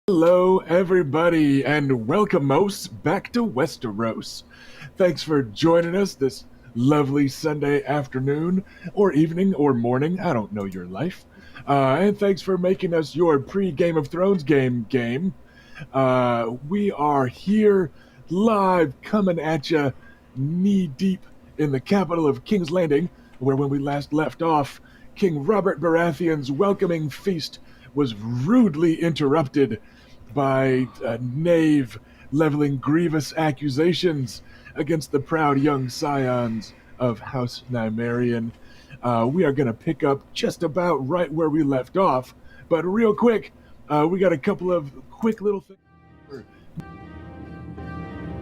Hello, everybody, and welcome-os back to Westeros. Thanks for joining us this lovely Sunday afternoon, or evening, or morning. I don't know your life. And thanks for making us your pre-Game of Thrones game. We are here live, coming at you knee-deep in the capital of King's Landing, where when we last left off, King Robert Baratheon's welcoming feast was rudely interrupted by a knave leveling grievous accusations against the proud young scions of House Nymaryen. We are going to pick up just about right where we left off, but real quick, we got a couple of quick little things.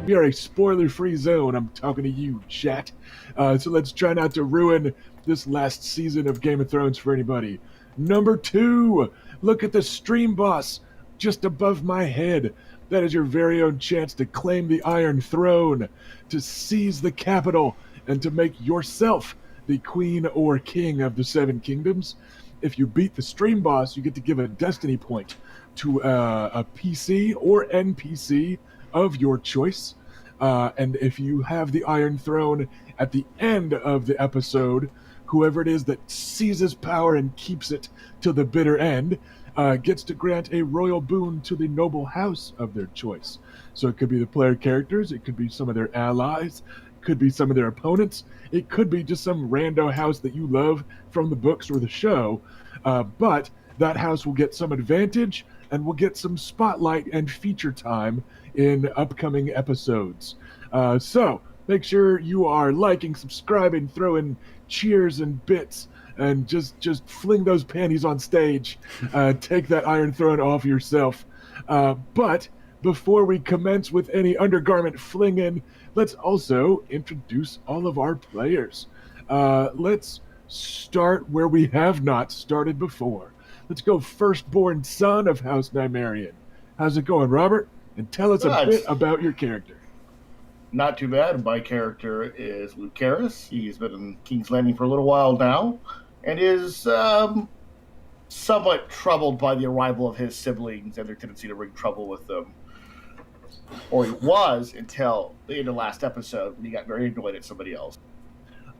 We are a spoiler-free zone. I'm talking to you, chat. So let's try not to ruin this last season of Game of Thrones for anybody. Number 2, look at the stream boss just above my head. That is your very own chance to claim the Iron Throne, to seize the capital, and to make yourself the queen or king of the Seven Kingdoms. If you beat the stream boss, you get to give a destiny point to a PC or NPC of your choice. And if you have the Iron Throne at the end of the episode, whoever it is that seizes power and keeps it to the bitter end gets to grant a royal boon to the noble house of their choice. So it could be the player characters, it could be some of their allies, it could be some of their opponents, it could be just some rando house that you love from the books or the show, but that house will get some advantage and will get some spotlight and feature time in upcoming episodes. So make sure you are liking, subscribing, throwing cheers and bits, and just fling those panties on stage. Take that Iron Throne off yourself. But before we commence with any undergarment flinging, let's also introduce all of our players. Let's start where we have not started before. Let's go firstborn son of House Nymaryen. How's it going, Robert? And tell us a bit about your character. Not too bad. My character is Lucerys. He's been in King's Landing for a little while now, and is somewhat troubled by the arrival of his siblings and their tendency to bring trouble with them. Or he was until the end of last episode when he got very annoyed at somebody else.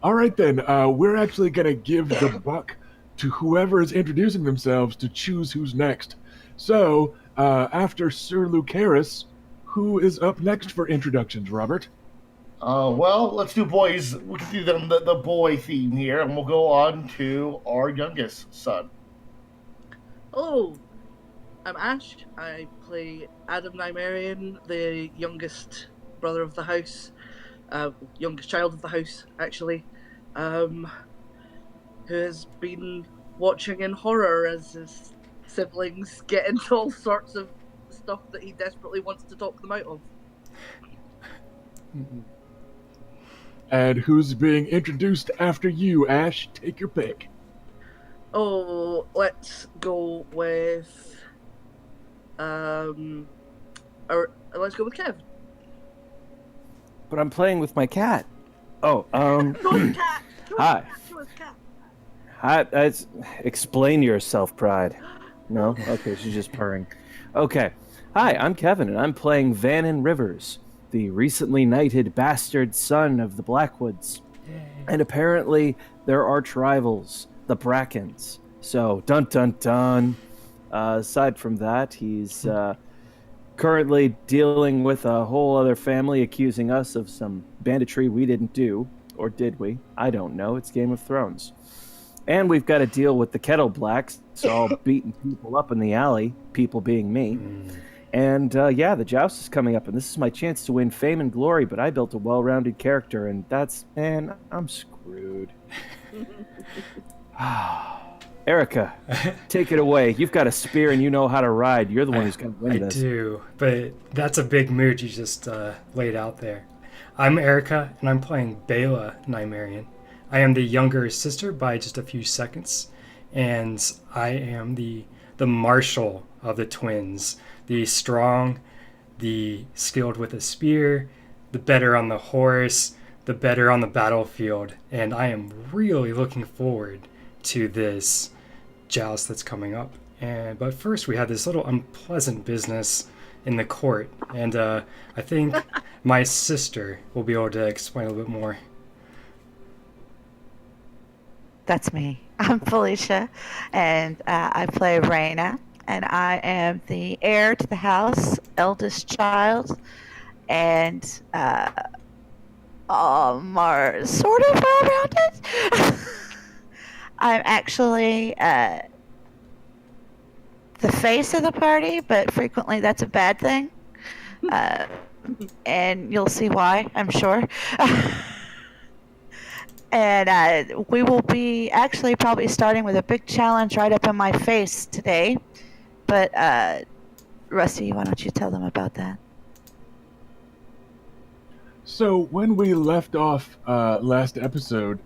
All right, then. We're actually going to give the buck to whoever is introducing themselves to choose who's next. So, after Sir Lucerys, who is up next for introductions, Robert? Well, let's do boys. We can do the boy theme here, and we'll go on to our youngest son. Hello, I'm Ash. I play Adam Nymaryen, the youngest brother of the house, youngest child of the house, actually, who has been watching in horror as his siblings get into all sorts of stuff that he desperately wants to talk them out of. And who's being introduced after you, Ash? Take your pick. Oh, let's go with let's go with Kev. But I'm playing with my cat. Oh, Cat. Hi. Hi. Explain yourself, Pride. No? Okay, she's just purring. Okay. Hi, I'm Kevin, and I'm playing Vannon Rivers, the recently knighted bastard son of the Blackwoods. Yay. And apparently there are rivals, the Brackens. So, dun dun dun. Aside from that, he's currently dealing with a whole other family accusing us of some banditry we didn't do. Or did we? I don't know. It's Game of Thrones. And we've got to deal with the Kettle Blacks, all beating people up in the alley, people being me. And the joust is coming up, and this is my chance to win fame and glory, but I built a well-rounded character, and I'm screwed. Erica, take it away. You've got a spear and you know how to ride. You're the one who's going to win this. I do, but that's a big mood you just laid out there. I'm Erica, and I'm playing Bela Nymaryen. I am the younger sister by just a few seconds, and I am the marshal of the twins. The strong, the skilled with a spear, the better on the horse, the better on the battlefield. And I am really looking forward to this joust that's coming up. But first, we had this little unpleasant business in the court, and I think my sister will be able to explain a little bit more. That's me. I'm Felicia, and I play Raina, and I am the heir to the house, eldest child, and are sort of well-rounded. I'm actually the face of the party, but frequently that's a bad thing. And you'll see why, I'm sure. And we will be actually probably starting with a big challenge right up in my face today. But Rusty, why don't you tell them about that? So when we left off last episode,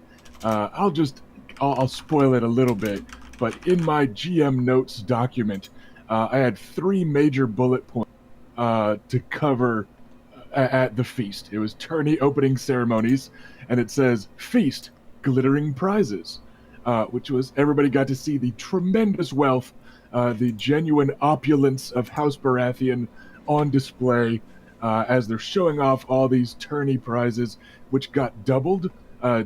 I'll spoil it a little bit, but in my GM notes document, I had 3 major bullet points to cover at the feast. It was tourney opening ceremonies, and it says feast, glittering prizes, which was everybody got to see the tremendous wealth, the genuine opulence of House Baratheon on display as they're showing off all these tourney prizes, which got doubled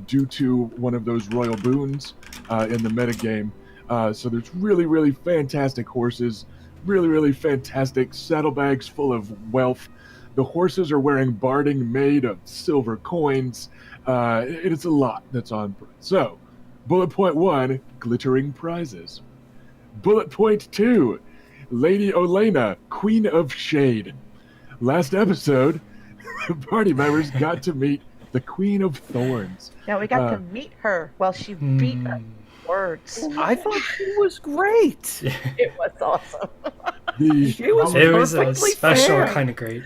due to one of those royal boons in the metagame. So there's really, really fantastic horses, really, really fantastic saddlebags full of wealth. The horses are wearing barding made of silver coins. It's a lot that's on. So, bullet point 1, glittering prizes. Bullet point 2, Lady Olenna, Queen of Shade. Last episode, party members got to meet the Queen of Thorns. Yeah, we got to meet her while she beat us words. I thought she was great. It was awesome. It was It was a perfectly special fair. kind of great.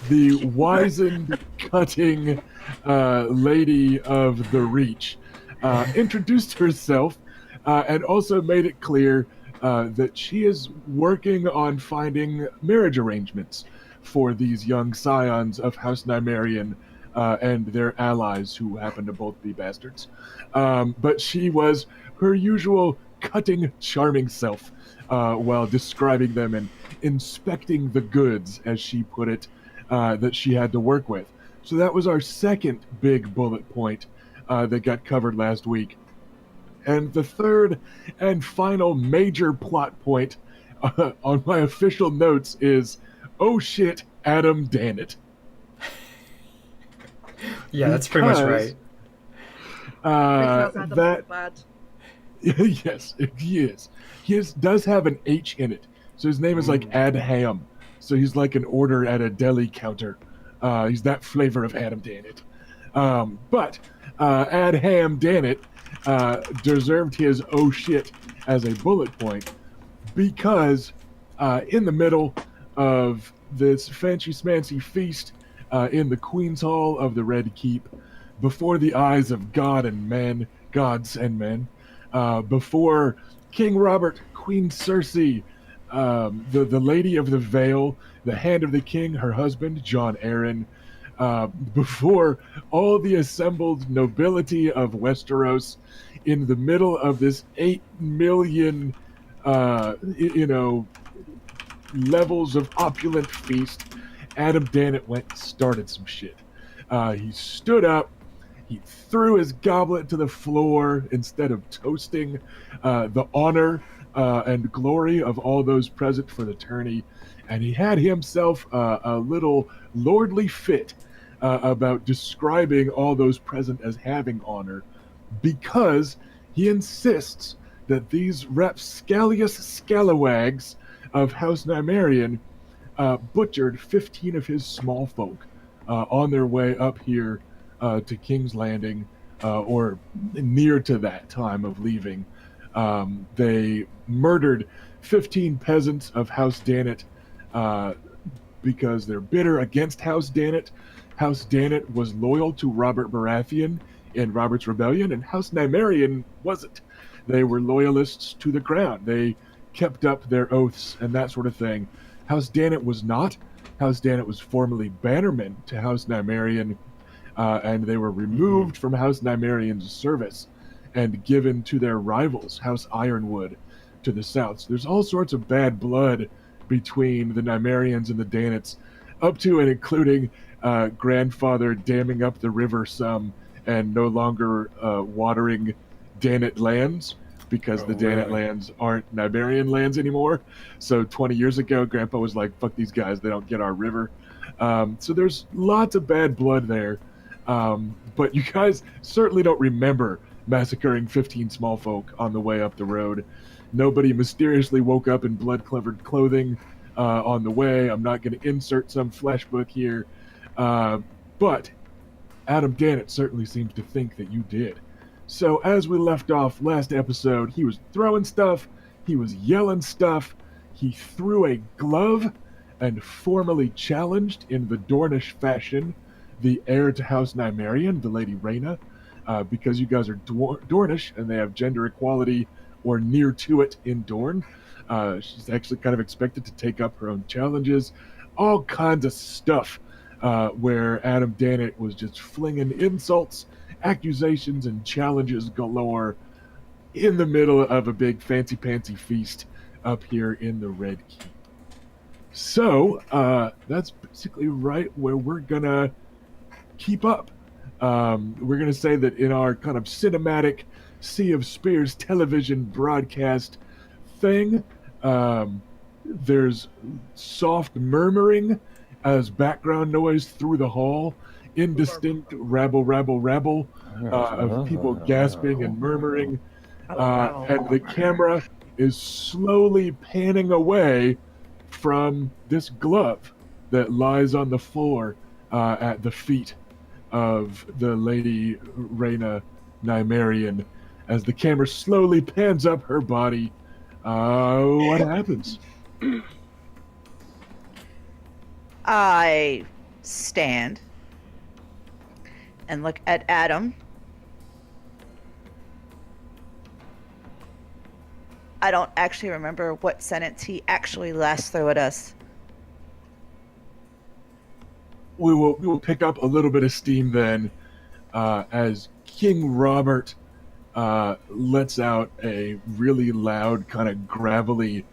The wizened, cutting lady of the Reach introduced herself and also made it clear that she is working on finding marriage arrangements for these young scions of House Nymaryen and their allies who happen to both be bastards. But she was her usual cutting, charming self while describing them and inspecting the goods, as she put it, that she had to work with. So that was our second big bullet point that got covered last week. And the third and final major plot point on my official notes is, oh shit, Adam Dannett. Yeah, that's pretty much right. That bad. yes, he is. Does have an H in it, so his name is like Adham. So he's like an order at a deli counter. He's that flavor of Adam Dannett. But Adham Dannett deserved his oh shit as a bullet point because in the middle of this fancy-smancy feast in the Queen's Hall of the Red Keep, before the eyes of gods and men, before King Robert, Queen Cersei, the Lady of the Vale, the Hand of the King, her husband, Jon Arryn, before all the assembled nobility of Westeros, in the middle of this 8 million, levels of opulent feast, Adam Dannett went and started some shit. He stood up, he threw his goblet to the floor instead of toasting the honor and glory of all those present for the tourney, and he had himself a little lordly fit about describing all those present as having honor, because he insists that these rapscallious scalawags of House Nymaryen butchered 15 of his small folk on their way up here to King's Landing, or near to that time of leaving. They murdered 15 peasants of House Dannett because they're bitter against House Dannett. House Dannett was loyal to Robert Baratheon in Robert's Rebellion, and House Nymaryen wasn't. They were loyalists to the crown. They kept up their oaths and that sort of thing. House Dannett was not. House Dannett was formerly bannermen to House Nymaryen, and they were removed from House Nymaryen's service and given to their rivals, House Ironwood, to the south. So there's all sorts of bad blood between the Nymaryans and the Danets, up to and including grandfather damming up the river some and no longer watering Danet lands, because the Danet lands aren't Nymaryen lands anymore. So 20 years ago, Grandpa was like, fuck these guys, they don't get our river. So there's lots of bad blood there. But you guys certainly don't remember massacring 15 small folk on the way up the road. Nobody mysteriously woke up in blood-covered clothing on the way. I'm not going to insert some flash book here. But Adam Danet certainly seems to think that you did. So as we left off last episode, he was throwing stuff, he was yelling stuff, he threw a glove and formally challenged in the Dornish fashion the heir to House Nymaryen, the Lady Rhaena, because you guys are Dornish and they have gender equality or near to it in Dorne. She's actually kind of expected to take up her own challenges, all kinds of stuff, where Adam Danet was just flinging insults, accusations, and challenges galore in the middle of a big fancy-pantsy feast up here in the Red Keep. So, that's basically right where we're gonna keep up. We're gonna say that in our kind of cinematic Sea of Spears television broadcast thing, there's soft murmuring as background noise through the hall, indistinct rabble of people gasping and murmuring, and the camera is slowly panning away from this glove that lies on the floor at the feet of the Lady Rhaena Nymaryen. As the camera slowly pans up her body, what happens? I stand and look at Adam. I don't actually remember what sentence he actually last threw at us. We will pick up a little bit of steam then, as King Robert lets out a really loud, kind of gravelly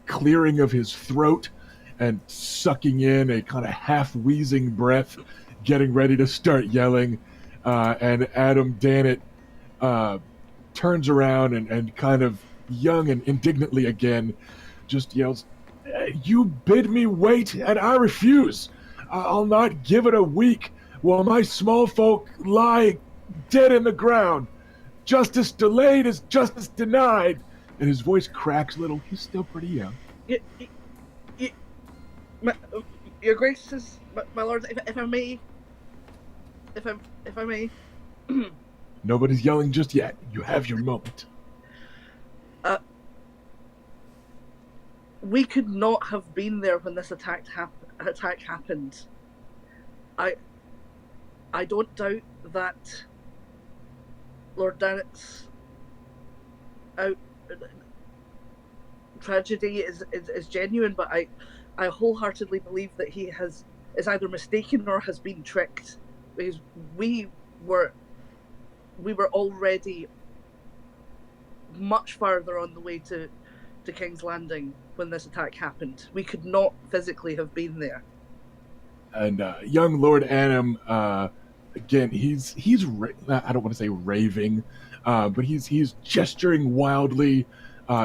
clearing of his throat and sucking in a kind of half-wheezing breath, getting ready to start yelling. And Adam Danet turns around and kind of young and indignantly again just yells, "You bid me wait, and I refuse. I'll not give it a week while my small folk lie dead in the ground. Justice delayed is justice denied." And his voice cracks a little. He's still pretty young. Your Graces, my lord, if I may, if I may. Nobody's yelling just yet. You have your moment. We could not have been there when this attack happened. I don't doubt that Lord Danet's tragedy is genuine, but I wholeheartedly believe that he is either mistaken or has been tricked, because we were already much farther on the way to King's Landing when this attack happened. We could not physically have been there. And young Lord Adam, again, he's I don't want to say raving, but he's gesturing wildly.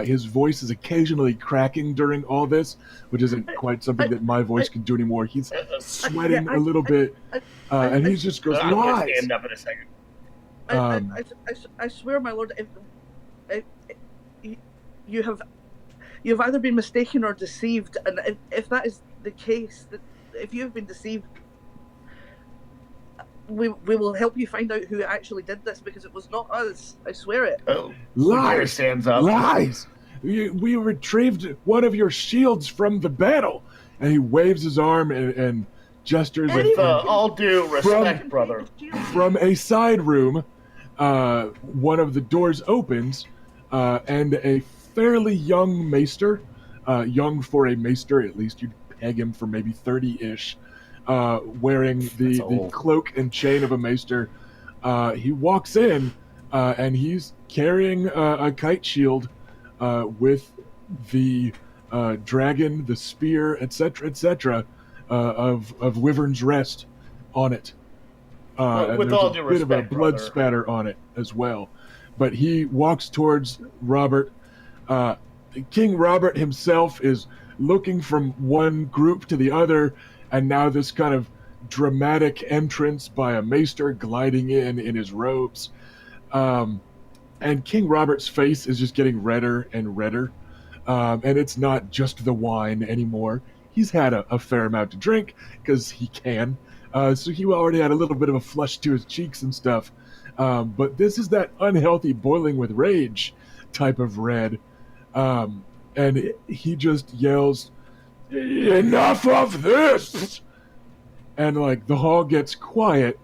His voice is occasionally cracking during all this, which isn't quite something that my voice can do anymore. He's sweating a little bit, and he just goes, I'm gonna "Lies." stand up in a second. I swear, my lord, if you have either been mistaken or deceived, and if that is the case, that if you have been deceived, we will help you find out who actually did this, because it was not us. I swear it. Oh, Lies! stands up. Lies! We retrieved one of your shields from the battle, and he waves his arm and gestures. With all due respect, brother. From a side room, one of the doors opens, and a fairly young maester, young for a maester, at least you'd peg him for maybe 30-ish, wearing the cloak and chain of a maester. He walks in, and he's carrying a kite shield with the dragon, the spear, etc., of Wyvern's Rest on it. And with there's all a due bit of a respect, blood brother. spatter on it as well. But he walks towards Robert. King Robert himself is looking from one group to the other, and now this kind of dramatic entrance by a maester gliding in his robes. And King Robert's face is just getting redder and redder. And it's not just the wine anymore. He's had a fair amount to drink, because he can. So he already had a little bit of a flush to his cheeks and stuff. But this is that unhealthy boiling with rage type of red. And he just yells, "Enough of this!" And like the hall gets quiet,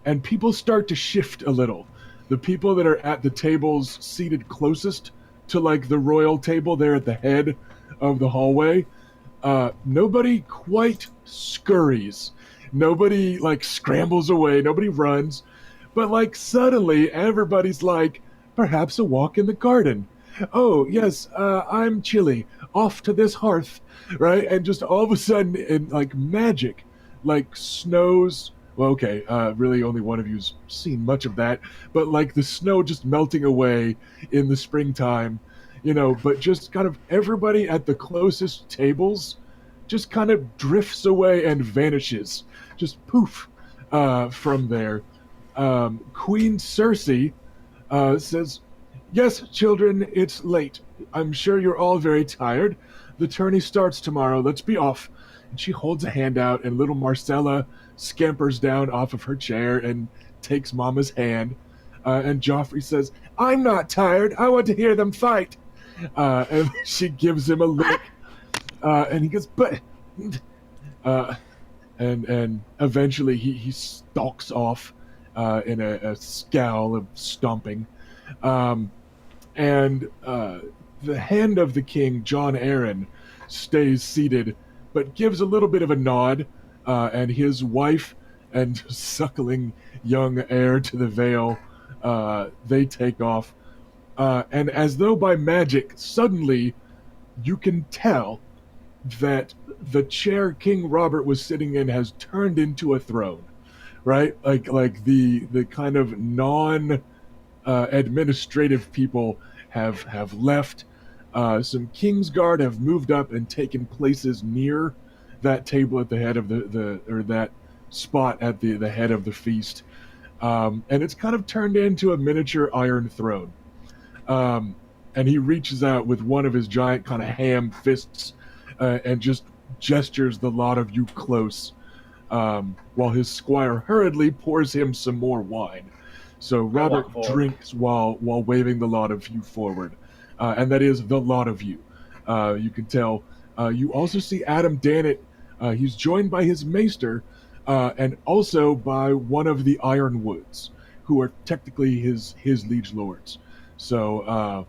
and people start to shift a little. The people that are at the tables seated closest to like the royal table there at the head of the hallway, nobody quite scurries. Nobody like scrambles away. Nobody runs. But like suddenly everybody's like, perhaps a walk in the garden. Oh, yes, I'm chilly. Off to this hearth, right? And just all of a sudden, in like magic, like snows. Well, okay, really only one of you's seen much of that, but like the snow just melting away in the springtime, but just kind of everybody at the closest tables just kind of drifts away and vanishes. Just poof, from there. Queen Cersei says, "Yes, children, it's late. I'm sure you're all very tired. The tourney starts tomorrow. Let's be off." And she holds a hand out, and little Marcella scampers down off of her chair and takes Mama's hand. And Joffrey says, "I'm not tired. I want to hear them fight." And she gives him a look. And he goes, "But..." And eventually he stalks off in a scowl of stomping. And the hand of the king, John Arryn, stays seated, but gives a little bit of a nod, and his wife and suckling young heir to the Vale, they take off. And as though by magic, suddenly you can tell that the chair King Robert was sitting in has turned into a throne, right? Like the kind of non administrative people have left. Some Kingsguard have moved up and taken places near that table at the head of or that spot at the head of the feast. And it's kind of turned into a miniature iron throne. And he reaches out with one of his giant kind of ham fists and just gestures the lot of you close, while his squire hurriedly pours him some more wine. So Robert drinks while waving the lot of you forward. And that is the lot of you. You can tell. You also see Adam Dannett. He's joined by his maester, and also by one of the Ironwoods, who are technically his liege lords. So,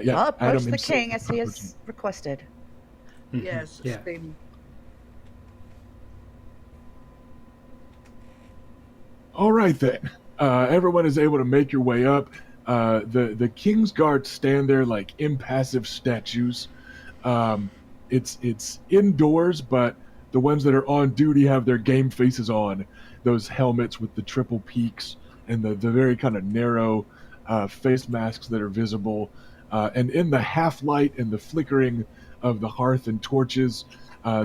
yeah. I'll approach Adam the himself. king as he has requested. Yes, Yeah. same. All right then. Everyone is able to make your way up. The Kingsguard stand there like impassive statues. It's indoors, but the ones that are on duty have their game faces on. Those helmets with the triple peaks and the very kind of narrow face masks that are visible. And in the half light and the flickering of the hearth and torches,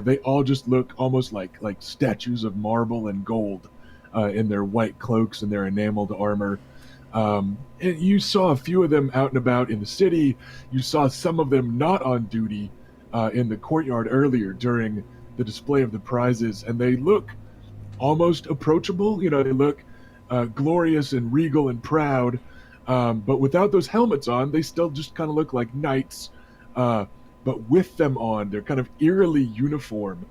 they all just look almost like statues of marble and gold in their white cloaks and their enameled armor. And you saw a few of them out and about in the city. You saw some of them not on duty in the courtyard earlier during the display of the prizes, and they look almost approachable. They look glorious and regal and proud, but without those helmets on, they still just kind of look like knights. But with them on, they're kind of eerily uniform,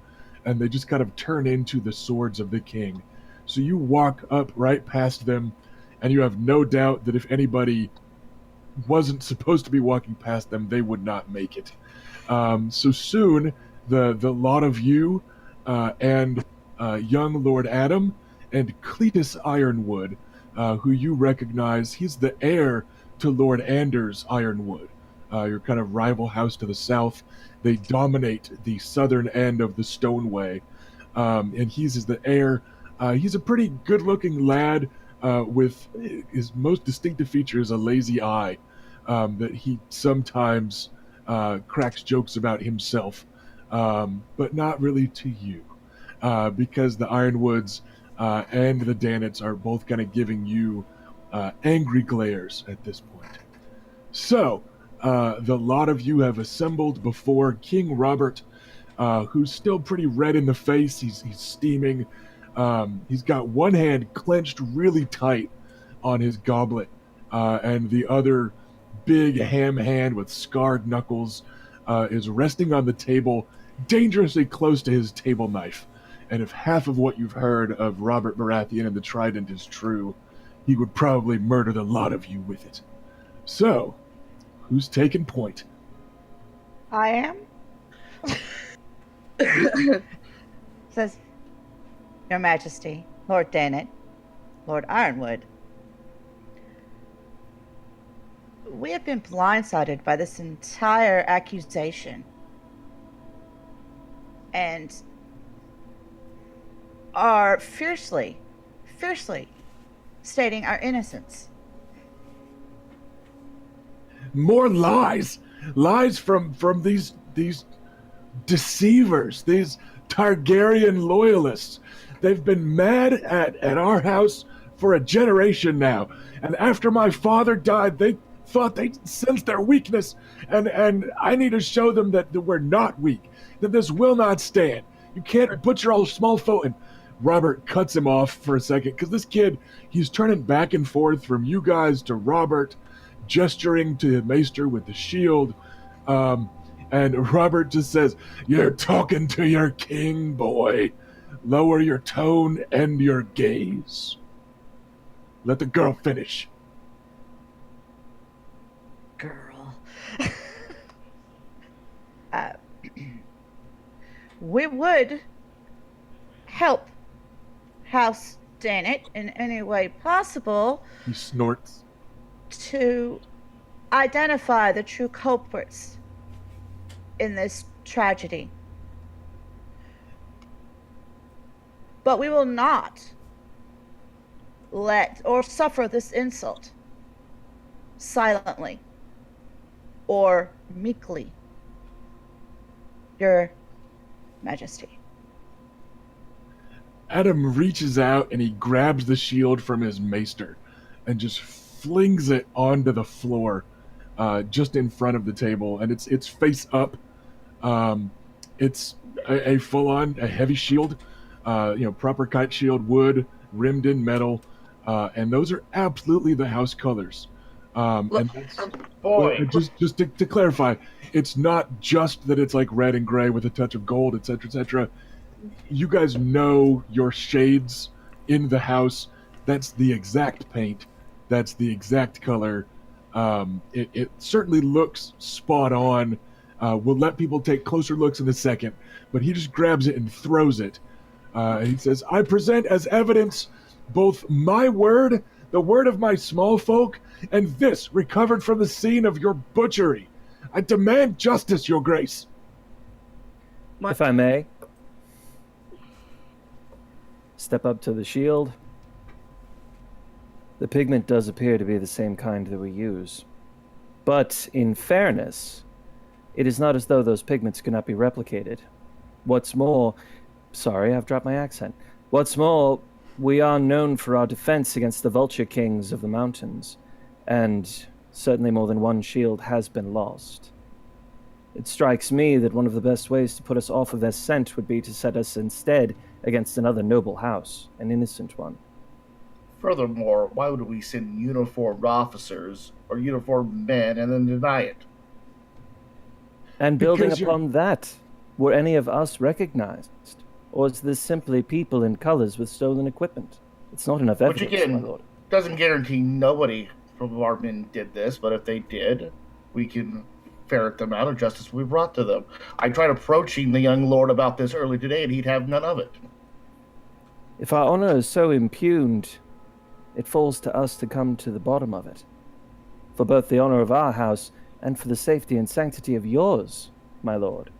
and they just kind of turn into the swords of the king. So you walk up right past them, and you have no doubt that if anybody wasn't supposed to be walking past them, they would not make it. So soon, the lot of you and young Lord Adam and Cletus Ironwood, who you recognize, he's the heir to Lord Anders Ironwood, your kind of rival house to the south. They dominate the southern end of the Stoneway, and he's the heir. He's a pretty good-looking lad with his most distinctive feature is a lazy eye that he sometimes cracks jokes about himself, but not really to you, because the Ironwoods and the Danets are both kind of giving you angry glares at this point. So, the lot of you have assembled before King Robert, who's still pretty red in the face. He's steaming. He's got one hand clenched really tight on his goblet, and the other big ham hand with scarred knuckles is resting on the table, dangerously close to his table knife. And if half of what you've heard of Robert Baratheon and the Trident is true, he would probably murder the lot of you with it. So, who's taking point? I am. Says, Your Majesty, Lord Danet, Lord Ironwood. We have been blindsided by this entire accusation. And are fiercely stating our innocence. More lies! Lies from these deceivers, these Targaryen loyalists. They've been mad at our house for a generation now. And after my father died, they thought they sensed their weakness. And I need to show them that we're not weak, that this will not stand. You can't butcher all small folk. And Robert cuts him off for a second, because this kid, he's turning back and forth from you guys to Robert, gesturing to the maester with the shield. And Robert just says, "You're talking to your king, boy. Lower your tone and your gaze. Let the girl finish." Girl. We would help House Danet in any way possible He snorts. to identify the true culprits in this tragedy. But we will not let or suffer this insult silently or meekly, Your Majesty. Adam reaches out and he grabs the shield from his maester and just flings it onto the floor, just in front of the table, and it's face up. It's a full-on, a heavy shield, proper kite shield, wood, rimmed in metal, and those are absolutely the house colors. And that's, Boy. just to clarify, it's not just that it's like red and gray with a touch of gold, etc., etc. You guys know your shades in the house. That's the exact paint. That's the exact color. It certainly looks spot on. We'll let people take closer looks in a second, but he just grabs it and throws it. And he says, "I present as evidence both my word, the word of my small folk, and this recovered from the scene of your butchery. I demand justice, your grace." If I may, step up to the shield. The pigment does appear to be the same kind that we use. But in fairness, it is not as though those pigments cannot be replicated. What's more, sorry, I've dropped my accent. What's more, we are known for our defense against the vulture kings of the mountains, and certainly more than one shield has been lost. It strikes me that one of the best ways to put us off of their scent would be to set us instead against another noble house, an innocent one. Furthermore, why would we send uniformed officers or uniformed men and then deny it? And building Because upon that, were any of us recognized? Or is this simply people in colors with stolen equipment? It's not enough Which evidence, my again, lord. doesn't guarantee nobody from our men did this, but if they did, we can ferret them out of justice we brought to them. I tried approaching the young lord about this early today, and he'd have none of it. If our honor is so impugned, it falls to us to come to the bottom of it. for both the honor of our house and for the safety and sanctity of yours, my lord.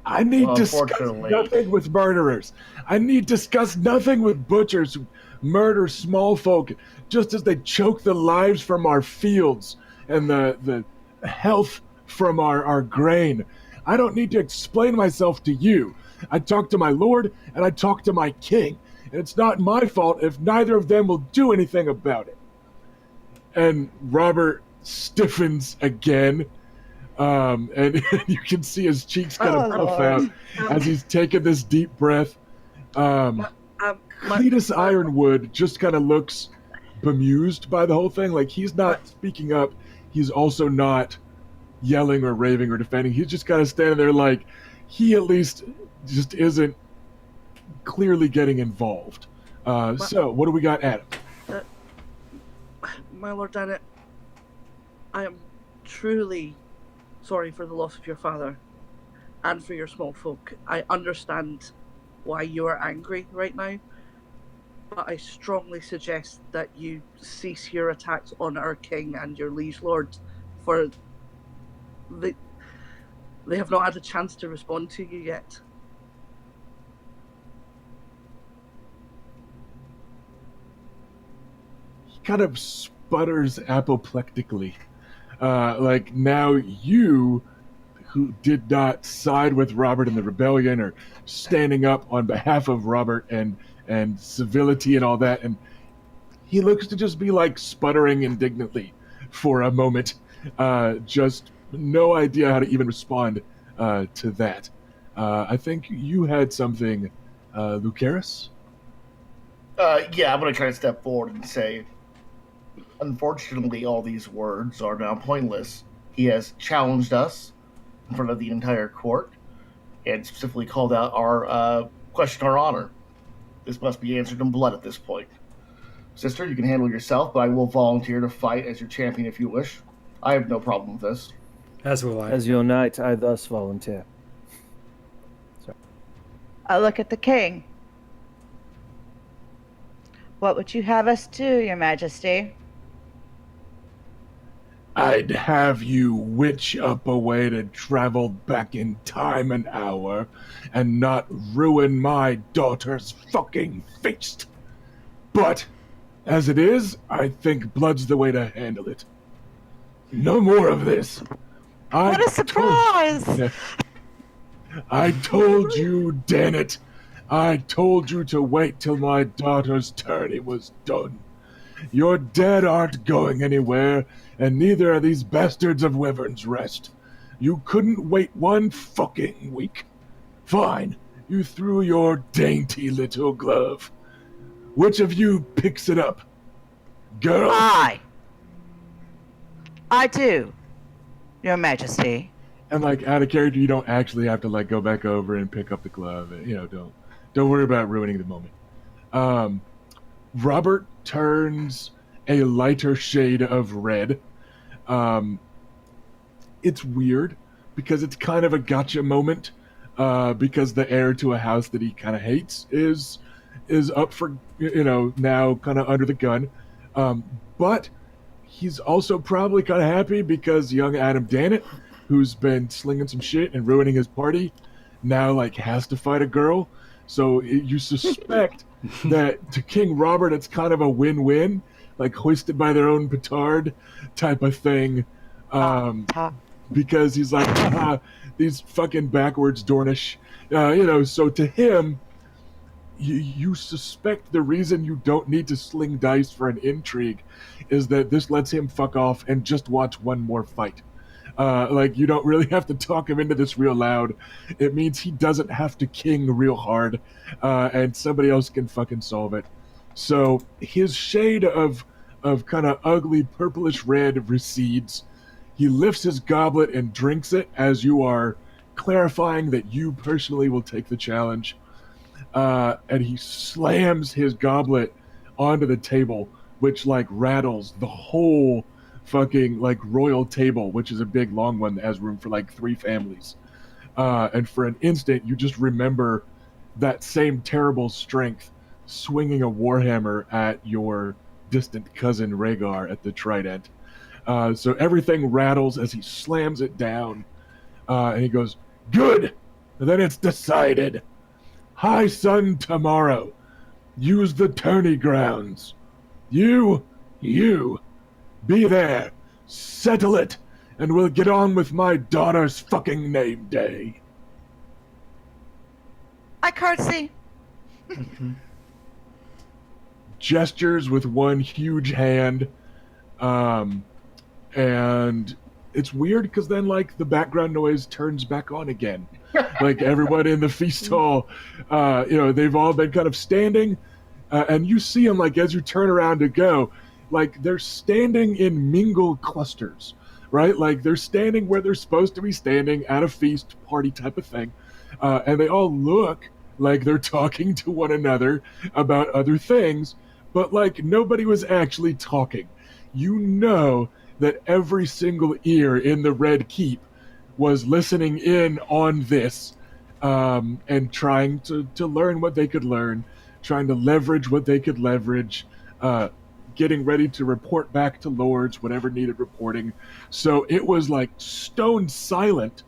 I need discuss unfortunately- nothing with murderers. I need discuss nothing with butchers who murder small folk just as they choke the lives from our fields and the health from our grain. I don't need to explain myself to you. I talk to my lord and I talk to my king. And it's not my fault if neither of them will do anything about it. And Robert stiffens again. And you can see his cheeks kind of puff out as he's taking this deep breath. Cletus Ironwood just kind of looks bemused by the whole thing. Like, he's not speaking up. He's also not yelling or raving or defending. He's just kind of standing there like he at least just isn't clearly getting involved. So, what do we got, Adam? My Lord Dennett, I am truly sorry for the loss of your father and for your small folk. I understand why you are angry right now, but I strongly suggest that you cease your attacks on our king and your liege lord, for they have not had a chance to respond to you yet. He kind of sputters apoplectically. Like, now you, who did not side with Robert in the rebellion or standing up on behalf of Robert and civility and all that, and he looks to just be like sputtering indignantly for a moment. Just no idea how to even respond to that. I think you had something, Lucaris? Yeah, I'm going to try to step forward and say, unfortunately, all these words are now pointless. He has challenged us in front of the entire court and specifically called out our question our honor. This must be answered in blood at this point. Sister, you can handle yourself, but I will volunteer to fight as your champion if you wish. I have no problem with this. As will I. As your knight, I thus volunteer. I look at the king. What would you have us do, your majesty? I'd have you witch up a way to travel back in time an hour and not ruin my daughter's fucking feast. But, as it is, I think blood's the way to handle it. No more of this. What a surprise! I told you, damn it. I told you to wait till my daughter's tourney was done. Your dead aren't going anywhere, and neither are these bastards of Wyvern's Rest. You couldn't wait one fucking week. Fine, you threw your dainty little glove. Which of you picks it up? Girl? I do, your majesty. And like, out of character, you don't actually have to like go back over and pick up the glove. You know, don't worry about ruining the moment. Robert turns a lighter shade of red. It's weird because it's kind of a gotcha moment, because the heir to a house that he kind of hates is up for, now kind of under the gun. But he's also probably kind of happy because young Adam Dannett, who's been slinging some shit and ruining his party, now like has to fight a girl. So you suspect that to King Robert, it's kind of a win-win, like hoisted by their own petard type of thing. Because he's like, haha, these fucking backwards Dornish. So to him, you suspect the reason you don't need to sling dice for an intrigue is that this lets him fuck off and just watch one more fight. You don't really have to talk him into this real loud. It means he doesn't have to king real hard, and somebody else can fucking solve it. So his shade of kind of ugly purplish red recedes. He lifts his goblet and drinks it as you are clarifying that you personally will take the challenge. And he slams his goblet onto the table, which like rattles the whole fucking like royal table, which is a big long one that has room for like 3 families. And for an instant, you just remember that same terrible strength swinging a warhammer at your distant cousin Rhaegar at the Trident. So everything rattles as he slams it down. And he goes, "Good! Then it's decided. High sun tomorrow. Use the tourney grounds. You, be there. Settle it, and we'll get on with my daughter's fucking name day." I curtsy. Gestures with one huge hand. And it's weird because then, like, the background noise turns back on again. Like, everyone in the feast hall, they've all been kind of standing, and you see them, like, as you turn around to go, like, they're standing in mingled clusters, right? Like, they're standing where they're supposed to be standing at a feast party type of thing, and they all look like they're talking to one another about other things, but, like, nobody was actually talking. You know that every single ear in the Red Keep was listening in on this, and trying to learn what they could learn, trying to leverage what they could leverage, getting ready to report back to Lords whatever needed reporting. So it was like stone silent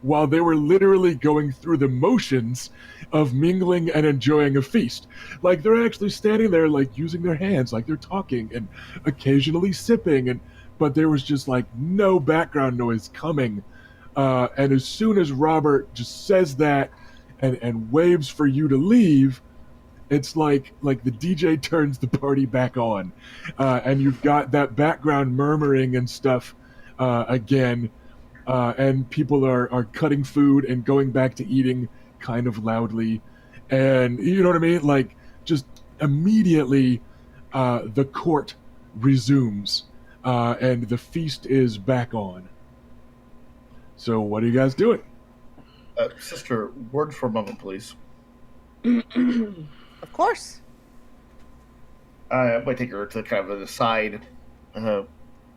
while they were literally going through the motions of mingling and enjoying a feast. Like, they're actually standing there, like, using their hands, like they're talking and occasionally sipping, but there was just, like, no background noise coming. And as soon as Robert just says that and waves for you to leave, it's like the DJ turns the party back on. And you've got that background murmuring and stuff again. And people are cutting food and going back to eating kind of loudly. And you know what I mean? Like, just immediately the court resumes. And the feast is back on. So what are you guys doing? Sister, word for a moment, please. Of course. I might take her to kind of an aside. I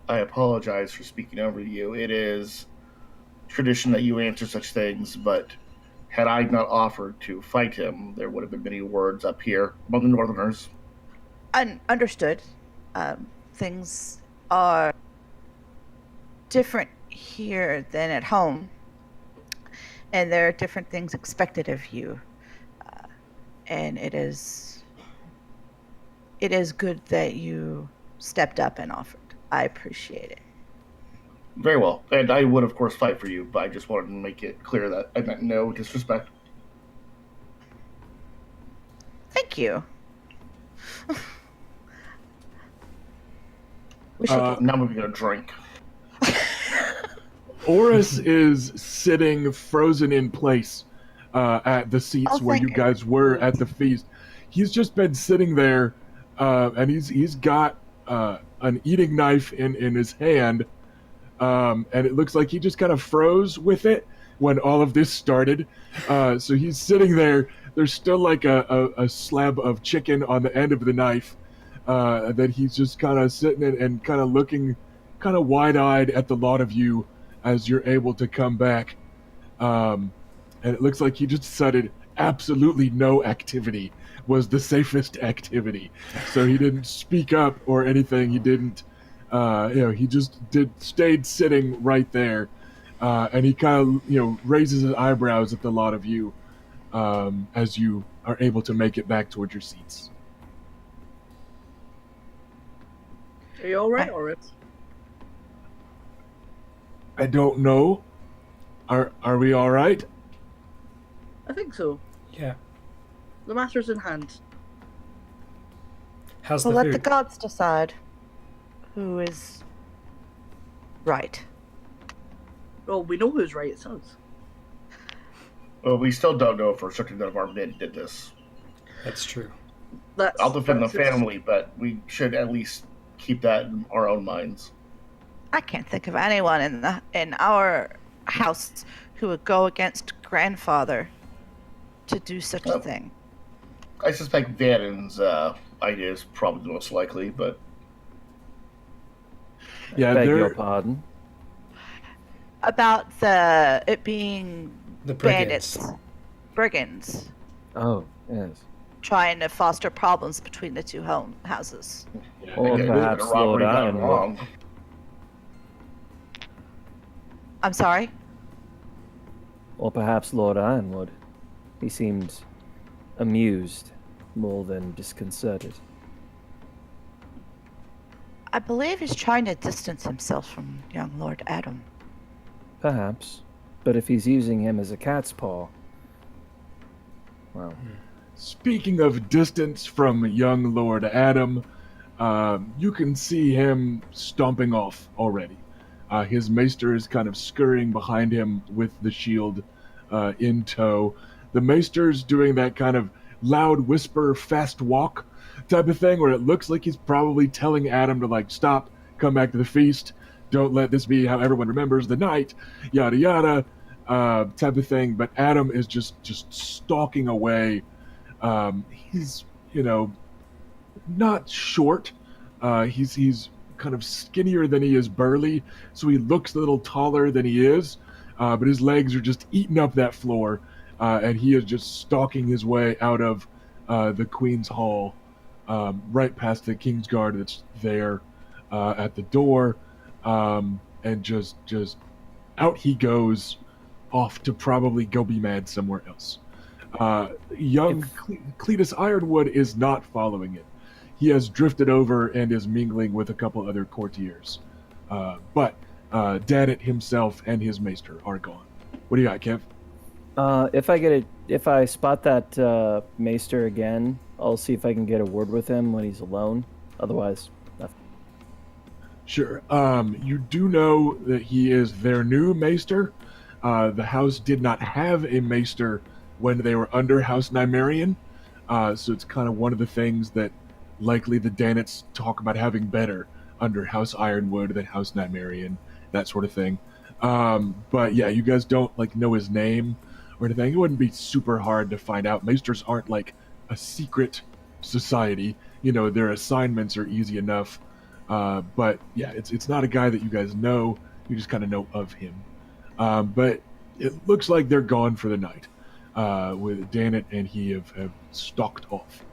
apologize for speaking over you. It is tradition that you answer such things, but had I not offered to fight him, there would have been many words up here among the Northerners. Understood. Things are different here than at home, and there are different things expected of you. And it is good that you stepped up and offered. I appreciate it. Very well. And I would, of course, fight for you, but I just wanted to make it clear that I meant no disrespect. Thank you. Now we're going to drink. Oris is sitting frozen in place at the seats where you guys were at the feast. He's just been sitting there, and he's got an eating knife in his hand, and it looks like he just kind of froze with it when all of this started. So he's sitting there. There's still like a slab of chicken on the end of the knife that he's just kind of sitting and kind of looking kind of wide-eyed at the lot of you as you're able to come back. And it looks like he just decided absolutely no activity was the safest activity. So he didn't speak up or anything. He didn't, he just stayed sitting right there. And he kind of, raises his eyebrows at the lot of you as you are able to make it back towards your seats. Are you all right, Oris? I don't know. Are we all right? I think so. Yeah. The matter's in hand. How's We'll the let food? the gods decide who is right. Well, we know who's right, it sounds. Well, we still don't know for certain none of our men did this. That's true. I'll defend the family, but we should at least keep that in our own minds. I can't think of anyone in our house who would go against grandfather to do such a thing. I suspect Vannon's idea is probably the most likely, but... Yeah, Beg your pardon? About it being The brigands. brigands, Oh, yes. trying to foster problems between the two houses. Or Again, perhaps a robbery Lord gone Ironwood. wrong. I'm sorry? Or perhaps Lord Ironwood. He seemed amused more than disconcerted. I believe he's trying to distance himself from young Lord Adam. Perhaps. But if he's using him as a cat's paw, well, Speaking of distance from young Lord Adam, you can see him stomping off already. His maester is kind of scurrying behind him with the shield in tow. The maester's doing that kind of loud whisper, fast walk type of thing where it looks like he's probably telling Adam to, like, stop, come back to the feast, don't let this be how everyone remembers the night, yada yada, type of thing. But Adam is just stalking away. He's, not short. He's kind of skinnier than he is burly, so he looks a little taller than he is. But his legs are just eating up that floor, and he is just stalking his way out of the Queen's Hall, right past the King's Guard that's there at the door, and just out he goes, off to probably go be mad somewhere else. Young Cletus Ironwood is not following it. He has drifted over and is mingling with a couple other courtiers. But Dadet himself and his maester are gone. What do you got, Kev? If I spot that maester again, I'll see if I can get a word with him when he's alone. Otherwise, nothing. Sure. You do know that he is their new maester. The house did not have a maester when they were under House Nymaryen, so it's kind of one of the things that likely the Danets talk about having better under House Ironwood than House Nymaryen, that sort of thing. But yeah, you guys don't know his name or anything. It wouldn't be super hard to find out. Maesters aren't like a secret society. Their assignments are easy enough. But yeah, it's not a guy that you guys know. You just kind of know of him. But it looks like they're gone for the night. With Danet and he have stalked off.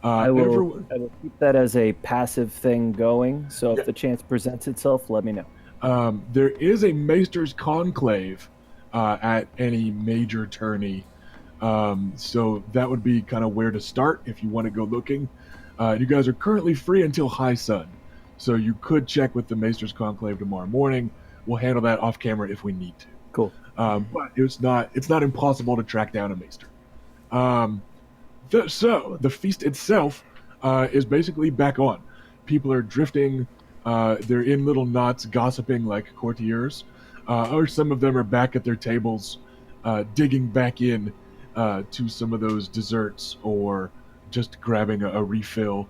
I will keep that as a passive thing going, so if the chance presents itself, let me know. There is a Maester's Conclave at any major tourney, so that would be kind of where to start if you want to go looking. You guys are currently free until high sun, so you could check with the Maester's Conclave tomorrow morning. We'll handle that off camera if we need to. Cool. But it's not impossible to track down a maester. So the feast itself is basically back on. People are drifting. They're in little knots, gossiping like courtiers, or some of them are back at their tables, digging back in to some of those desserts or just grabbing a refill.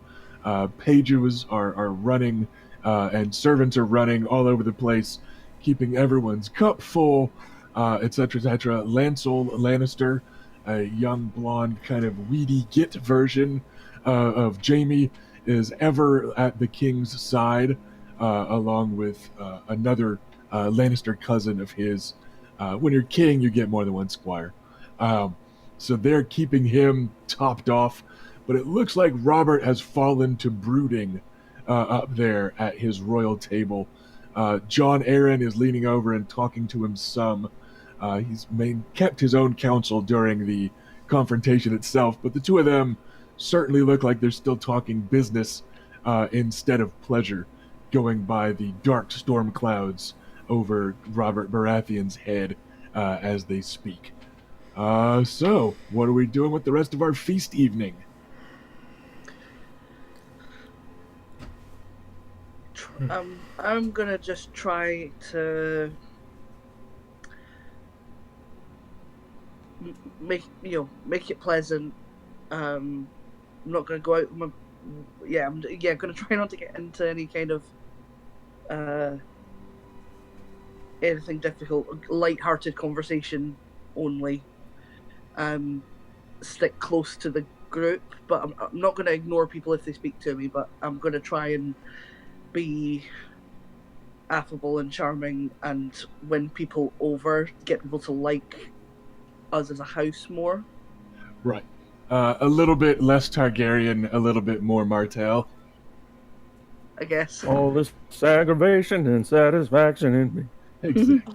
Pages are running, and servants are running all over the place, keeping everyone's cup full. Etc., etc. Lancel Lannister, a young blonde kind of weedy git version of Jaime, is ever at the king's side, along with another Lannister cousin of his. When you're king, you get more than one squire. So they're keeping him topped off, but it looks like Robert has fallen to brooding up there at his royal table. John Aaron is leaning over and talking to him some. He's kept his own counsel during the confrontation itself, but the two of them certainly look like they're still talking business instead of pleasure, going by the dark storm clouds over Robert Baratheon's head as they speak. So, what are we doing with the rest of our feast evening? I'm gonna just try to make it pleasant. I'm not gonna go out. I'm gonna try not to get into any kind of anything difficult. Light-hearted conversation only. Stick close to the group, but I'm not gonna ignore people if they speak to me. But I'm gonna try and be affable and charming and win people over, get people to like us as a house more. Right. A little bit less Targaryen, a little bit more Martell. I guess. All this aggravation and satisfaction in me. Exactly.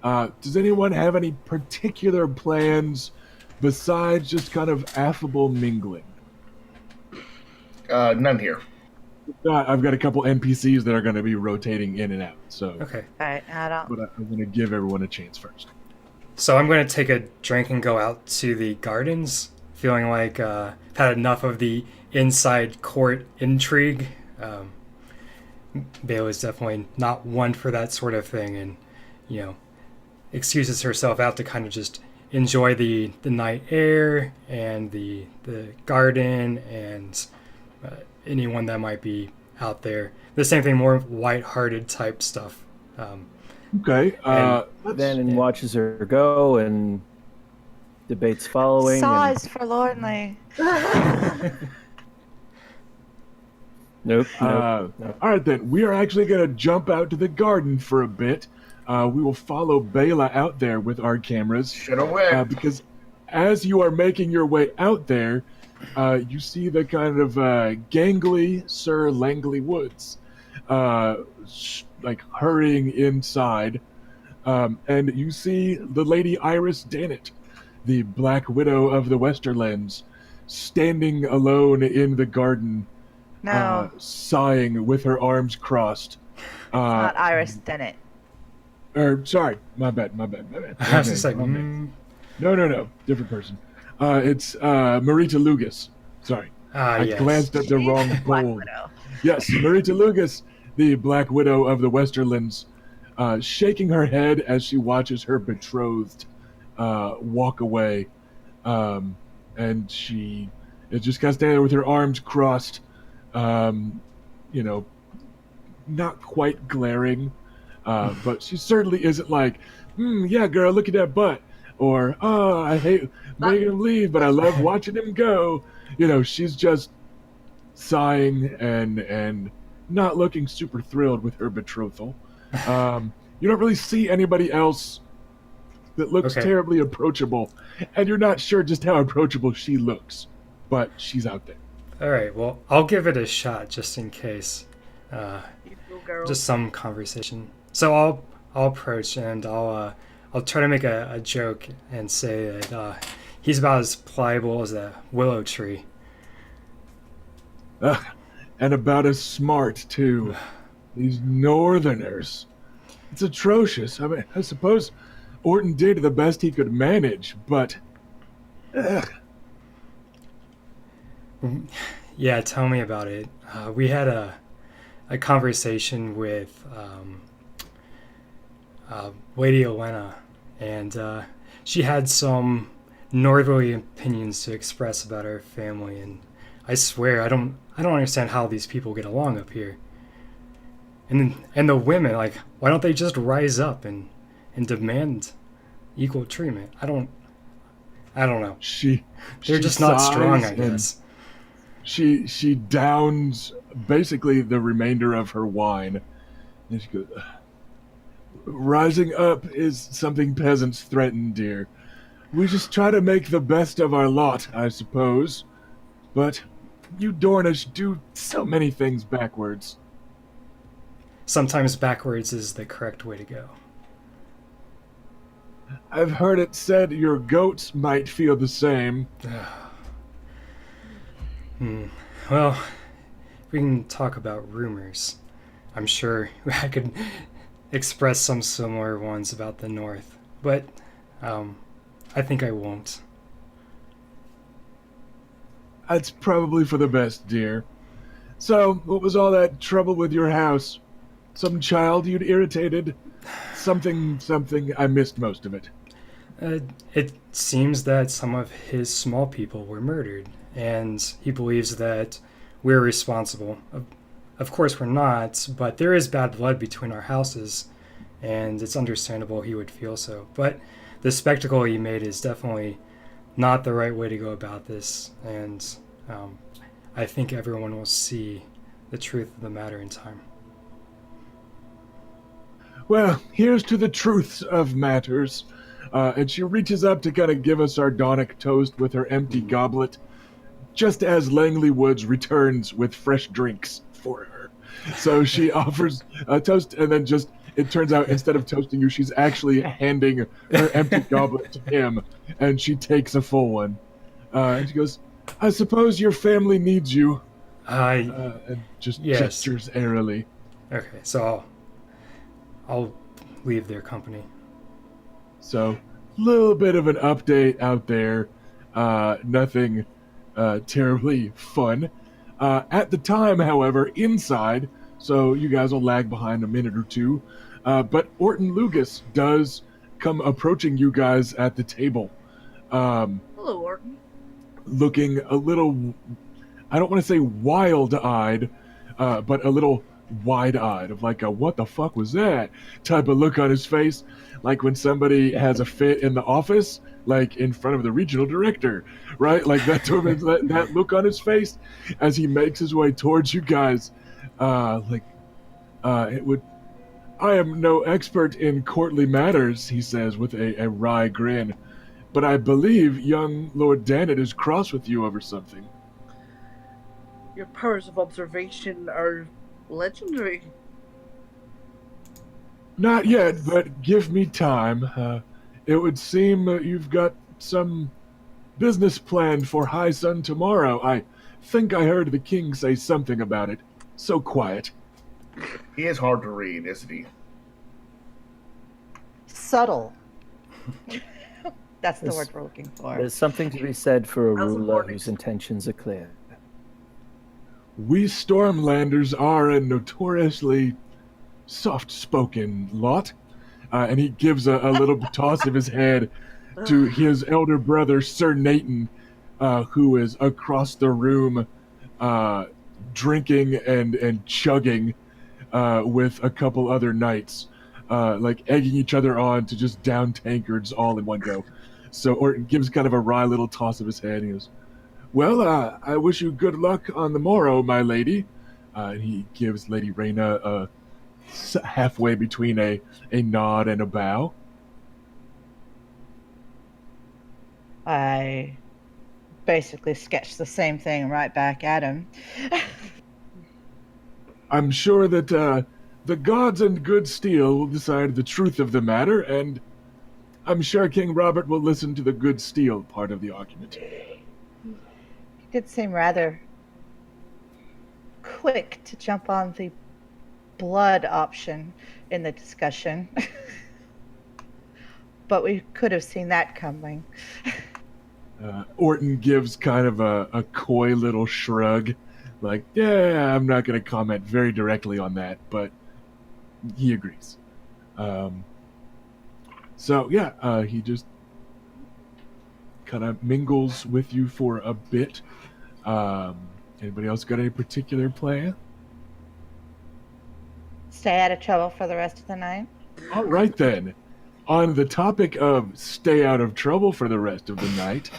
Does anyone have any particular plans besides just kind of affable mingling? None here. I've got a couple NPCs that are going to be rotating in and out, so Okay. All right, I don't. but I'm going to give everyone a chance first. So I'm going to take a drink and go out to the gardens, feeling like I've had enough of the inside court intrigue. Bale is definitely not one for that sort of thing, and excuses herself out to kind of just enjoy the night air and the garden and anyone that might be out there. The same thing, more light-hearted type stuff. Okay. Vannon watches her go and debates following. Sighs forlornly. Nope. All right, then. We are actually going to jump out to the garden for a bit. We will follow Bela out there with our cameras. Should have went. Because as you are making your way out there, you see the kind of gangly Sir Langley Woods, like hurrying inside. And you see the Lady Iris Dannett, the Black Widow of the Westerlands, standing alone in the garden, No, sighing with her arms crossed. not Iris Dennett. Sorry, my bad. I was just like, No, different person. It's Marita Lugas. Sorry, I yes. glanced at the wrong Black poll. Widow. Yes, Marita Lugas, the Black Widow of the Westerlands, shaking her head as she watches her betrothed walk away, and she is just kind of standing there with her arms crossed, not quite glaring, but she certainly isn't like, yeah, girl, look at that butt, or I hate making him leave, but I love watching him go. She's just sighing and not looking super thrilled with her betrothal. You don't really see anybody else that looks Okay. terribly approachable, and you're not sure just how approachable she looks, but she's out there. All right, well, I'll give it a shot just in case. You go, girl. Just some conversation. So I'll approach and I'll try to make a joke and say that he's about as pliable as a willow tree. And about as smart, too. These northerners. It's atrocious. I mean, I suppose Orton did the best he could manage, but... Yeah, tell me about it. We had a conversation with Lady Elena, and she had some northerly opinions to express about our family, and I swear I don't understand how these people get along up here. And the women, like, why don't they just rise up and demand equal treatment? I don't know. They're just not strong, I guess. She downs basically the remainder of her wine. And she goes, rising up is something peasants threaten, dear. We just try to make the best of our lot, I suppose. But you Dornish do so many things backwards. Sometimes backwards is the correct way to go. I've heard it said your goats might feel the same. Well, we can talk about rumors. I'm sure I could express some similar ones about the North, but I think I won't. That's probably for the best, dear. So, what was all that trouble with your house? Some child you'd irritated? Something, I missed most of it. It seems that some of his small people were murdered, and he believes that we're responsible. Of course we're not, but there is bad blood between our houses, and it's understandable he would feel so. But the spectacle he made is definitely not the right way to go about this, and I think everyone will see the truth of the matter in time. Well, here's to the truths of matters. And she reaches up to kind of give a sardonic toast with her empty goblet, just as Langley Woods returns with fresh drinks for her. So she offers a toast and then just it turns out instead of toasting you, she's actually handing her empty goblet to him, and she takes a full one. And she goes, "I suppose your family needs you." And just Yes. gestures airily. Okay, so I'll leave their company. So, little bit of an update out there. Nothing terribly fun. At the time, however, inside, so you guys will lag behind a minute or two, but Orton Lugas does come approaching you guys at the table. Hello, Orton. Looking a little, I don't want to say wild-eyed, but a little wide-eyed of like a what the fuck was that type of look on his face, like when somebody has a fit in the office, like in front of the regional director, right? Like that that look on his face as he makes his way towards you guys. It would. I am no expert in courtly matters, he says with a wry grin, but I believe young Lord Danet is cross with you over something. Your powers of observation are legendary. Not yet, but give me time. It would seem you've got some business planned for High Sun tomorrow. I think I heard the king say something about it. So quiet. He is hard to read, isn't he? Subtle. That's the There's- word we're looking for. There's something to be said for a How's the ruler morning? whose intentions are clear. We Stormlanders are a notoriously soft-spoken lot. And he gives a little toss of his head to his elder brother, Sir Nathan, who is across the room drinking and chugging with a couple other knights, like egging each other on to just down tankards all in one go. So Orton gives kind of a wry little toss of his head. And he goes, "Well, I wish you good luck on the morrow, my lady." And he gives Lady Reyna halfway between a nod and a bow. I basically sketched the same thing right back at him. I'm sure that the gods and good steel will decide the truth of the matter, and I'm sure King Robert will listen to the good steel part of the argument. He did seem rather quick to jump on the blood option in the discussion. But we could have seen that coming. Orton gives kind of a coy little shrug, like, yeah, I'm not going to comment very directly on that, but he agrees. He just kind of mingles with you for a bit. Anybody else got any particular plan? Stay out of trouble for the rest of the night. All right, then. On the topic of stay out of trouble for the rest of the night,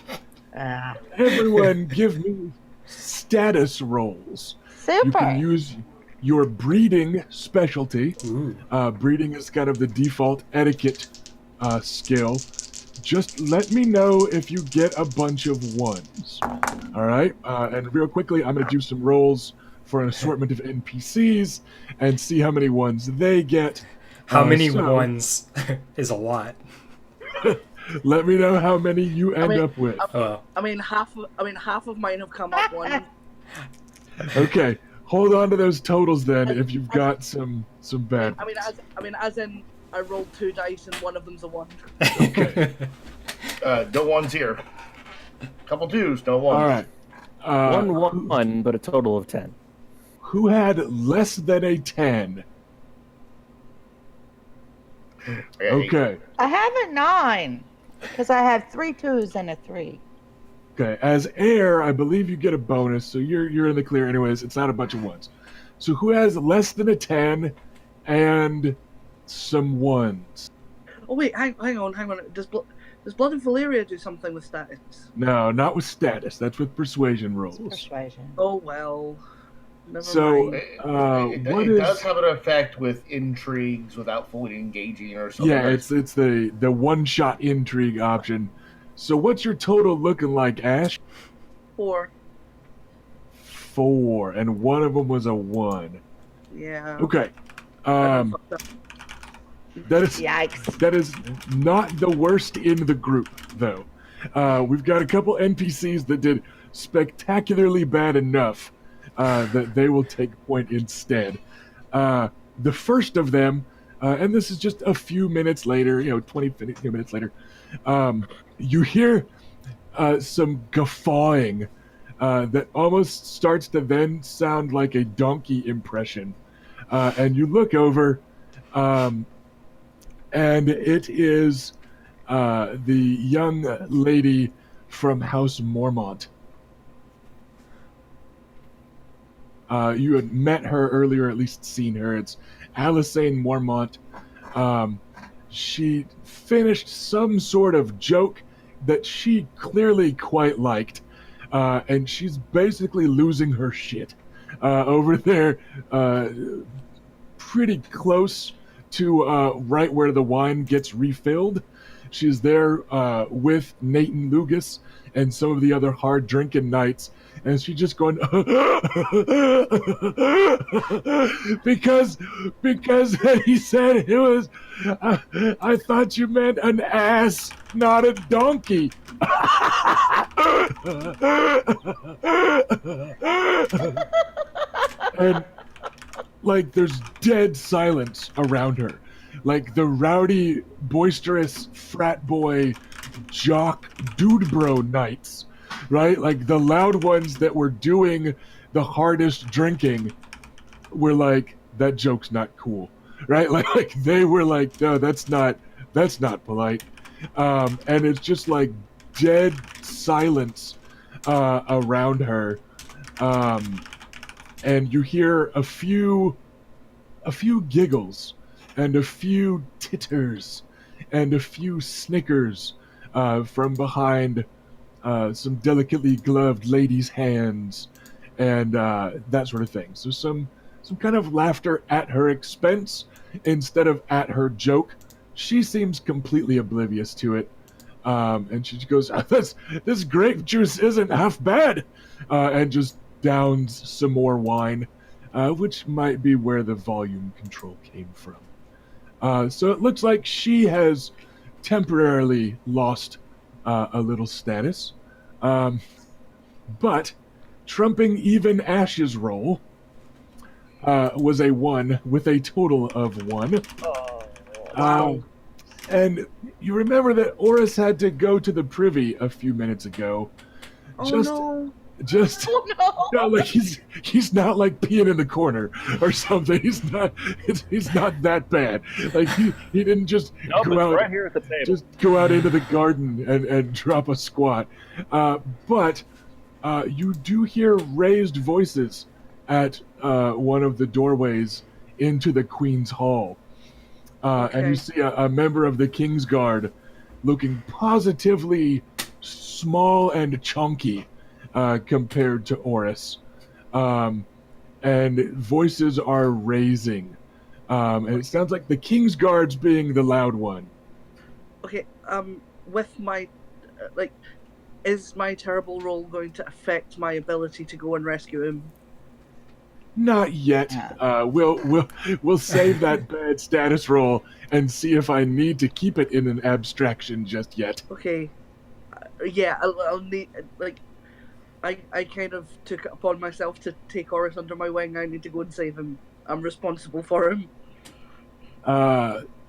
everyone give me status rolls. Super. You can use your breeding specialty. Ooh. Breeding is kind of the default etiquette skill. Just let me know if you get a bunch of ones. All right? And real quickly, I'm going to do some rolls for an assortment of NPCs and see how many ones they get. How many ones is a lot? Let me know how many you end up with. I mean, half of mine have come up one. Okay, hold on to those totals then. If you've got some bad. As in, I rolled 2 dice and one of them's a 1. Okay. No ones here. Couple twos, no ones. All right. One, but a total of 10. Who had less than a 10? Okay. I have a 9 because I have 3 2s and a 3. Okay. As heir, I believe you get a bonus, so you're in the clear anyways. It's not a bunch of ones. So who has less than a 10 and some ones? Oh wait, hang on. Does Blood and Valeria do something with status? No, not with status. That's with persuasion rolls. Persuasion. Oh well. Never So, mind. It does have an effect with intrigues without fully engaging or something. Yeah, it's the one-shot intrigue option. So what's your total looking like, Ash? 4. 4, and one of them was a 1. Yeah. Okay. I fucked up. Yikes. That is not the worst in the group, though. We've got a couple NPCs that did spectacularly bad enough that they will take point instead. The first of them, and this is just a few minutes later, 20 minutes later, you hear some guffawing that almost starts to then sound like a donkey impression. And you look over, and it is the young lady from House Mormont. You had met her earlier, at least seen her. It's Alisane Mormont. She finished some sort of joke that she clearly quite liked, and she's basically losing her shit over there, pretty close to right where the wine gets refilled. She's there with Nathan Lugas and some of the other hard drinking knights, and she's just going because he said it was I thought you meant an ass, not a donkey. And like there's dead silence around her. Like the rowdy, boisterous frat boy jock dude bro knights, right? Like the loud ones that were doing the hardest drinking were like, that joke's not cool, right? Like they were like, no, that's not polite. And it's just like dead silence around her. And you hear a few giggles and a few titters and a few snickers from behind some delicately gloved ladies' hands and that sort of thing. So some kind of laughter at her expense instead of at her joke. She seems completely oblivious to it. And she goes, this grape juice isn't half bad, and just downs some more wine, which might be where the volume control came from. So it looks like she has temporarily lost a little status. But trumping even Ash's roll was a 1 with a total of 1. Wow. And you remember that Oris had to go to the privy a few minutes ago. Oh no. Oh no! Like he's not like peeing in the corner or something. He's not that bad. Like he didn't just go out right here at the table. Just go out into the garden and drop a squat. But you do hear raised voices at one of the doorways into the Queen's Hall. And you see a member of the King's Guard looking positively small and chunky compared to Oris. And voices are raising. And it sounds like the King's Guard's being the loud one. Okay, with my, is my terrible roll going to affect my ability to go and rescue him? Not yet. We'll save that bad status roll and see if I need to keep it in an abstraction just yet. Okay. Yeah, I'll need, I kind of took it upon myself to take Oris under my wing. I need to go and save him. I'm responsible for him.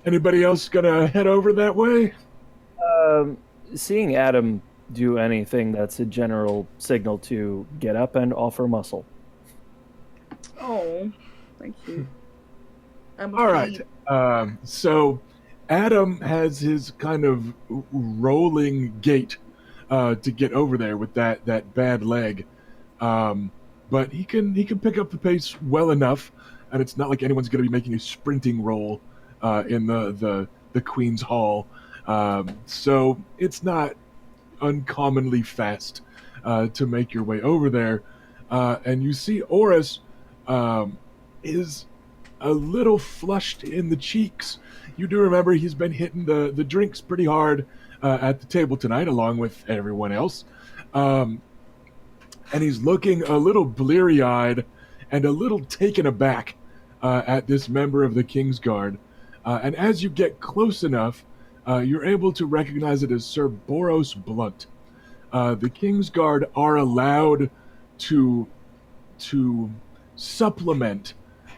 Anybody else gonna head over that way? Seeing Adam do anything that's a general signal to get up and offer muscle. Oh, thank you. All right. So Adam has his kind of rolling gait to get over there with that bad leg, but he can pick up the pace well enough, and it's not like anyone's going to be making a sprinting roll in the Queen's Hall, so it's not uncommonly fast to make your way over there, and you see Oris is a little flushed in the cheeks. You do remember he's been hitting the drinks pretty hard at the table tonight, along with everyone else. And he's looking a little bleary-eyed and a little taken aback at this member of the King's Guard. And as you get close enough, you're able to recognize it as Sir Boros Blunt. The Kingsguard are allowed to supplement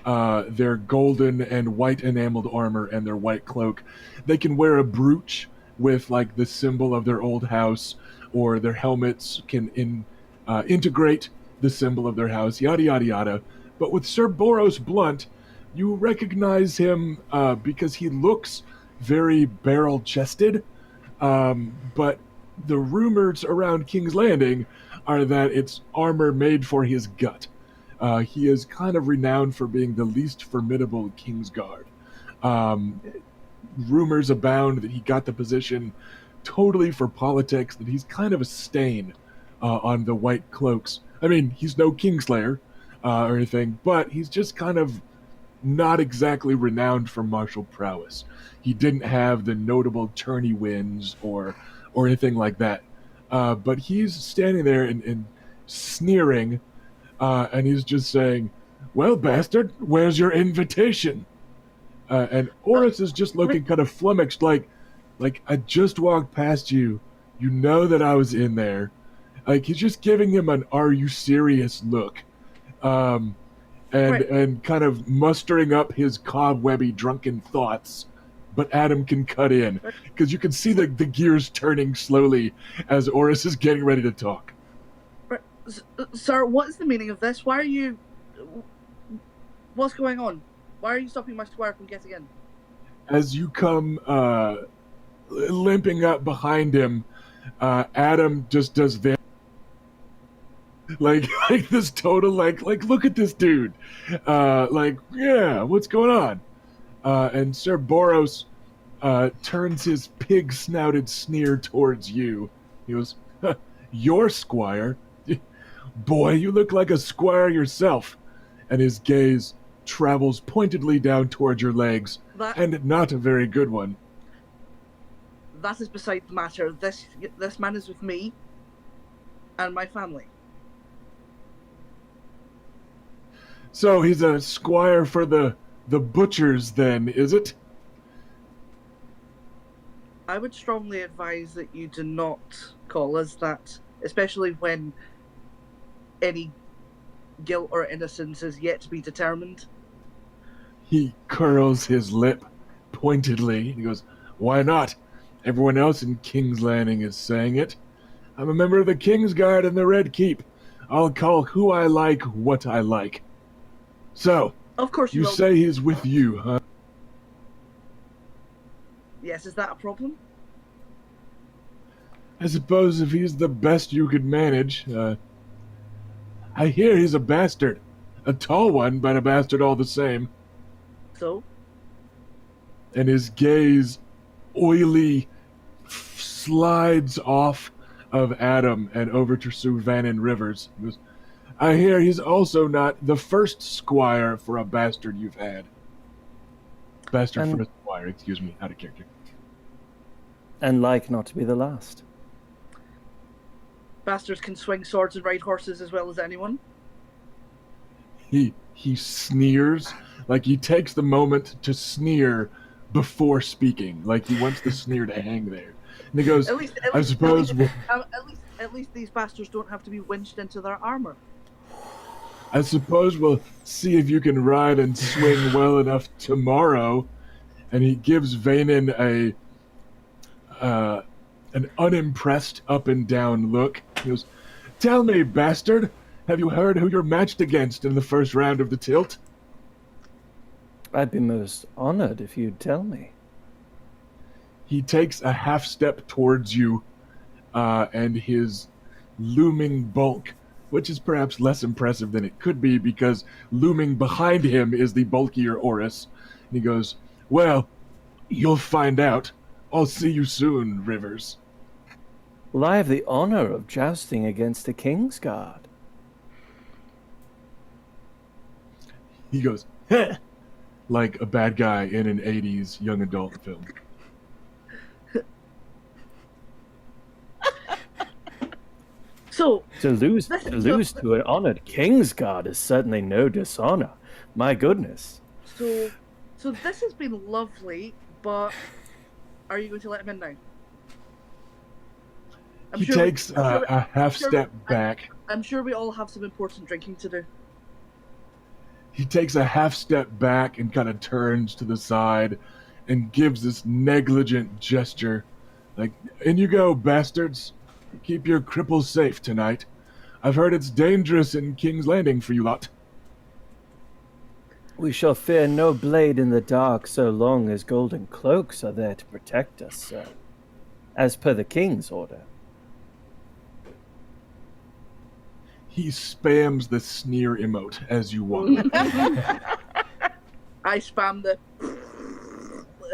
their golden and white enameled armor and their white cloak. They can wear a brooch with like the symbol of their old house, or their helmets can integrate the symbol of their house, yada yada yada. But with Sir Boros Blunt, you recognize him because he looks very barrel-chested, but the rumors around King's Landing are that it's armor made for his gut. He is kind of renowned for being the least formidable Kingsguard. Rumors abound that he got the position totally for politics, that he's kind of a stain on the white cloaks. I mean, he's no Kingslayer or anything, but he's just kind of not exactly renowned for martial prowess. He didn't have the notable tourney wins or anything like that. But he's standing there and sneering, and he's just saying, "Well, bastard, where's your invitation?" And Oris is just looking kind of flummoxed, like I just walked past you. You know that I was in there. Like, he's just giving him an "Are you serious?" look. And kind of mustering up his cobwebby drunken thoughts, but Adam can cut in because you can see the gears turning slowly as Oris is getting ready to talk. Sir, what is the meaning of this? Why are you... What's going on? Why are you stopping my squire from getting in? As you come limping up behind him, Adam just does this. Like this total, like look at this dude. Yeah, what's going on? And Sir Boros turns his pig-snouted sneer towards you. He goes, "Your squire? Boy, you look like a squire yourself." And his gaze travels pointedly down towards your legs, and not a very good one. That is beside the matter. This man is with me and my family. So he's a squire for the butchers then, is it? I would strongly advise that you do not call us that, especially when any guilt or innocence is yet to be determined. He curls his lip pointedly. He goes, "Why not? Everyone else in King's Landing is saying it. I'm a member of the Kingsguard and the Red Keep. I'll call who I like what I like. So, of course you say he's with you, huh?" Yes, is that a problem? I suppose if he's the best you could manage. I hear he's a bastard. A tall one, but a bastard all the same. So? And his gaze oily slides off of Adam and over to Sir Vannon Rivers. He goes, "I hear he's also not the first squire for a bastard you've had." Bastard for a squire, excuse me, out of character. And like not to be the last. Bastards can swing swords and ride horses as well as anyone. He sneers, like he takes the moment to sneer before speaking, like he wants the sneer to hang there. And he goes, "I suppose at least these bastards don't have to be winched into their armor. I suppose we'll see if you can ride and swing well enough tomorrow." And he gives Vanin an unimpressed up and down look. He goes, "Tell me, bastard, have you heard who you're matched against in the first round of the tilt?" I'd be most honored if you'd tell me. He takes a half step towards you, and his looming bulk, which is perhaps less impressive than it could be because looming behind him is the bulkier Oris. And he goes, "Well, you'll find out. I'll see you soon, Rivers." Well, I have the honor of jousting against the Kingsguard. He goes, "Heh," like a bad guy in an 80s young adult film. So To lose to an honored Kingsguard is certainly no dishonor. My goodness. So this has been lovely, but are you going to let him in now? He takes a half step back. I'm sure we all have some important drinking to do. He takes a half step back and kind of turns to the side and gives this negligent gesture. Like, in you go, bastards. Keep your cripples safe tonight. I've heard it's dangerous in King's Landing for you lot. We shall fear no blade in the dark so long as golden cloaks are there to protect us, sir. As per the king's order. He spams the sneer emote as you walk. I spam the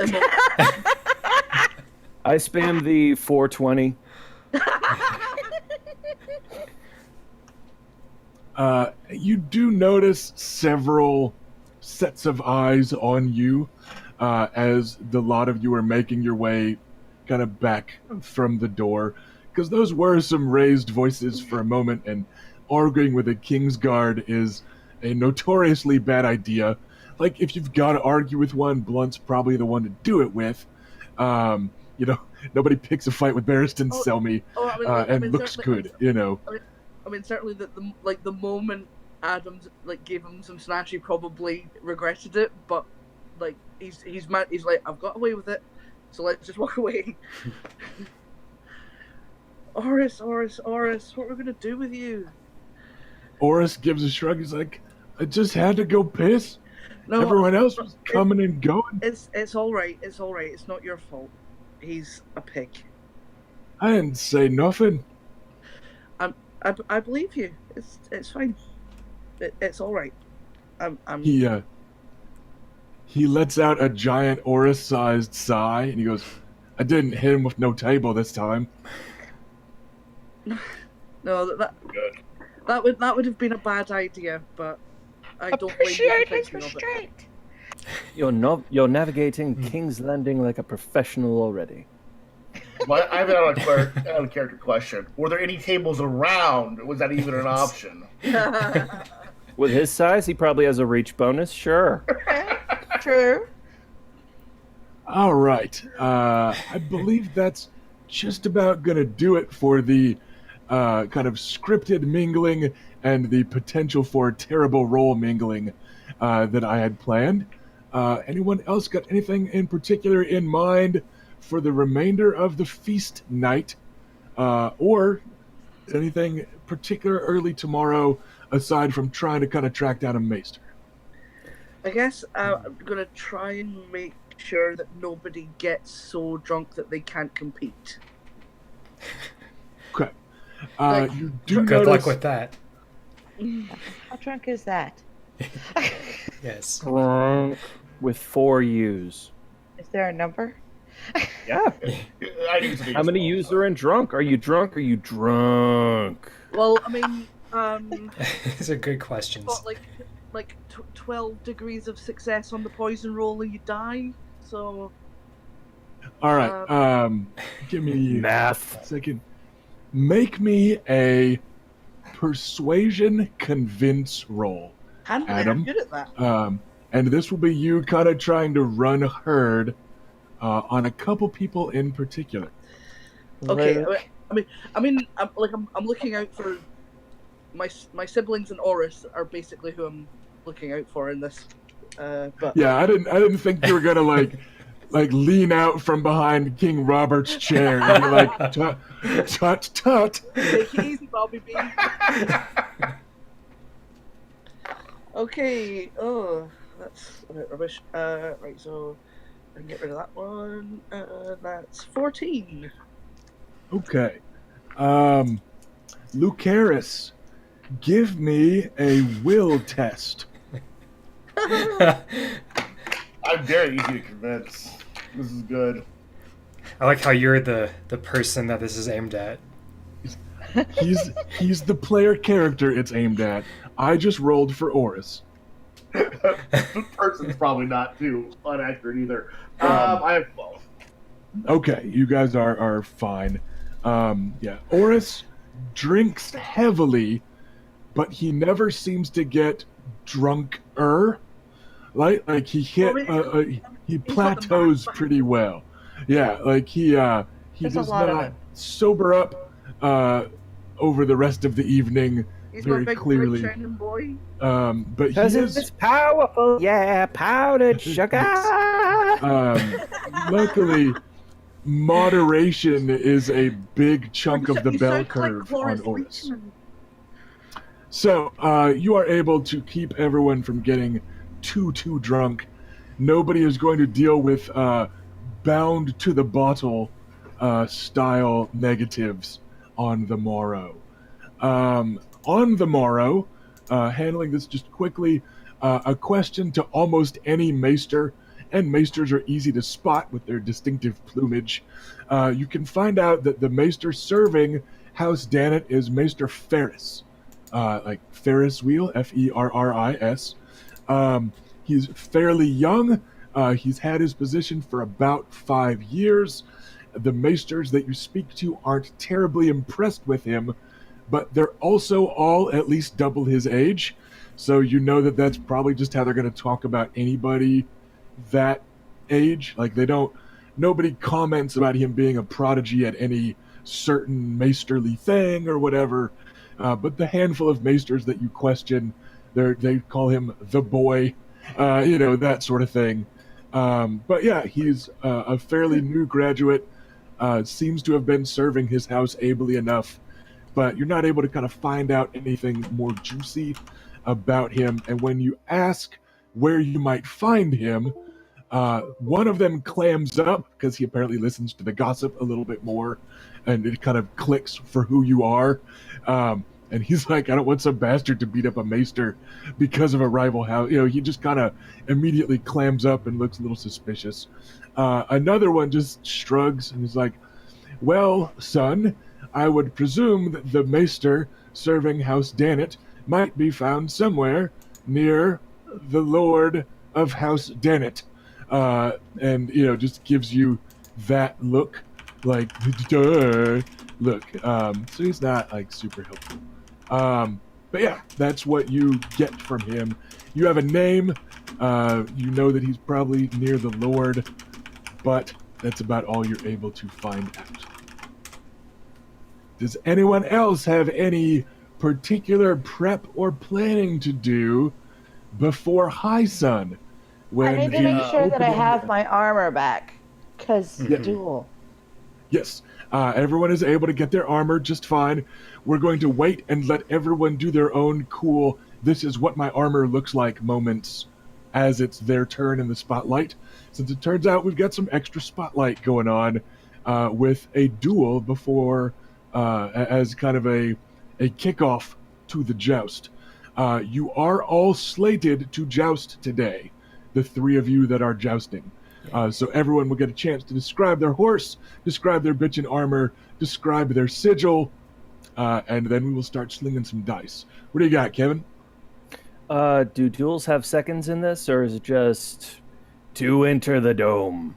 emote. I spam the 420. You do notice several sets of eyes on you as the lot of you are making your way kind of back from the door, because those were some raised voices for a moment, and arguing with a Kingsguard is a notoriously bad idea. Like, if you've got to argue with one, Blunt's probably the one to do it with. You know, nobody picks a fight with Barristan Selmy and looks good, you know. I mean, certainly the moment Adams gave him some snatch, he probably regretted it. But like he's like, I've got away with it, so let's just walk away. Oris, what are we gonna do with you? Oris gives a shrug. He's like, I just had to go piss. No, everyone else was coming and going. It's all right. It's all right. It's not your fault. He's a pig. I didn't say nothing. I believe you. It's fine. It's all right. He lets out a giant Oris-sized sigh, and he goes, I didn't hit him with no table this time. No, that would have been a bad idea, but I don't blame you Appreciate for his thinking of it. restraint. You're navigating King's Landing like a professional already. Well, I have a character question. Were there any tables around? Was that even an option? With his size, he probably has a reach bonus, sure. True. All right. I believe that's just about going to do it for the kind of scripted mingling and the potential for terrible role mingling that I had planned. Anyone else got anything in particular in mind for the remainder of the feast night, or anything particular early tomorrow aside from trying to kind of track down a maester? I guess I'm gonna try and make sure that nobody gets so drunk that they can't compete. Okay. Like, you do Good notice, luck with that. How drunk is that? Yes. Drunk with 4 U's. Is there a number? Yeah. How many U's are in drunk? Are you drunk? Are you drunk? Well, I mean, These are good questions. got like 12 degrees of success on the poison roll and you die. So All right. Give me Math. a second. Make me a persuasion convince roll, handily, Adam. I'm good at that. And this will be you kind of trying to run herd on a couple people in particular. Okay, I mean, I'm looking out for my siblings and Oris are basically who I'm looking out for in this. But Yeah, I didn't think you were gonna like lean out from behind King Robert's chair and be like, tut. take it easy, Bobby B. Okay. Oh, that's a bit rubbish. Right, so I can get rid of that one. That's 14. Okay. Lucaris, give me a will test. I'm very easy to convince. This is good. I like how you're the person that this is aimed at. He's the player character it's aimed at. I just rolled for Oris. The person's probably not too inaccurate either. I have 12. Okay, you guys are fine. Yeah, Oris drinks heavily, but he never seems to get drunker. Like he hit, he He's got the plateaus max pretty well. Yeah, like he There's a does lot of not it. sober up over the rest of the evening He's got very a big clearly. brick shining boy. But he Because is it's powerful. Yeah, powdered sugar. luckily moderation is a big chunk of the You bell sound like curve on Cloris Oris. Leachman. So you are able to keep everyone from getting too drunk. Nobody is going to deal with bound to the bottle style negatives on the morrow. On the morrow, handling this just quickly, a question to almost any maester, and maesters are easy to spot with their distinctive plumage. You can find out that the maester serving House Danet is Maester Ferris, like Ferris wheel, Ferris. He's fairly young. He's had his position for about 5 years. The maesters that you speak to aren't terribly impressed with him, but they're also all at least double his age. So you know that that's probably just how they're going to talk about anybody that age. Like nobody comments about him being a prodigy at any certain maesterly thing or whatever. But the handful of maesters that you question, they call him the boy, that sort of thing. But yeah, he's a fairly new graduate, seems to have been serving his house ably enough, but you're not able to kind of find out anything more juicy about him. And when you ask where you might find him, one of them clams up because he apparently listens to the gossip a little bit more, and it kind of clicks for who you are. And he's like, I don't want some bastard to beat up a maester because of a rival house. He just kind of immediately clams up and looks a little suspicious. Another one just shrugs and is like, well, son, I would presume that the maester serving House Danet might be found somewhere near the Lord of House Danet. And, just gives you that look, like, duh, look. So he's not, like, super helpful. But yeah, that's what you get from him. You have a name. You know that he's probably near the Lord, but that's about all you're able to find out. Does anyone else have any particular prep or planning to do before High Sun? I need to make sure that I opening- have my armor back. Because Yeah. duel. Yes, everyone is able to get their armor just fine. We're going to wait and let everyone do their own cool, this is what my armor looks like moments as it's their turn in the spotlight. Since it turns out we've got some extra spotlight going on with a duel before, as kind of a kickoff to the joust. You are all slated to joust today, the three of you that are jousting. So everyone will get a chance to describe their horse, describe their bitchin' armor, describe their sigil, and then we will start slinging some dice. What do you got, Kevin? Do duels have seconds in this, or is it just to enter the dome?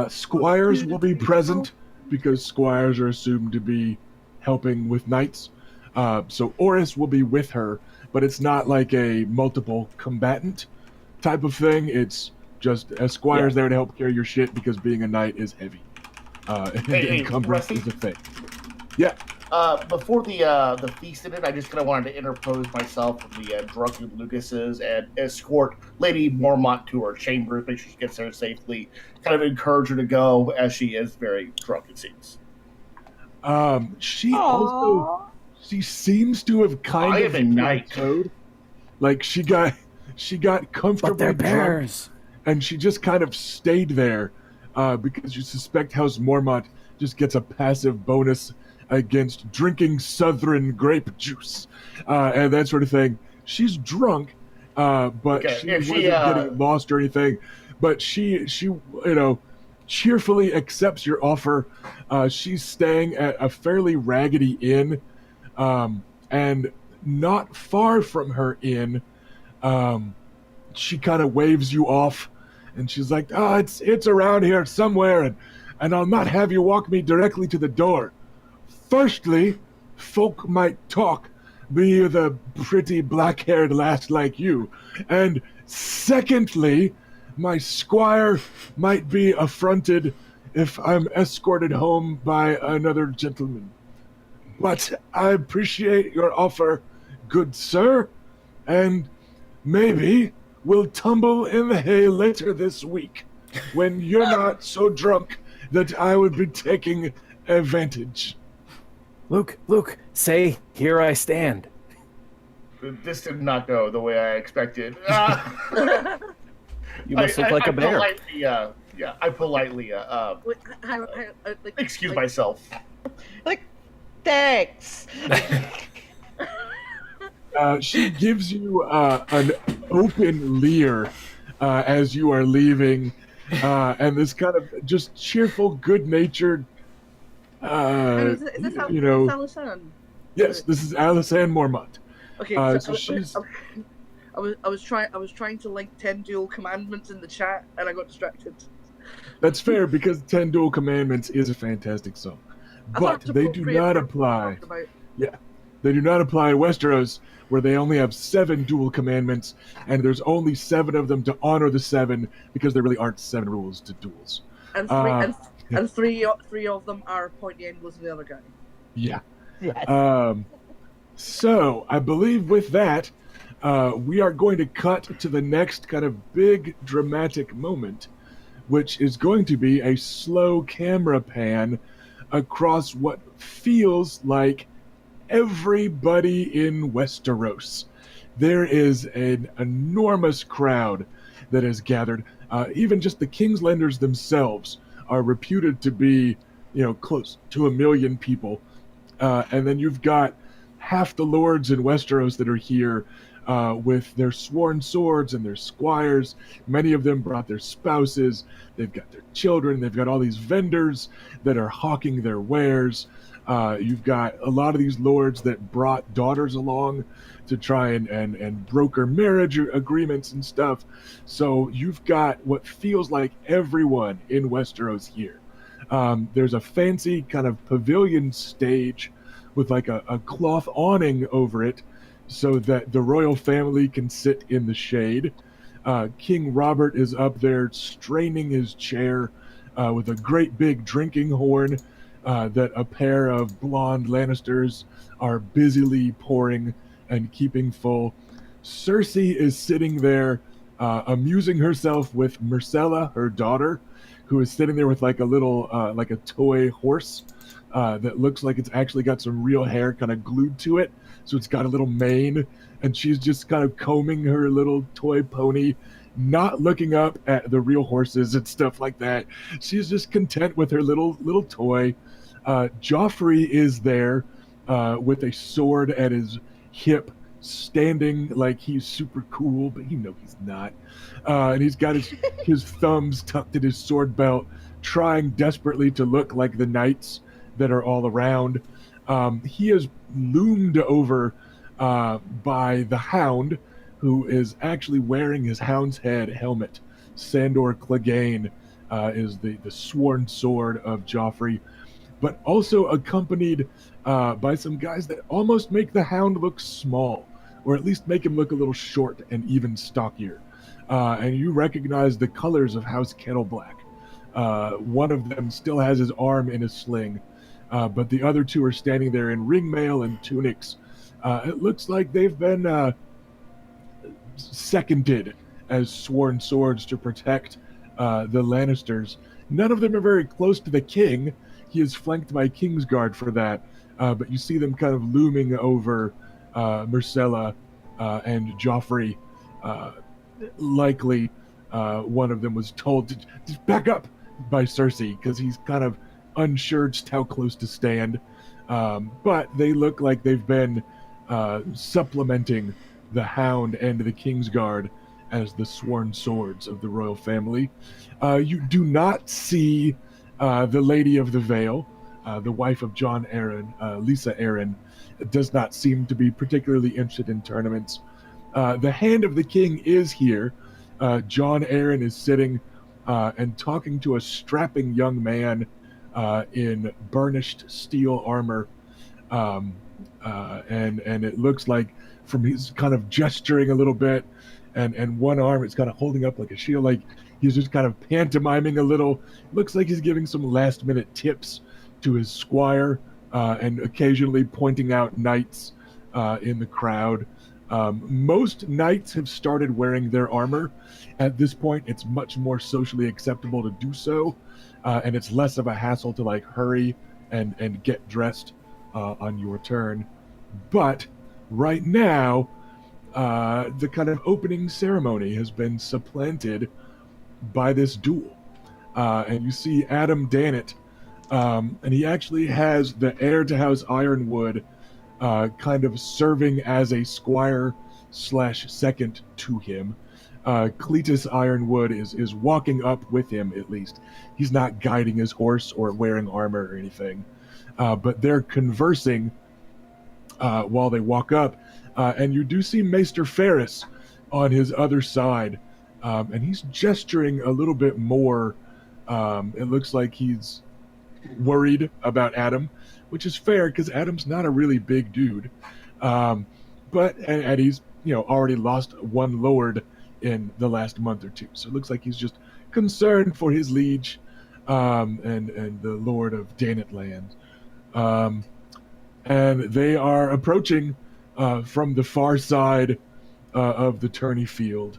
Squires will be present because squires are assumed to be helping with knights. So Oris will be with her, but it's not like a multiple combatant type of thing. It's just a squire's there to help carry your shit because being a knight is heavy. And encumbrance is a thing. Yeah. Before the feast ended, I just kind of wanted to interpose myself with the drunken Lucases and escort Lady Mormont to her chambers, make sure she gets there safely. Kind of encourage her to go, as she is very drunk, it seems. She seems to have kind I of am a knight. plateaued. Like she got comfortably But they're drunk, bears. and she just kind of stayed there because you suspect House Mormont just gets a passive bonus against drinking Southern grape juice and that sort of thing. She's drunk, but Okay, she if wasn't she, getting lost or anything. But she cheerfully accepts your offer. She's staying at a fairly raggedy inn, and not far from her inn, she kind of waves you off, and she's like, "Oh, it's around here somewhere, and I'll not have you walk me directly to the door. Firstly, folk might talk, be the pretty black-haired lass like you, and Secondly, my squire might be affronted if I'm escorted home by another gentleman. But I appreciate your offer, good sir, and maybe we'll tumble in the hay later this week when you're not so drunk that I would be taking advantage. Luke, say, here I stand. This did not go the way I expected. You must look like a bear. I politely Wait, excuse myself. Like, thanks. She gives you an open leer as you are leaving, and this kind of just cheerful, good-natured, is this Alisan? Yes, this is Alisan Mormont. Okay, So she's... I was trying to link 10 dual commandments in the chat, and I got distracted. That's fair, because 10 Dual Commandments is a fantastic song. But they do not apply. Yeah. They do not apply in Westeros, where they only have 7 dual commandments, and there's only 7 of them to honor the 7, because there really aren't 7 rules to duels. And three of them are Pointy Endless and the other guy. Yeah. Yes. So, I believe with that, we are going to cut to the next kind of big dramatic moment, which is going to be a slow camera pan across what feels like everybody in Westeros. There is an enormous crowd that has gathered. Even just the Kingslanders themselves are reputed to be, close to 1 million people. And then you've got half the lords in Westeros that are here with their sworn swords and their squires. Many of them brought their spouses. They've got their children. They've got all these vendors that are hawking their wares. You've got a lot of these lords that brought daughters along to try and broker marriage agreements and stuff. So you've got what feels like everyone in Westeros here. There's a fancy kind of pavilion stage with like a cloth awning over it so that the royal family can sit in the shade. King Robert is up there straining his chair with a great big drinking horn that a pair of blonde Lannisters are busily pouring and keeping full. Cersei is sitting there amusing herself with Myrcella, her daughter, who is sitting there with like a little, like a toy horse that looks like it's actually got some real hair kind of glued to it. So it's got a little mane, and she's just kind of combing her little toy pony, not looking up at the real horses and stuff like that. She's just content with her little toy. Joffrey is there with a sword at his hip, standing like he's super cool, but he's not. And he's got his thumbs tucked in his sword belt, trying desperately to look like the knights that are all around. He is loomed over by the Hound, who is actually wearing his Hound's Head helmet. Sandor Clegane is the sworn sword of Joffrey, but also accompanied by some guys that almost make the Hound look small, or at least make him look a little short and even stockier. And you recognize the colors of House Kettleblack. One of them still has his arm in a sling, but the other two are standing there in ringmail and tunics. It looks like they've been seconded as sworn swords to protect the Lannisters. None of them are very close to the king. He is flanked by Kingsguard for that, but you see them kind of looming over Myrcella and Joffrey. Likely one of them was told to just back up by Cersei because he's kind of unsure just how close to stand. But they look like they've been supplementing the Hound and the Kingsguard as the sworn swords of the royal family. You do not see the Lady of the Vale, the wife of John Arryn, Lisa Arryn, does not seem to be particularly interested in tournaments. The Hand of the King is here. John Arryn is sitting and talking to a strapping young man in burnished steel armor. And it looks like from his kind of gesturing a little bit and one arm is kind of holding up like a shield, like he's just kind of pantomiming a little. Looks like he's giving some last minute tips to his squire, and occasionally pointing out knights in the crowd. Most knights have started wearing their armor. At this point, it's much more socially acceptable to do so, and it's less of a hassle to like hurry and get dressed on your turn. But right now, the kind of opening ceremony has been supplanted by this duel. And you see Adam Dannett, and he actually has the heir to House Ironwood kind of serving as a squire slash second to him. Cletus Ironwood is walking up with him, at least. He's not guiding his horse or wearing armor or anything. But they're conversing while they walk up. And you do see Maester Ferris on his other side. And he's gesturing a little bit more. It looks like he's worried about Adam, which is fair because Adam's not a really big dude. But he's already lost one lord in the last month or two. So it looks like he's just concerned for his liege and the Lord of Dannet Land. And they are approaching from the far side of the tourney field,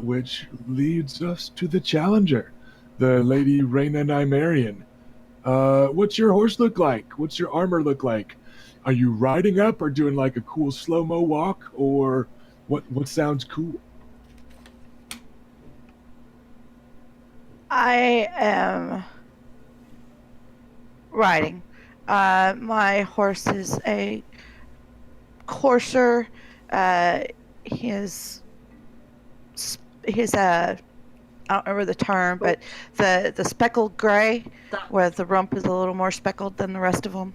which leads us to the challenger, the Lady Reyna Nymaryen. What's your horse look like? What's your armor look like? Are you riding up or doing like a cool slow-mo walk, or what sounds cool? I am riding. My horse is a courser. He's I don't remember the term, but the speckled gray, where the rump is a little more speckled than the rest of them,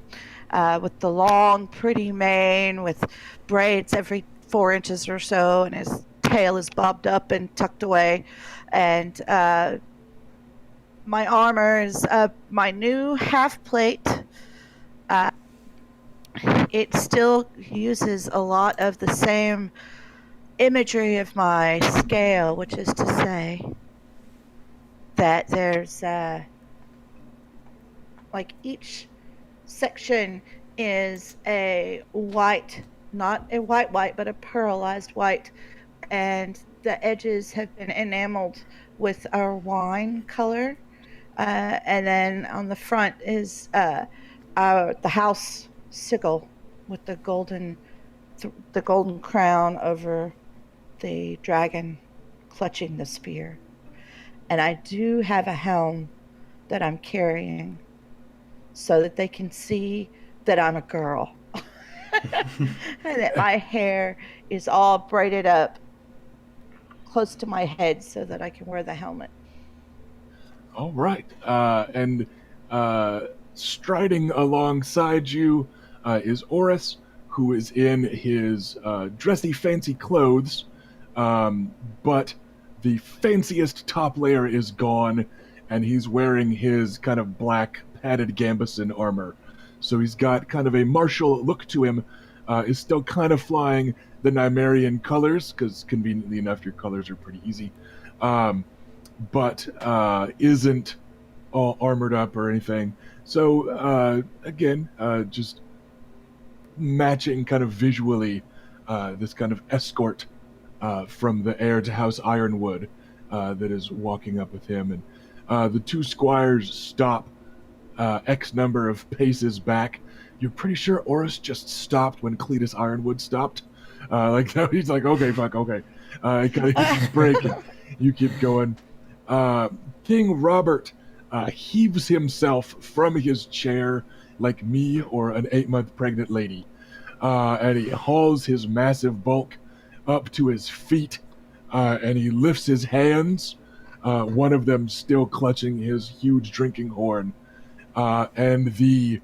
with the long, pretty mane with braids every 4 inches or so, and his tail is bobbed up and tucked away. And my armor is my new half plate. It still uses a lot of the same imagery of my scale, which is to say that there's like each section is a white, not a white, but a pearlized white, and the edges have been enameled with our wine color, and then on the front is the house sigil with the golden crown over the dragon clutching the spear. And I do have a helm that I'm carrying so that they can see that I'm a girl. And that my hair is all braided up close to my head so that I can wear the helmet. All right. And striding alongside you is Oris, who is in his dressy, fancy clothes, but the fanciest top layer is gone, and he's wearing his kind of black padded gambeson armor. So he's got kind of a martial look to him, is still kind of flying the Nymaryen colors, because conveniently enough, your colors are pretty easy, but isn't all armored up or anything. So, again, just matching kind of visually this kind of escort from the heir to House Ironwood that is walking up with him. And the two squires stop X number of paces back. You're pretty sure Oris just stopped when Cletus Ironwood stopped. Like now he's like, okay, fuck, okay. Kind of hits his brake. You keep going. King Robert heaves himself from his chair like me or an 8-month pregnant lady. And he hauls his massive bulk up to his feet, and he lifts his hands, one of them still clutching his huge drinking horn, and the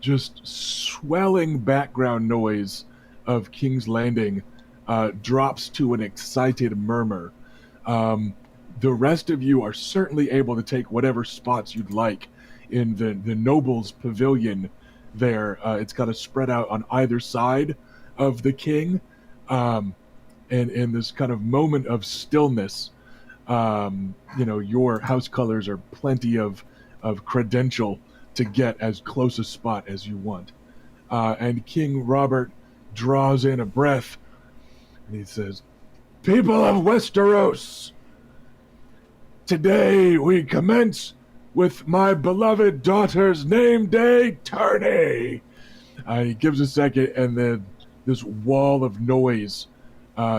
just swelling background noise of King's Landing drops to an excited murmur. The rest of you are certainly able to take whatever spots you'd like in the noble's pavilion there. It's kind of spread out on either side of the king. and in this kind of moment of stillness, your house colors are plenty of credential to get as close a spot as you want. And King Robert draws in a breath, and he says, "People of Westeros, today we commence with my beloved daughter's name day tourney." He gives a second, and then this wall of noise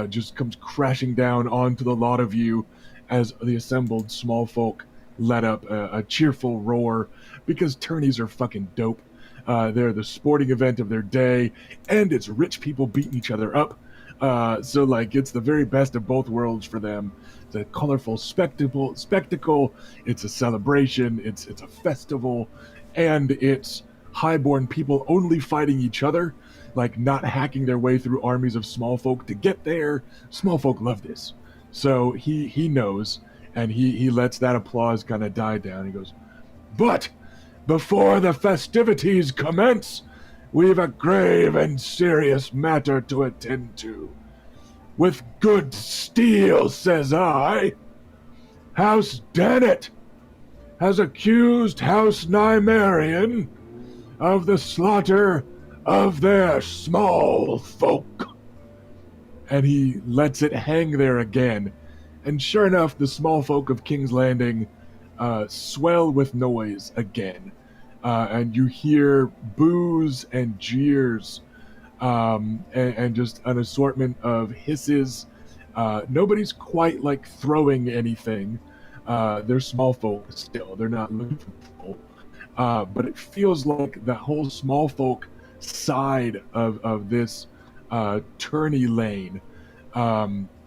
just comes crashing down onto the lot of you as the assembled small folk let up a cheerful roar, because tourneys are fucking dope. They're the sporting event of their day, and it's rich people beating each other up. So it's the very best of both worlds for them. It's a colorful spectacle. It's a celebration. It's a festival, and it's highborn people only fighting each other, not hacking their way through armies of small folk to get there. Small folk love this. So he knows, and he lets that applause kind of die down. He goes, "But before the festivities commence, we've a grave and serious matter to attend to. With good steel, says I, House Dannett has accused House Nymaryen of the slaughter of their small folk." And he lets it hang there again. And sure enough, the small folk of King's Landing swell with noise again. And you hear boos and jeers, and just an assortment of hisses. Nobody's quite throwing anything. They're small folk still. They're not looking for people. But it feels like the whole small folk side of this tourney lane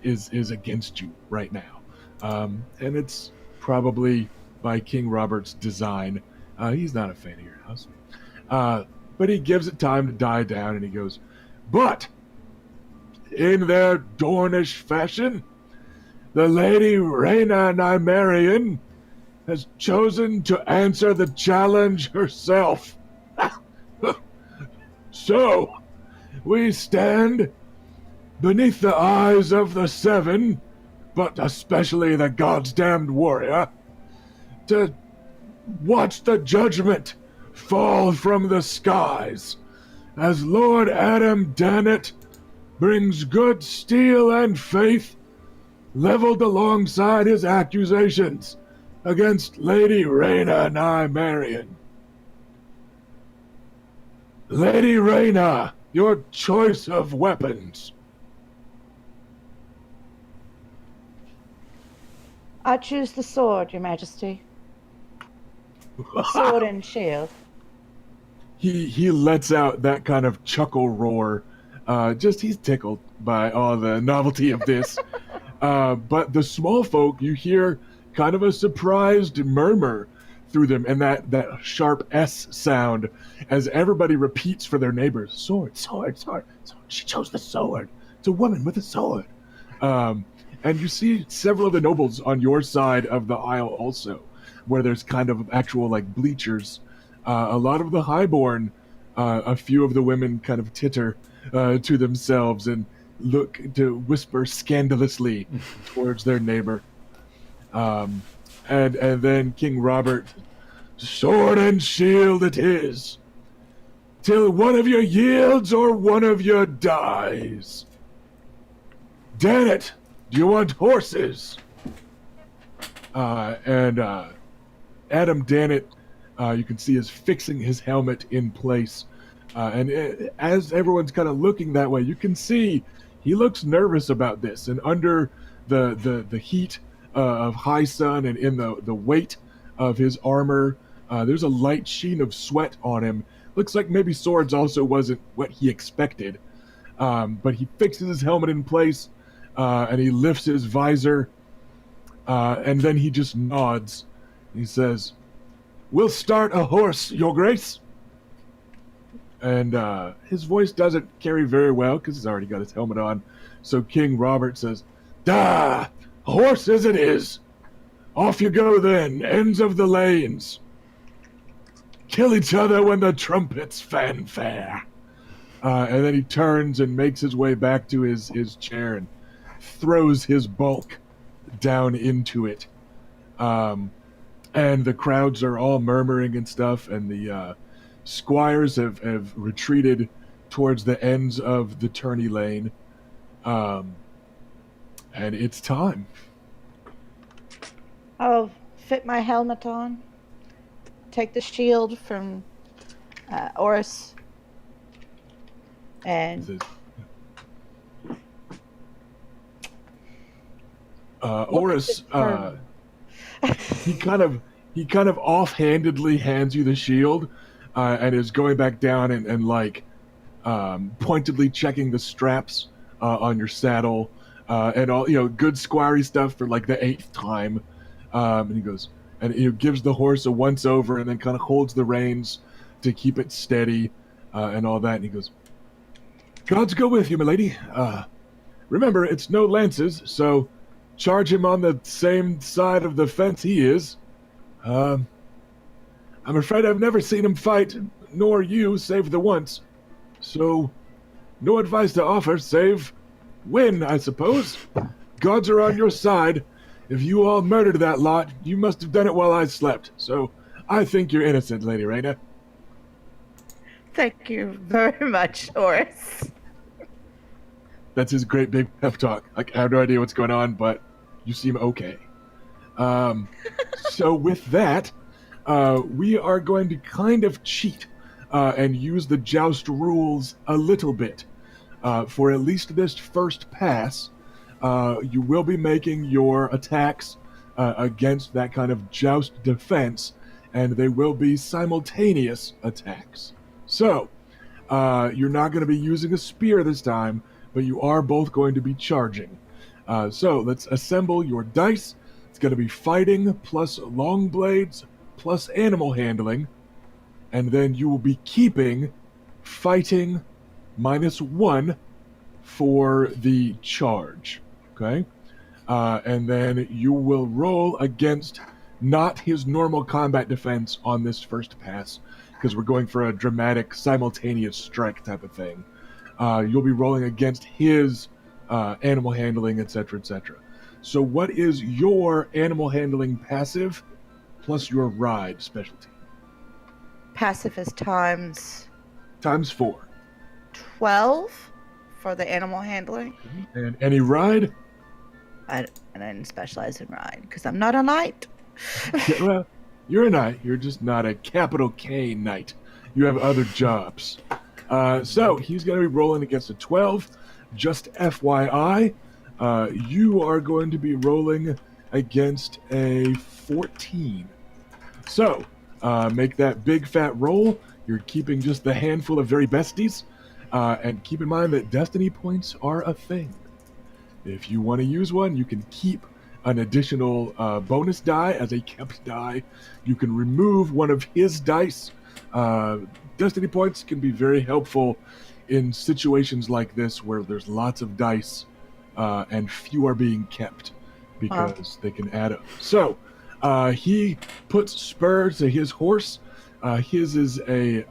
is against you right now. And it's probably by King Robert's design. He's not a fan of your house. But he gives it time to die down, and he goes, "But, in their Dornish fashion, the Lady Rhaena Nymaryen has chosen to answer the challenge herself. So, we stand beneath the eyes of the Seven, but especially the goddamned warrior, to watch the judgment fall from the skies as Lord Adam Dannett brings good steel and faith leveled alongside his accusations against Lady Rhaena Nymaryen. Lady Rhaena, your choice of weapons." I choose the sword, Your Majesty. Sword and shield. He lets out that kind of chuckle roar. He's tickled by all the novelty of this. But the small folk, you hear kind of a surprised murmur through them, and that sharp S sound as everybody repeats for their neighbors, "Sword, sword, sword, sword. She chose the sword. It's a woman with a sword." And you see several of the nobles on your side of the aisle also, where there's kind of actual bleachers. A lot of the highborn, a few of the women kind of titter to themselves and look to whisper scandalously towards their neighbor. And then King Robert, "Sword and shield it is, till one of you yields or one of you dies. Dannett, do you want horses?" And Adam Dannett, you can see, is fixing his helmet in place. As everyone's kind of looking that way, you can see he looks nervous about this. And under the heat of high sun and in the weight of his armor, there's a light sheen of sweat on him. Looks like maybe swords also wasn't what he expected. But he fixes his helmet in place, and he lifts his visor, and then he just nods. He says, "We'll start a horse, Your Grace." And his voice doesn't carry very well because he's already got his helmet on. So King Robert says, "Da! Horses it is! Off you go then, ends of the lanes. Kill each other when the trumpets fanfare." And then he turns and makes his way back to his chair, and throws his bulk down into it. And the crowds are all murmuring and stuff, and the squires have retreated towards the ends of the tourney lane. And it's time. I'll fit my helmet on, take the shield from Oris, and Oris, he kind of offhandedly hands you the shield, and is going back down and like pointedly checking the straps on your saddle, and all, good squirey stuff for like the 8th time. And he goes, and he gives the horse a once over, and then kind of holds the reins to keep it steady, and all that. And he goes, "Gods go with you, milady. Remember, it's no lances, so charge him on the same side of the fence he is. I'm afraid I've never seen him fight, nor you, save the once. So, no advice to offer, save win, I suppose. Gods are on your side. If you all murdered that lot, you must have done it while I slept. So, I think you're innocent, Lady Reyna." Thank you very much, Oris. That's his great big pep talk. Like, I have no idea what's going on, but you seem okay. So with that, we are going to kind of cheat and use the joust rules a little bit. For at least this first pass, you will be making your attacks against that kind of joust defense, and they will be simultaneous attacks. So, you're not going to be using a spear this time, but you are both going to be charging. So let's assemble your dice. It's going to be fighting plus long blades plus animal handling, and then you will be keeping fighting -1 for the charge. Okay? And then you will roll against not his normal combat defense on this first pass, because we're going for a dramatic simultaneous strike type of thing. You'll be rolling against his animal handling, etc., etc. So what is your animal handling passive plus your ride specialty? Passive is times ×4. 12 for the animal handling. And any ride? I didn't specialize in ride because I'm not a knight. Yeah, well, you're a knight. You're just not a capital K knight. You have other jobs. So he's going to be rolling against a 12. Just FYI, you are going to be rolling against a 14. So, make that big fat roll. You're keeping just the handful of very besties. And keep in mind that destiny points are a thing. If you want to use one, you can keep an additional bonus die as a kept die. You can remove one of his dice. Destiny points can be very helpful in situations like this where there's lots of dice and few are being kept because they can add up. So he puts spurs to his horse. His is a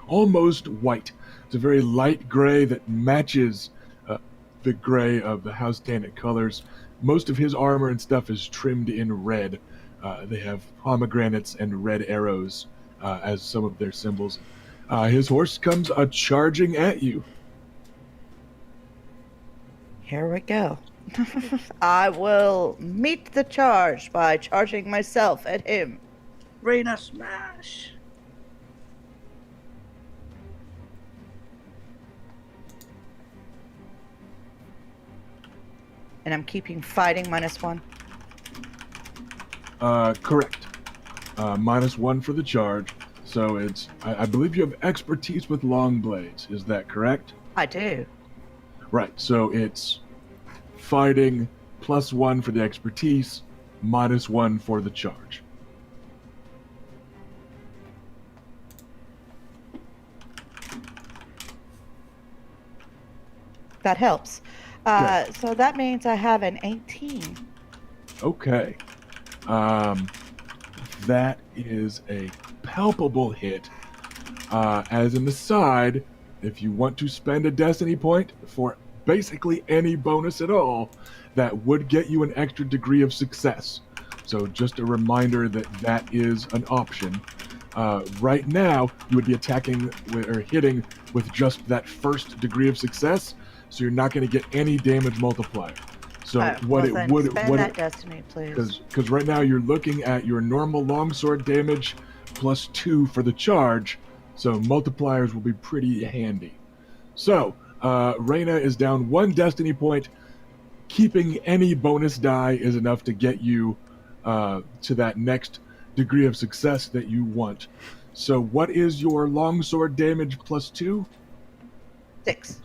almost white. It's a very light gray that matches the gray of the House Tanit colors. Most of his armor and stuff is trimmed in red. They have pomegranates and red arrows as some of their symbols. His horse comes charging at you. Here we go. I will meet the charge by charging myself at him. Reyna smash! And I'm keeping fighting -1. Correct. -1 for the charge. So it's, I believe you have expertise with long blades. Is that correct? I do. Right. So it's fighting +1 for the expertise, -1 for the charge. That helps. So that means I have an 18. Okay. That is a palpable hit. As an aside, if you want to spend a destiny point for basically any bonus at all that would get you an extra degree of success. So just a reminder that that is an option. Right now, you would be attacking or hitting with just that first degree of success, so you're not going to get any damage multiplier. So what it would spend that destiny, please. because right now you're looking at your normal longsword damage plus 2 for the charge, so multipliers will be pretty handy. So Reyna is down 1 destiny point. Keeping any bonus die is enough to get you to that next degree of success that you want. So what is your longsword damage plus 2? 6.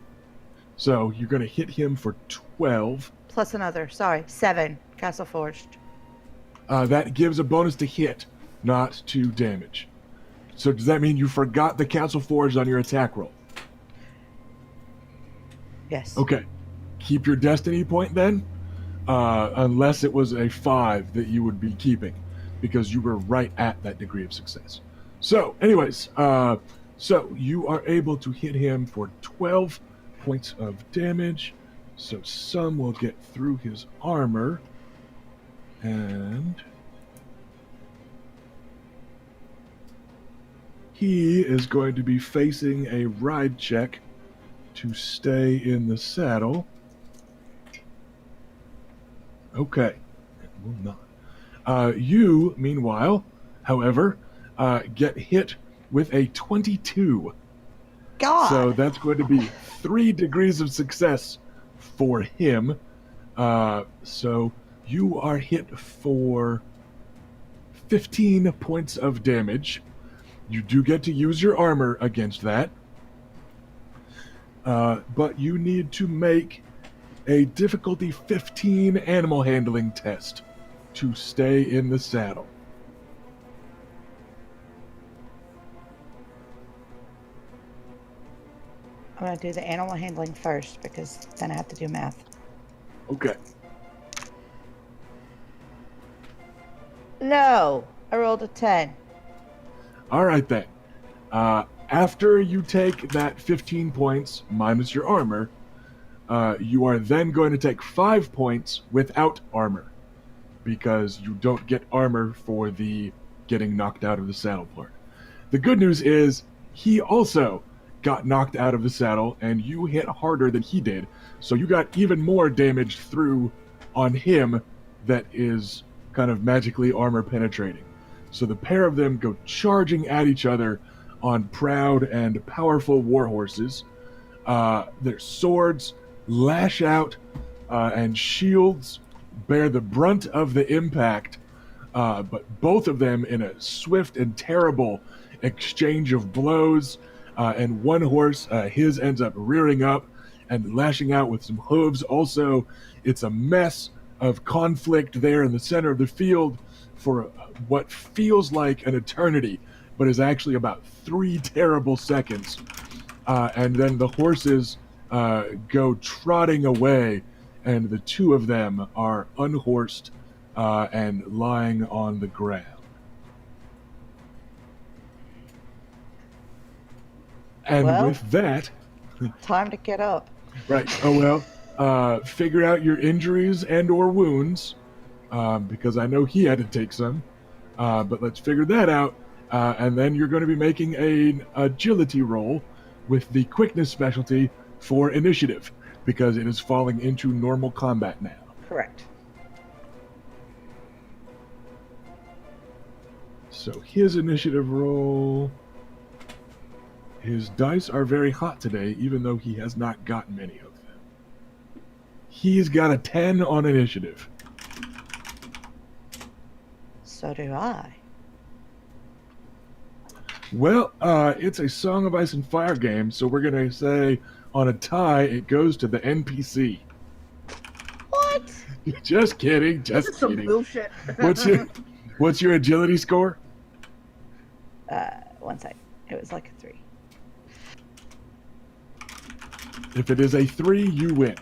So you're going to hit him for 12. Plus another, 7. Castle Forged. That gives a bonus to hit, not to damage. So does that mean you forgot the Castle Forged on your attack roll? Yes. Okay. Keep your destiny point then, unless it was a 5 that you would be keeping, because you were right at that degree of success. So anyways, so you are able to hit him for 12 points of damage. So some will get through his armor, and he is going to be facing a ride check to stay in the saddle. Okay, it will not. You, meanwhile, however, get hit with a 22. God. So that's going to be 3 degrees of success for him. So you are hit for 15 points of damage. You do get to use your armor against that. But you need to make a difficulty 15 animal handling test to stay in the saddle. I'm going to do the animal handling first because then I have to do math. Okay. No, I rolled a 10. All right then. After you take that 15 points minus your armor, you are then going to take 5 points without armor, because you don't get armor for the getting knocked out of the saddle part. The good news is he also got knocked out of the saddle, and you hit harder than he did, so you got even more damage through on him that is kind of magically armor penetrating. So the pair of them go charging at each other on proud and powerful war horses. Their swords lash out, and shields bear the brunt of the impact, but both of them in a swift and terrible exchange of blows, and one horse, his ends up rearing up and lashing out with some hooves. Also, it's a mess of conflict there in the center of the field for what feels like an eternity, but is actually about 3 terrible seconds. And then the horses go trotting away, and the 2 of them are unhorsed and lying on the ground. And Well, with that, time to get up. right, figure out your injuries and or wounds, because I know he had to take some, but let's figure that out, and then you're going to be making an agility roll with the quickness specialty for initiative, because it is falling into normal combat now. Correct. So his initiative roll... His dice are very hot today, even though he has not gotten many of them. He's got a 10 on initiative. So do I. Well, it's a Song of Ice and Fire game, so we're going to say on a tie, it goes to the NPC. What? Just kidding, This just is some kidding. bullshit. What's your agility score? 1 sec. It was like a 3. If it is a 3, you win.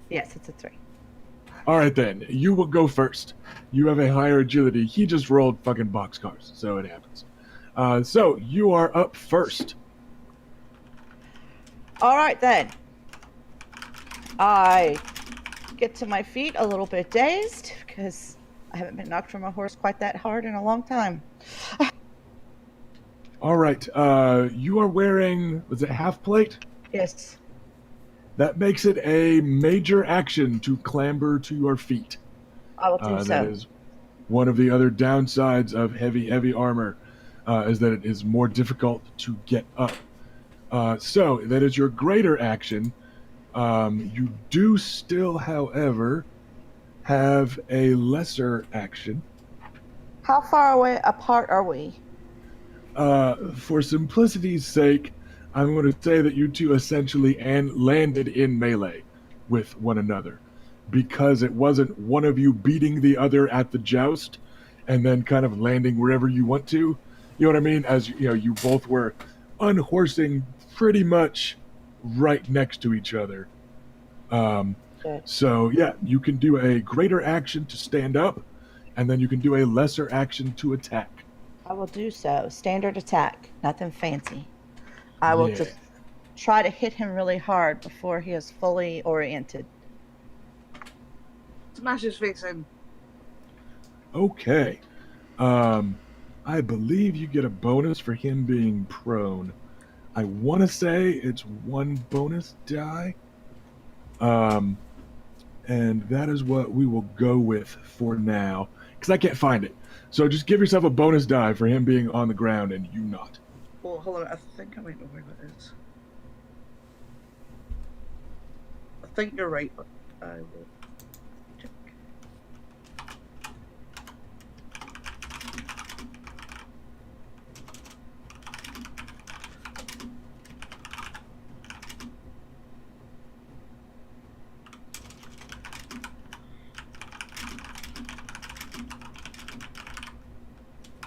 Yes, it's a 3. All right, then. You will go first. You have a higher agility. He just rolled fucking boxcars, so it happens. So, you are up first. All right, then. I get to my feet a little bit dazed because I haven't been knocked from a horse quite that hard in a long time. All right. You are wearing, was it half plate? Yes. That makes it a major action to clamber to your feet. I will do so. That is one of the other downsides of heavy armor, is that it is more difficult to get up. So that is your greater action. You do still, however, have a lesser action. How far away apart are we? For simplicity's sake, I'm going to say that you two essentially landed in melee with one another, because it wasn't one of you beating the other at the joust and then kind of landing wherever you want to. You know what I mean? As you know, you both were unhorsing pretty much right next to each other. So yeah, you can do a greater action to stand up, and then you can do a lesser action to attack. I will do so. Standard attack. Nothing fancy. I will just try to hit him really hard before he is fully oriented. Smash his face in. Okay. I believe you get a bonus for him being prone. I want to say it's 1 bonus die. And that is what we will go with for now, because I can't find it. So just give yourself a bonus die for him being on the ground and you not. Oh, hold on. I think I might know where that is. I think you're right, but I will check.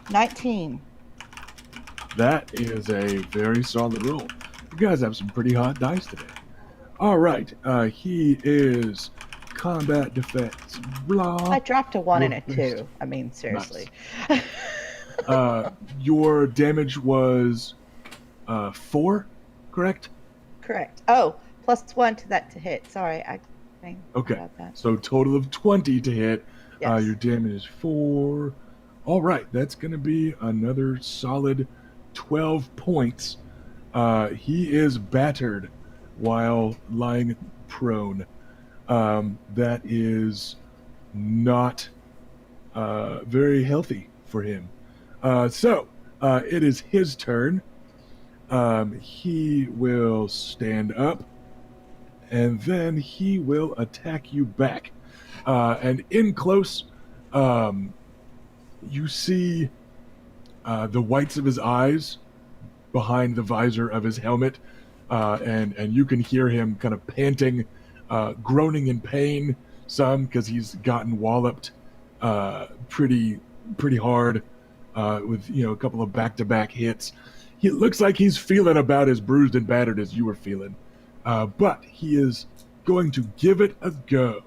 $19. That is a very solid roll. You guys have some pretty hot dice today. All right. He is combat defense. Blah. I dropped a 1 and a 2. I mean, seriously. Nice. Your damage was 4, correct? Correct. Oh, +1 to that to hit. Sorry, I Okay. about that. So total of 20 to hit. Yes. Your damage is 4. All right. That's going to be another solid 12 points. He is battered while lying prone. That is not very healthy for him. So it is his turn. He will stand up, and then he will attack you back. And in close, you see the whites of his eyes behind the visor of his helmet, and you can hear him kind of panting, groaning in pain, some because he's gotten walloped pretty hard with a couple of back-to-back hits. It looks like he's feeling about as bruised and battered as you were feeling, but he is going to give it a go.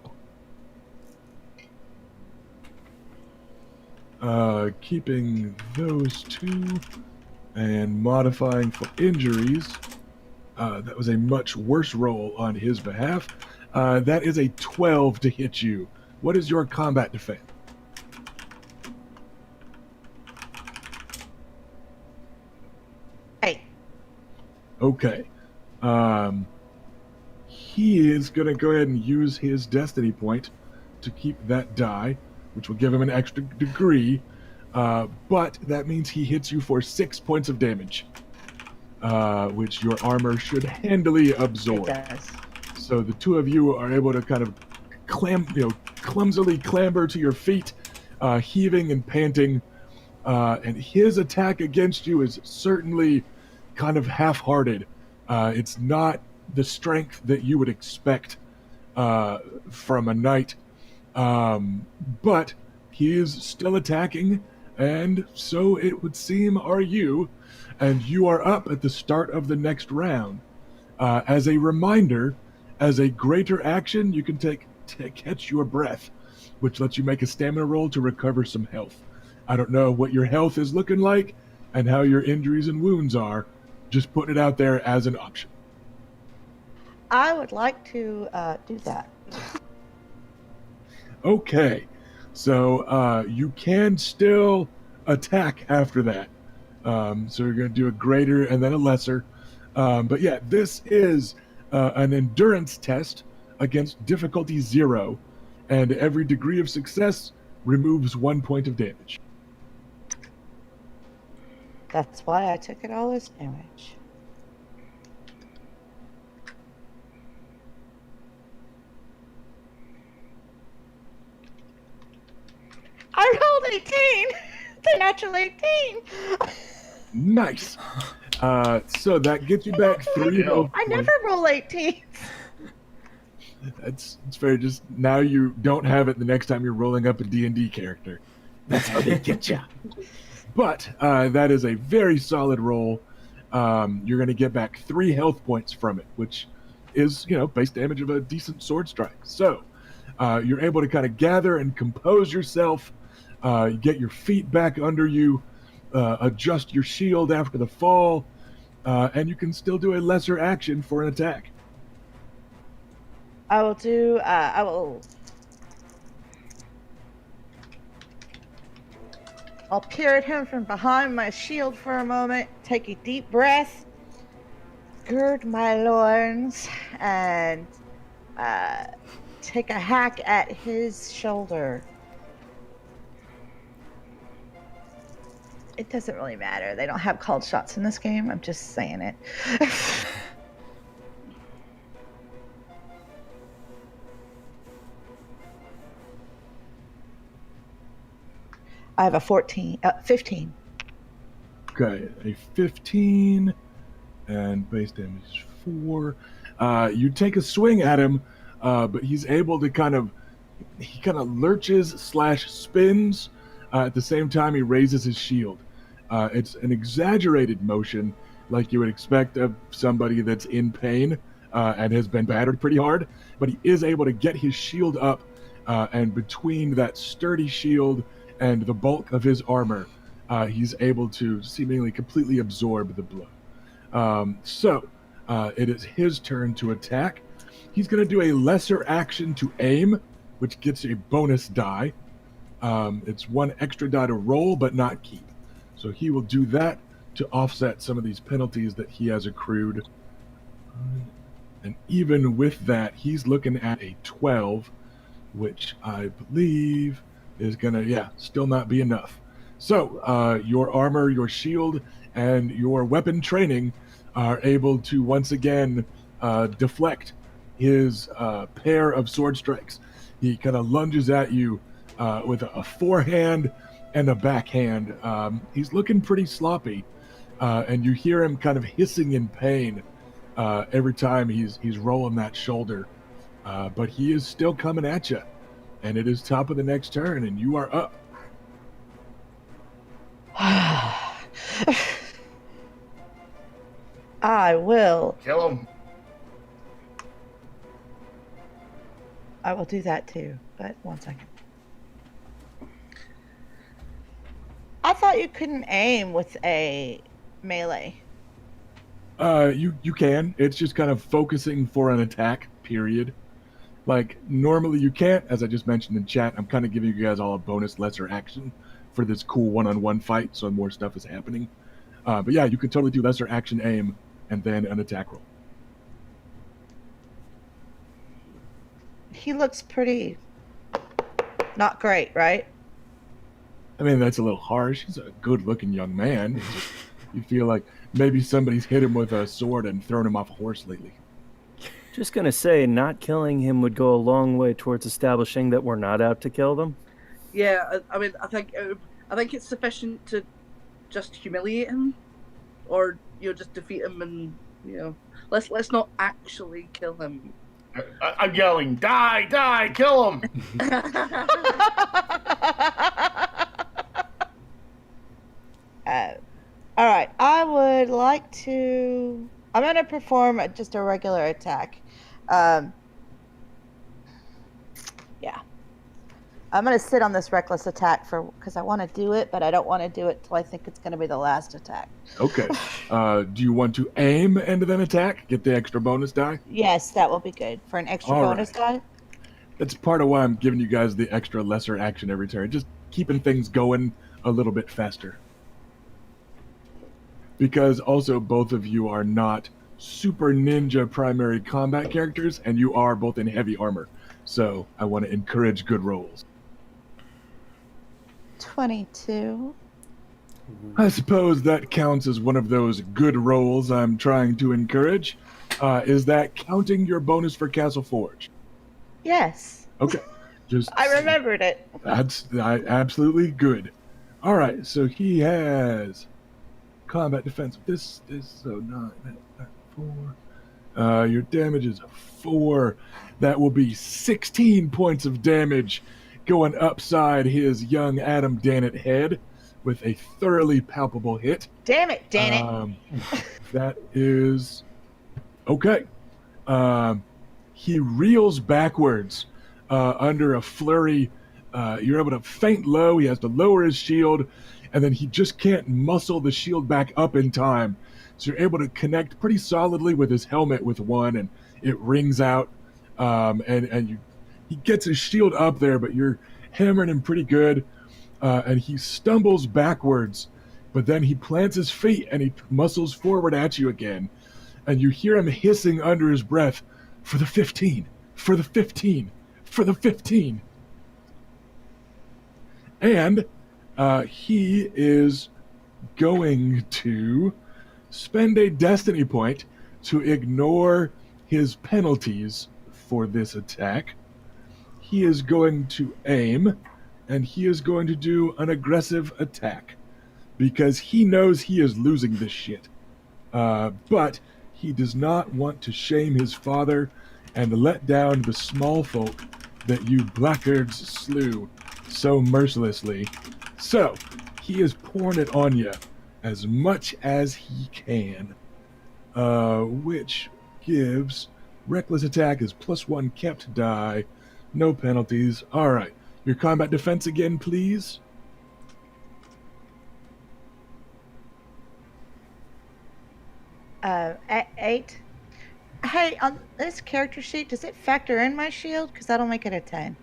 Keeping those two and modifying for injuries. That was a much worse roll on his behalf. That is a 12 to hit you. What is your combat defense? Hey. Okay. He is going to go ahead and use his destiny point to keep that die, which will give him an extra degree. But that means he hits you for 6 points of damage, which your armor should handily absorb. It does. So the two of you are able to kind of clumsily clamber to your feet, heaving and panting. And his attack against you is certainly kind of half-hearted. It's not the strength that you would expect from a knight. But he is still attacking, and so it would seem are you, and you are up at the start of the next round. As a reminder, as a greater action, you can catch your breath, which lets you make a stamina roll to recover some health. I don't know what your health is looking like and how your injuries and wounds are. Just putting it out there as an option. I would like to do that. Okay, so you can still attack after that. So you're going to do a greater and then a lesser. But yeah, this is an endurance test against difficulty 0, and every degree of success removes 1 point of damage. That's why I took it all as damage. I rolled 18! The natural 18! Nice. So that gets you back 3 health I points. never roll 18. It's fair. Just now you don't have it the next time you're rolling up a D&D character. That's how they get you. But that is a very solid roll. You're going to get back 3 health points from it, which is, base damage of a decent sword strike. So you're able to kind of gather and compose yourself, get your feet back under you, adjust your shield after the fall, and you can still do a lesser action for an attack. I'll peer at him from behind my shield for a moment, take a deep breath, gird my loins, and take a hack at his shoulder. It doesn't really matter. They don't have called shots in this game. I'm just saying it. I have a 15. Okay, a 15, and base damage is 4. You take a swing at him, but he's able to kind of lurches / spins. At the same time, he raises his shield. It's an exaggerated motion, like you would expect of somebody that's in pain and has been battered pretty hard, but he is able to get his shield up, and between that sturdy shield and the bulk of his armor, he's able to seemingly completely absorb the blow. So it is his turn to attack. He's going to do a lesser action to aim, which gets a bonus die. It's 1 extra die to roll, but not keep. So he will do that to offset some of these penalties that he has accrued. And even with that, he's looking at a 12, which I believe is going to, still not be enough. So your armor, your shield, and your weapon training are able to once again deflect his pair of sword strikes. He kind of lunges at you with a forehand and a backhand. He's looking pretty sloppy, and you hear him kind of hissing in pain every time he's rolling that shoulder. But he is still coming at you, and it is top of the next turn, and you are up. I will. Kill him. I will do that too, but 1 second. I thought you couldn't aim with a melee. You can. It's just kind of focusing for an attack, period. Like, normally you can't, as I just mentioned in chat. I'm kind of giving you guys all a bonus lesser action for this cool one-on-one fight, so more stuff is happening. But yeah, you can totally do lesser action aim and then an attack roll. He looks pretty not great, right? I mean, that's a little harsh. He's a good-looking young man. It's just, you feel like maybe somebody's hit him with a sword and thrown him off a horse lately. Just gonna say, not killing him would go a long way towards establishing that we're not out to kill them. Yeah, I mean, I think it's sufficient to just humiliate him, or just defeat him, and let's not actually kill him. I'm yelling, die, die, kill him. All right, I would like to. I'm going to perform just a regular attack. Yeah. I'm gonna sit on this reckless attack because I want to do it, but I don't want to do it till I think it's gonna be the last attack. Okay. Do you want to aim and then attack? Get the extra bonus die? Yes, that will be good for an extra All bonus die. That's part of why I'm giving you guys the extra lesser action every turn. Just keeping things going a little bit faster. Because also both of you are not super ninja primary combat characters, and you are both in heavy armor. So I want to encourage good rolls. 22. I suppose that counts as one of those good rolls I'm trying to encourage. Is that counting your bonus for Castle Forge? Yes. Okay. Just I remembered it. That's absolutely good. All right, so he has combat defense. This so 9, 4. Your damage is a 4. That will be 16 points of damage going upside his young Adam Dannett head with a thoroughly palpable hit. Damn it, Dannett. That is okay. He reels backwards under a flurry. You're able to feint low. He has to lower his shield, and then he just can't muscle the shield back up in time. So you're able to connect pretty solidly with his helmet with one, and it rings out. He gets his shield up there, but you're hammering him pretty good. And he stumbles backwards, but then he plants his feet and he muscles forward at you again. And you hear him hissing under his breath, "For the 15, for the 15, for the 15." And he is going to spend a destiny point to ignore his penalties for this attack. He is going to aim, and he is going to do an aggressive attack because he knows he is losing this shit. But he does not want to shame his father and let down the small folk that you blackguards slew so mercilessly. So he is pouring it on you as much as he can, which gives reckless attack is +1 kept die, no penalties. All right, your combat defense again, please. At 8. Hey, on this character sheet, does it factor in my shield? Because that'll make it a 10.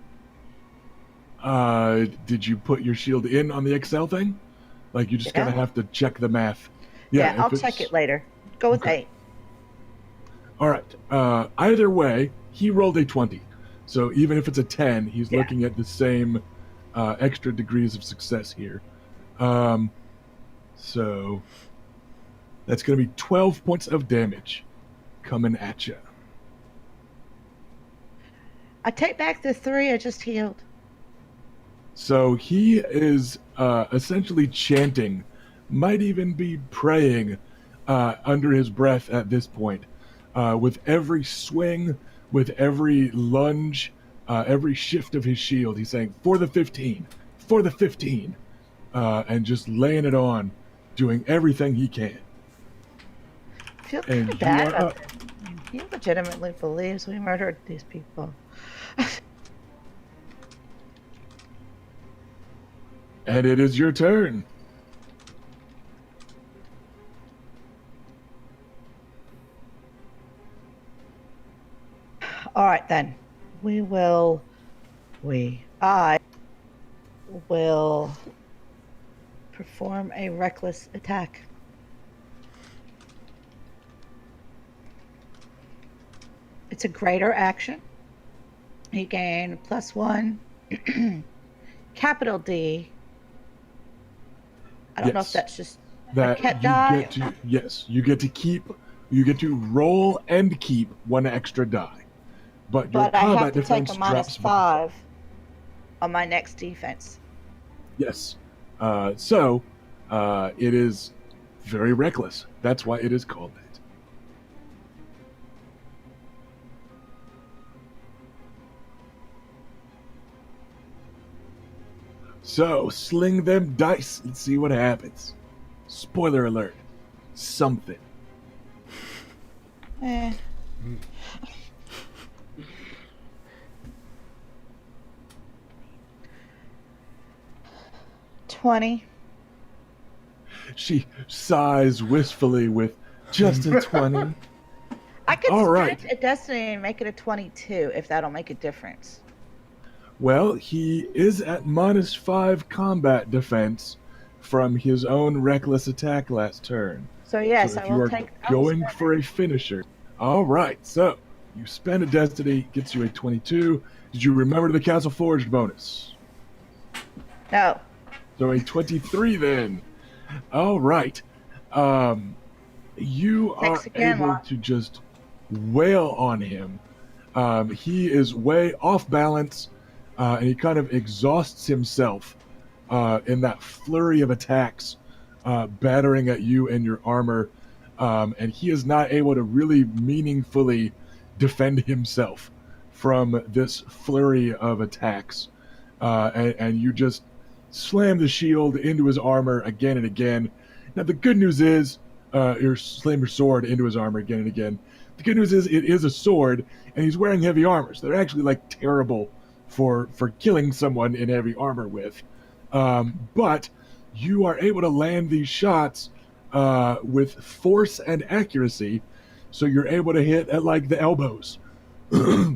Did you put your shield in on the Excel thing? Like, you just Yeah. kind of have to check the math. Yeah, if I'll it's- check it later. Go with Okay. 8. All right. Either way, he rolled a 20. So even if it's a 10, he's Yeah. looking at the same extra degrees of success here. So that's going to be 12 points of damage coming at you. I take back the 3 I just healed. So he is essentially chanting, might even be praying under his breath at this point. With every swing, with every lunge, every shift of his shield, he's saying, "For the 15, for the 15," and just laying it on, doing everything he can. I feel And kind you of bad are about up. this. He legitimately believes we murdered these people. And it is your turn. All right, then. I will perform a reckless attack. It's a greater action. You gain +1. Capital D. I don't know if Yes. that's just That kept you die? get to, yes, you get to roll and keep 1 extra die. But your but I combat have to take defense a minus drops 5 on my next defense. Yes. So it is very reckless. That's why it is called that. So sling them dice and see what happens. Spoiler alert. Something. Eh. 20. She sighs wistfully with just a 20. I could All spend right. a destiny and make it a 22 if that'll make a difference. Well, he is at -5 combat defense from his own reckless attack last turn. So yes, So if I you will are take. I will going spend for it. a finisher. All right, so you spend a destiny, gets you a 22. Did you remember the Castle Forged bonus? No. So a 23 then. All right. You are Thanks again, able Lon. to just wail on him. He is way off balance, and he kind of exhausts himself in that flurry of attacks, battering at you and your armor, and he is not able to really meaningfully defend himself from this flurry of attacks. And you just slam the shield into his armor again and again. Now, the good news is, or slam your sword into his armor again and again. The good news is it is a sword, and he's wearing heavy armor, so they're actually like terrible for killing someone in heavy armor with. But you are able to land these shots with force and accuracy, so you're able to hit at like the elbows,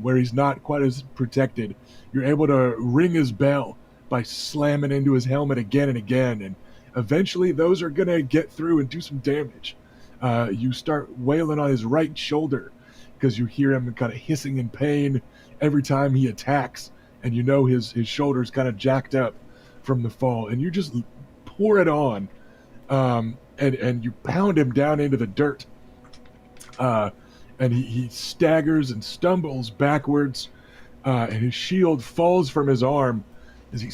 where he's not quite as protected. You're able to ring his bell by slamming into his helmet again and again, and eventually those are going to get through and do some damage. You start wailing on his right shoulder because you hear him kind of hissing in pain every time he attacks, and you know his shoulder's kind of jacked up from the fall, and you just pour it on, and you pound him down into the dirt, and he staggers and stumbles backwards, and his shield falls from his arm as he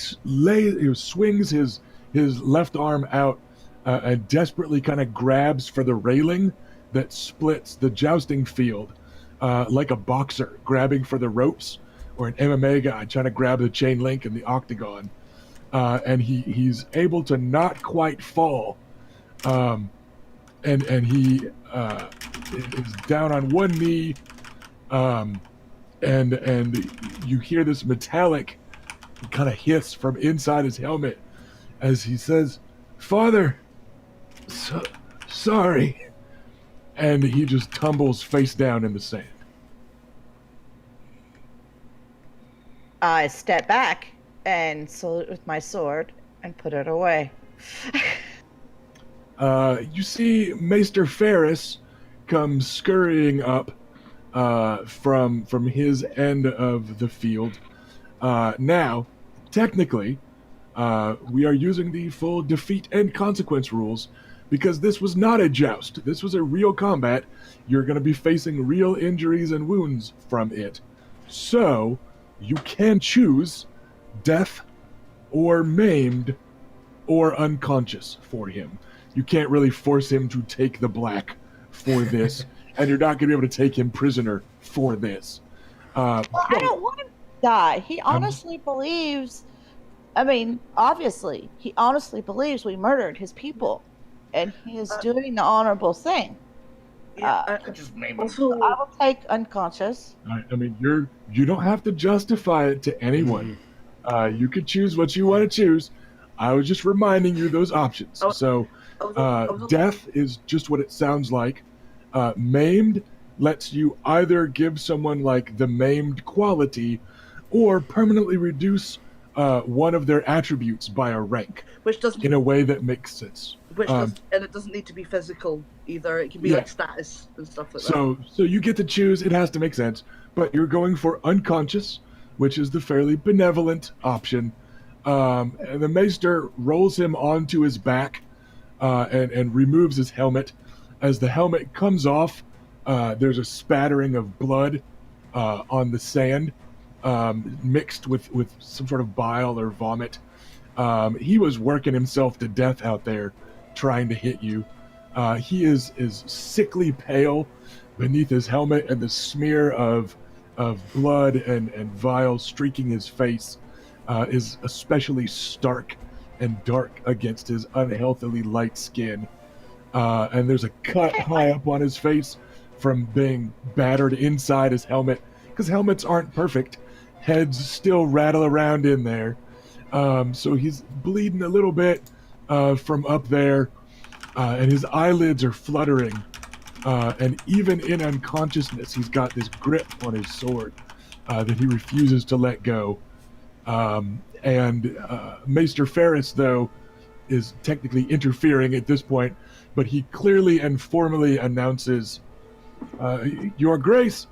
swings his left arm out and desperately kind of grabs for the railing that splits the jousting field, like a boxer grabbing for the ropes, or an MMA guy trying to grab the chain link in the octagon. And he's able to not quite fall, and he is down on one knee, and you hear this metallic kind of hiss from inside his helmet as he says, "Father, sorry," and he just tumbles face down in the sand. I step back and salute with my sword and put it away. You see Maester Ferris come scurrying up from his end of the field. Now, technically, we are using the full defeat and consequence rules because this was not a joust. This was a real combat. You're going to be facing real injuries and wounds from it. So, you can choose death or maimed or unconscious for him. You can't really force him to take the black for this, and you're not going to be able to take him prisoner for this. Well, I don't want him to die. He honestly believes, I mean, obviously, he honestly believes we murdered his people, and he is doing the honorable thing. Yeah, I just name him. also, I will take unconscious. I mean, you don't have to justify it to anyone. You could choose what you want to choose. I was just reminding you those options. So, death is just what it sounds like. Maimed lets you either give someone like the maimed quality, or permanently reduce one of their attributes by a rank which doesn't, in a way that makes sense. and it doesn't need to be physical either. It can be Yeah. like status and stuff like that. So you get to choose. It has to make sense, but you're going for unconscious, which is the fairly benevolent option. And the Maester rolls him onto his back and removes his helmet. As the helmet comes off, there's a spattering of blood on the sand, mixed with some sort of bile or vomit. He was working himself to death out there trying to hit you. He is sickly pale beneath his helmet, and the smear of blood and bile streaking his face is especially stark and dark against his unhealthily light skin. And there's a cut high up on his face from being battered inside his helmet, because helmets aren't perfect. Heads still rattle around in there. So he's bleeding a little bit from up there, and his eyelids are fluttering. And even in unconsciousness, he's got this grip on his sword that he refuses to let go. And Maester Ferris, though, is technically interfering at this point, but he clearly and formally announces, Your Grace,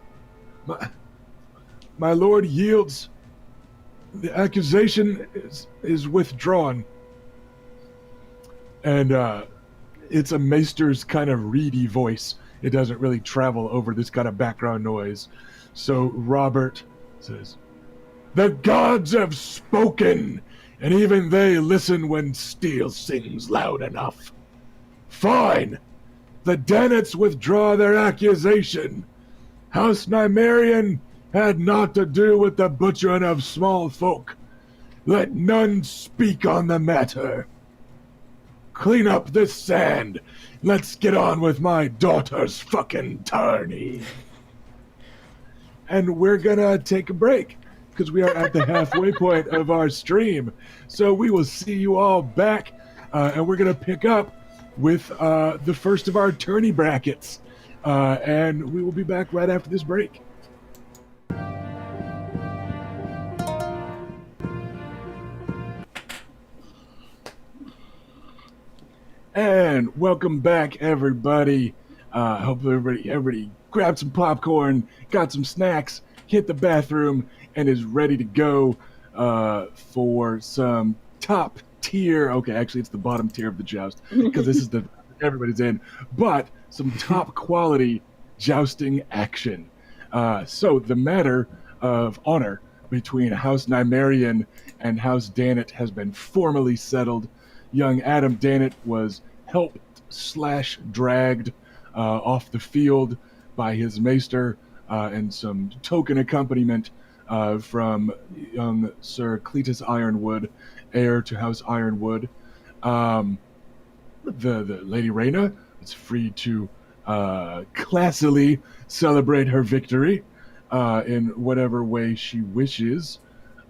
my lord yields. The accusation is withdrawn. And it's a maester's kind of reedy voice. It doesn't really travel over this kind of background noise. So Robert says, The gods have spoken, and even they listen when steel sings loud enough. Fine. The Dannets withdraw their accusation. House Nymaryen had naught to do with the butchering of small folk. Let none speak on the matter. Clean up this sand. Let's get on with my daughter's fucking tourney. And we're gonna take a break, because we are at the halfway point of our stream. So we will see you all back, and we're gonna pick up with the first of our tourney brackets. And we will be back right after this break. And welcome back, everybody. Hopefully everybody grabbed some popcorn, got some snacks, hit the bathroom, and is ready to go for some top tier. Okay, actually, it's the bottom tier of the joust, because this is the everybody's in. But some top quality jousting action. So the matter of honor between House Nymaryen and House Dannet has been formally settled. Young Adam Dannet was helped/dragged off the field by his maester and some token accompaniment from young Sir Cletus Ironwood, heir to House Ironwood. The Lady Rhaena is free to classily celebrate her victory in whatever way she wishes.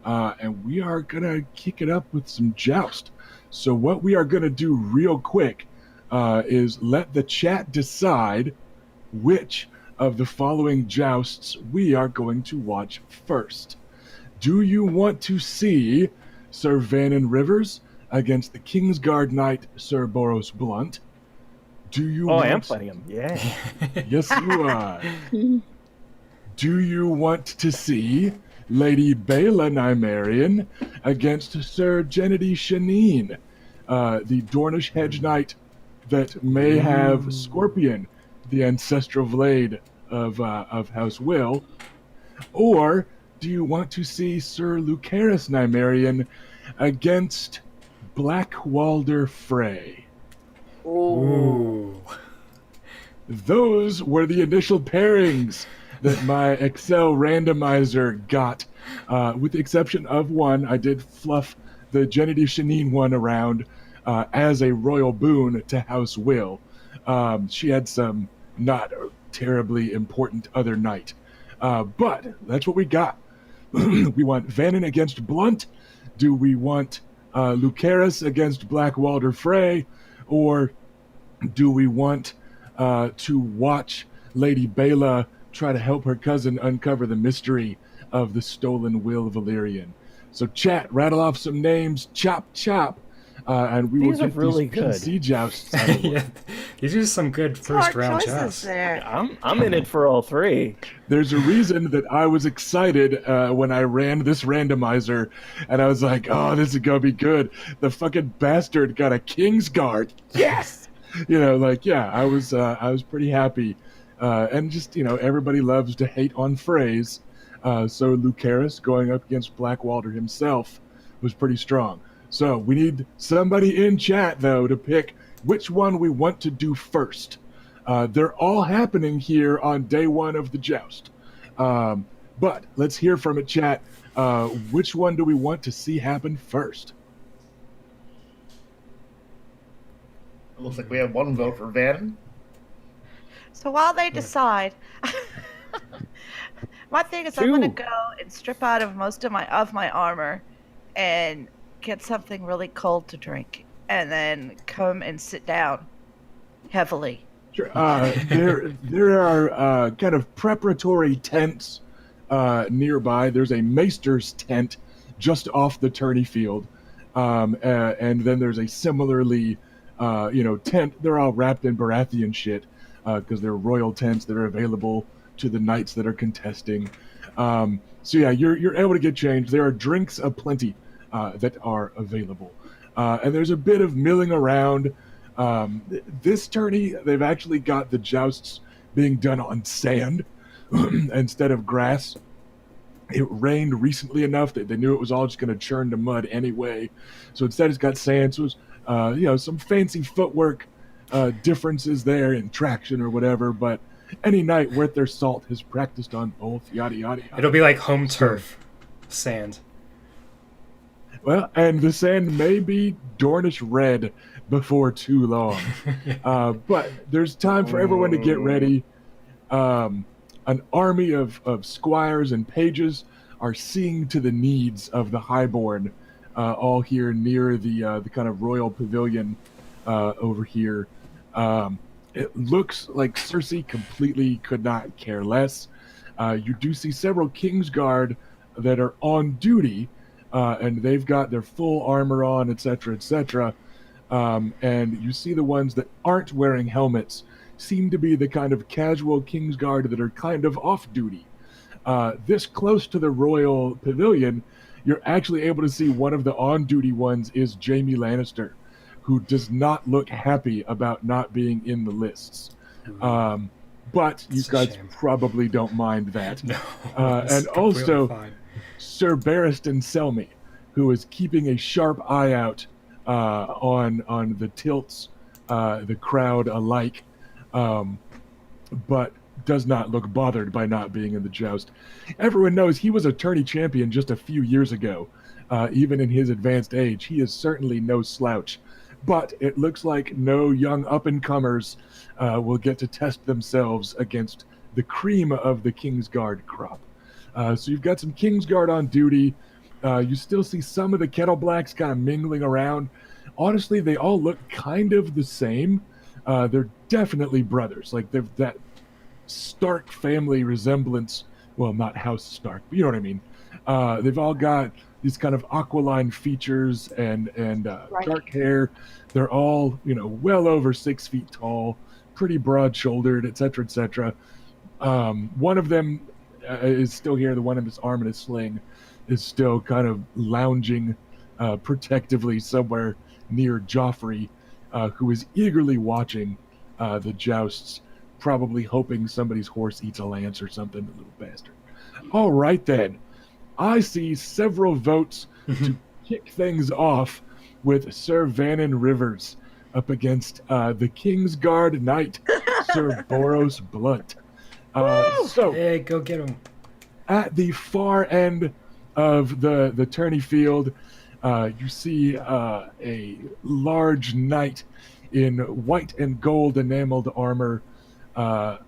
And we are going to kick it up with some joust. So what we are going to do real quick is let the chat decide which of the following jousts we are going to watch first. Do you want to see Sir Vannon Rivers against the Kingsguard Knight Sir Boros Blunt? Do you I am playing him. Yeah. Yes, you are. Do you want to see Lady Bela Nymaryen against Sir Gennady Shaneen, the Dornish Hedge Knight that may have Scorpion, the ancestral blade of House Will? Or do you want to see Sir Lucerys Nymaryen against Blackwalder Frey? Ooh. Those were the initial pairings that my Excel randomizer got. With the exception of one, I did fluff the Gennady Shaneen one around as a royal boon to House Will. She had some not terribly important other knight. But that's what we got. We want Vannon against Blunt. Do we want Lucerys against Blackwalder Frey? Or do we want to watch Lady Bela try to help her cousin uncover the mystery of the stolen will of Valyrian? So chat, rattle off some names, chop, chop, and we These will are get really these good. PC jousts out of the way. Yeah, these are some good Hard first round choices jousts. there. I'm in it for all three. There's a reason that I was excited when I ran this randomizer, and I was like, oh, this is going to be good. The fucking bastard got a Kingsguard. Yes! I was pretty happy. And just, everybody loves to hate on Freys. So Lucerys going up against Blackwalder himself was pretty strong. So we need somebody in chat, though, to pick which one we want to do first. They're all happening here on day one of the joust. But let's hear from it, chat. Which one do we want to see happen first? It looks like we have one vote for Vannon. So while they decide, my thing is I'm gonna go and strip out of most of my armor and get something really cold to drink, and then come and sit down heavily. Sure. There are kind of preparatory tents nearby. There's a maester's tent just off the tourney field, and then there's a similarly, tent. They're all wrapped in Baratheon shit because they're royal tents that are available to the knights that are contesting. So yeah, you're able to get changed. There are drinks aplenty that are available, and there's a bit of milling around. This tourney, they've actually got the jousts being done on sand instead of grass. It rained recently enough that they knew it was all just going to churn to mud anyway. So instead it's got sand. So it's, some fancy footwork differences there in traction or whatever. But any knight worth their salt has practiced on both, yada, yada, yada. It'll be like home turf sand. Well, and the sand may be Dornish red before too long. But there's time for everyone to get ready. An army of squires and pages are seeing to the needs of the highborn, all here near the kind of royal pavilion over here. It looks like Cersei completely could not care less. You do see several Kingsguard that are on duty, and they've got their full armor on, etc., etc. And you see the ones that aren't wearing helmets seem to be the kind of casual Kingsguard that are kind of off duty. This close to the royal pavilion, you're actually able to see one of the on-duty ones is Jaime Lannister, who does not look happy about not being in the lists. But you guys probably don't mind that. No, and also, Sir Barristan Selmy, who is keeping a sharp eye out on the tilts, the crowd alike, but does not look bothered by not being in the joust. Everyone knows he was a tourney champion just a few years ago. Even in his advanced age, he is certainly no slouch. But it looks like no young up-and-comers will get to test themselves against the cream of the Kingsguard crop. So you've got some Kingsguard on duty. You still see some of the Kettle Blacks kind of mingling around. Honestly, they all look kind of the same. They're definitely brothers. Like, they've that Stark family resemblance. Well, not House Stark, but you know what I mean. They've all got these kind of aquiline features and Right. dark hair. They're all, well over 6 feet tall, pretty broad-shouldered, etc., etc. One of them is still here. The one in his arm in his sling is still kind of lounging protectively somewhere near Joffrey, who is eagerly watching the jousts, probably hoping somebody's horse eats a lance or something, the little bastard. All right, then. I see several votes to kick things off with Sir Vannon Rivers up against the Kingsguard Knight, Sir Boros Blunt. Hey, go get him. At the far end of the tourney field, you see a large knight in white and gold enameled armor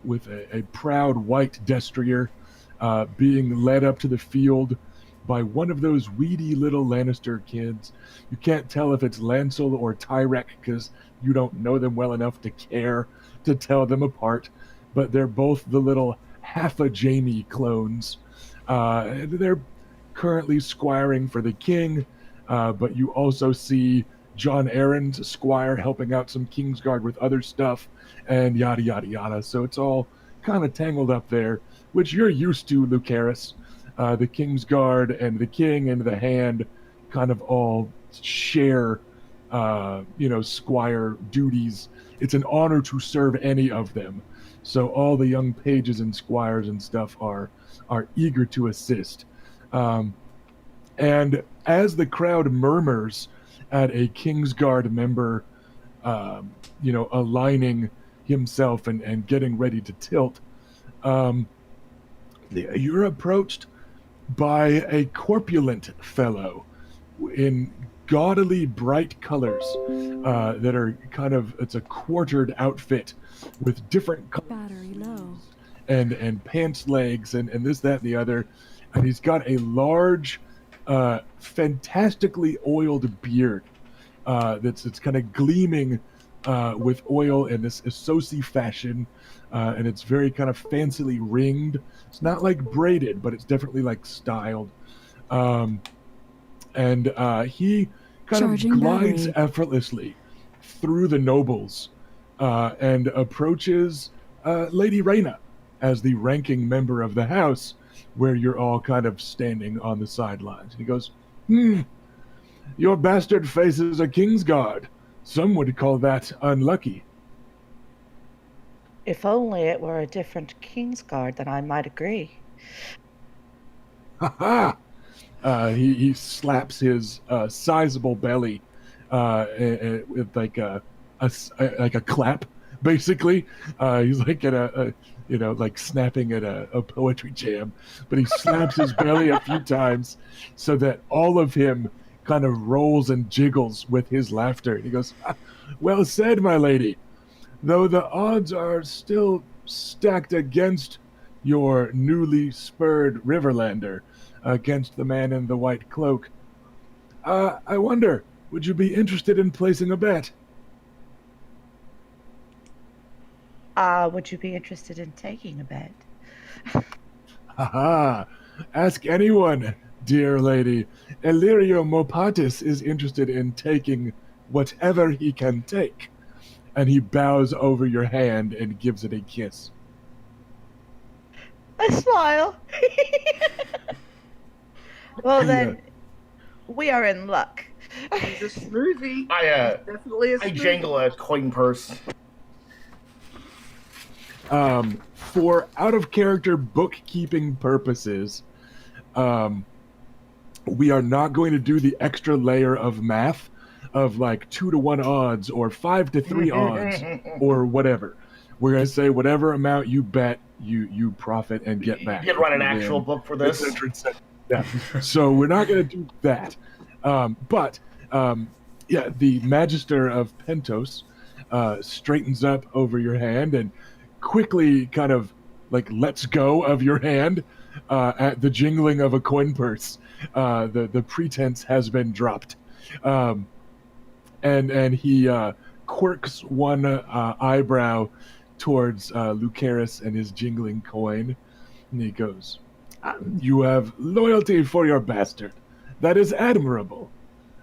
with a proud white destrier being led up to the field by one of those weedy little Lannister kids. You can't tell if it's Lancel or Tyrek because you don't know them well enough to care to tell them apart, but they're both the little half-a Jaime clones. They're currently squiring for the king, but you also see John Aaron's squire helping out some Kingsguard with other stuff, and yada, yada, yada. So it's all kind of tangled up there, which you're used to, Lucaris. The Kingsguard and the king and the hand kind of all share, squire duties. It's an honor to serve any of them. So all the young pages and squires and stuff are eager to assist. And as the crowd murmurs at a Kingsguard member, aligning himself and getting ready to tilt, you're approached by a corpulent fellow in gaudily bright colors that are it's a quartered outfit with different Battery low. and pants legs and this, that, and the other. And he's got a large fantastically oiled beard that's kind of gleaming with oil in this Asosi fashion, and it's very kind of fancily ringed. It's not like braided, but it's definitely like styled. And he kind Charging of glides battery. effortlessly through the nobles and approaches Lady Reyna as the ranking member of the house, where you're all kind of standing on the sidelines. And he goes, your bastard faces a king's guard. Some would call that unlucky. If only it were a different Kingsguard, then I might agree. Ha ha! He slaps his sizable belly with like a clap, basically. He's like at a like snapping at a poetry jam, but he slaps his belly a few times so that all of him kind of rolls and jiggles with his laughter. And he goes, well said, my lady. Though the odds are still stacked against your newly spurred Riverlander, against the man in the white cloak. I wonder, would you be interested in placing a bet? Would you be interested in taking a bet? Haha! Ask anyone, dear lady. Illyrio Mopatis is interested in taking whatever he can take. And he bows over your hand and gives it a kiss. I smile. Well then, we are in luck. He's a smoothie. I Definitely a smoothie. jangle a coin purse. For out-of-character bookkeeping purposes, we are not going to do the extra layer of math of like 2-to-1 odds or 5-to-3 odds or whatever. We're going to say whatever amount you bet, you profit and get back. You can run an actual book for this. Yeah. So we're not going to do that. But the Magister of Pentos straightens up over your hand and quickly kind of like lets go of your hand at the jingling of a coin purse. The pretense has been dropped. And he quirks one eyebrow towards Lucaris and his jingling coin, and he goes, you have loyalty for your bastard. That is admirable.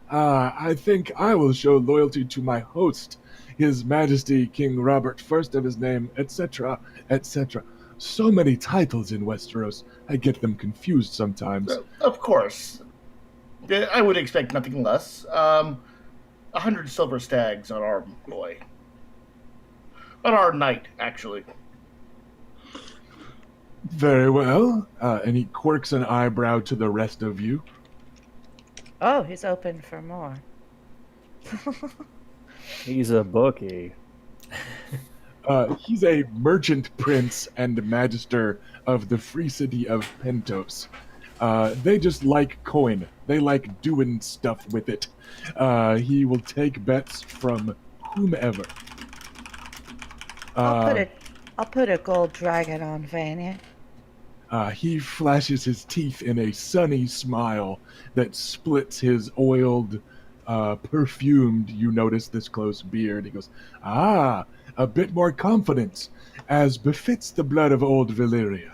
I think I will show loyalty to my host, His Majesty King Robert I of his name, etc., etc. So many titles in Westeros, I get them confused sometimes. Of course. I would expect nothing less. 100 silver stags on our boy. On our knight, actually. Very well. And he quirks an eyebrow to the rest of you. Oh, he's open for more. He's a bookie. He's a merchant prince and magister of the free city of Pentos. They just like coin. They like doing stuff with it. He will take bets from whomever. I'll put a gold dragon on Vanya. He flashes his teeth in a sunny smile that splits his oiled, perfumed, you notice this close beard. He goes, a bit more confidence, as befits the blood of old Valyria.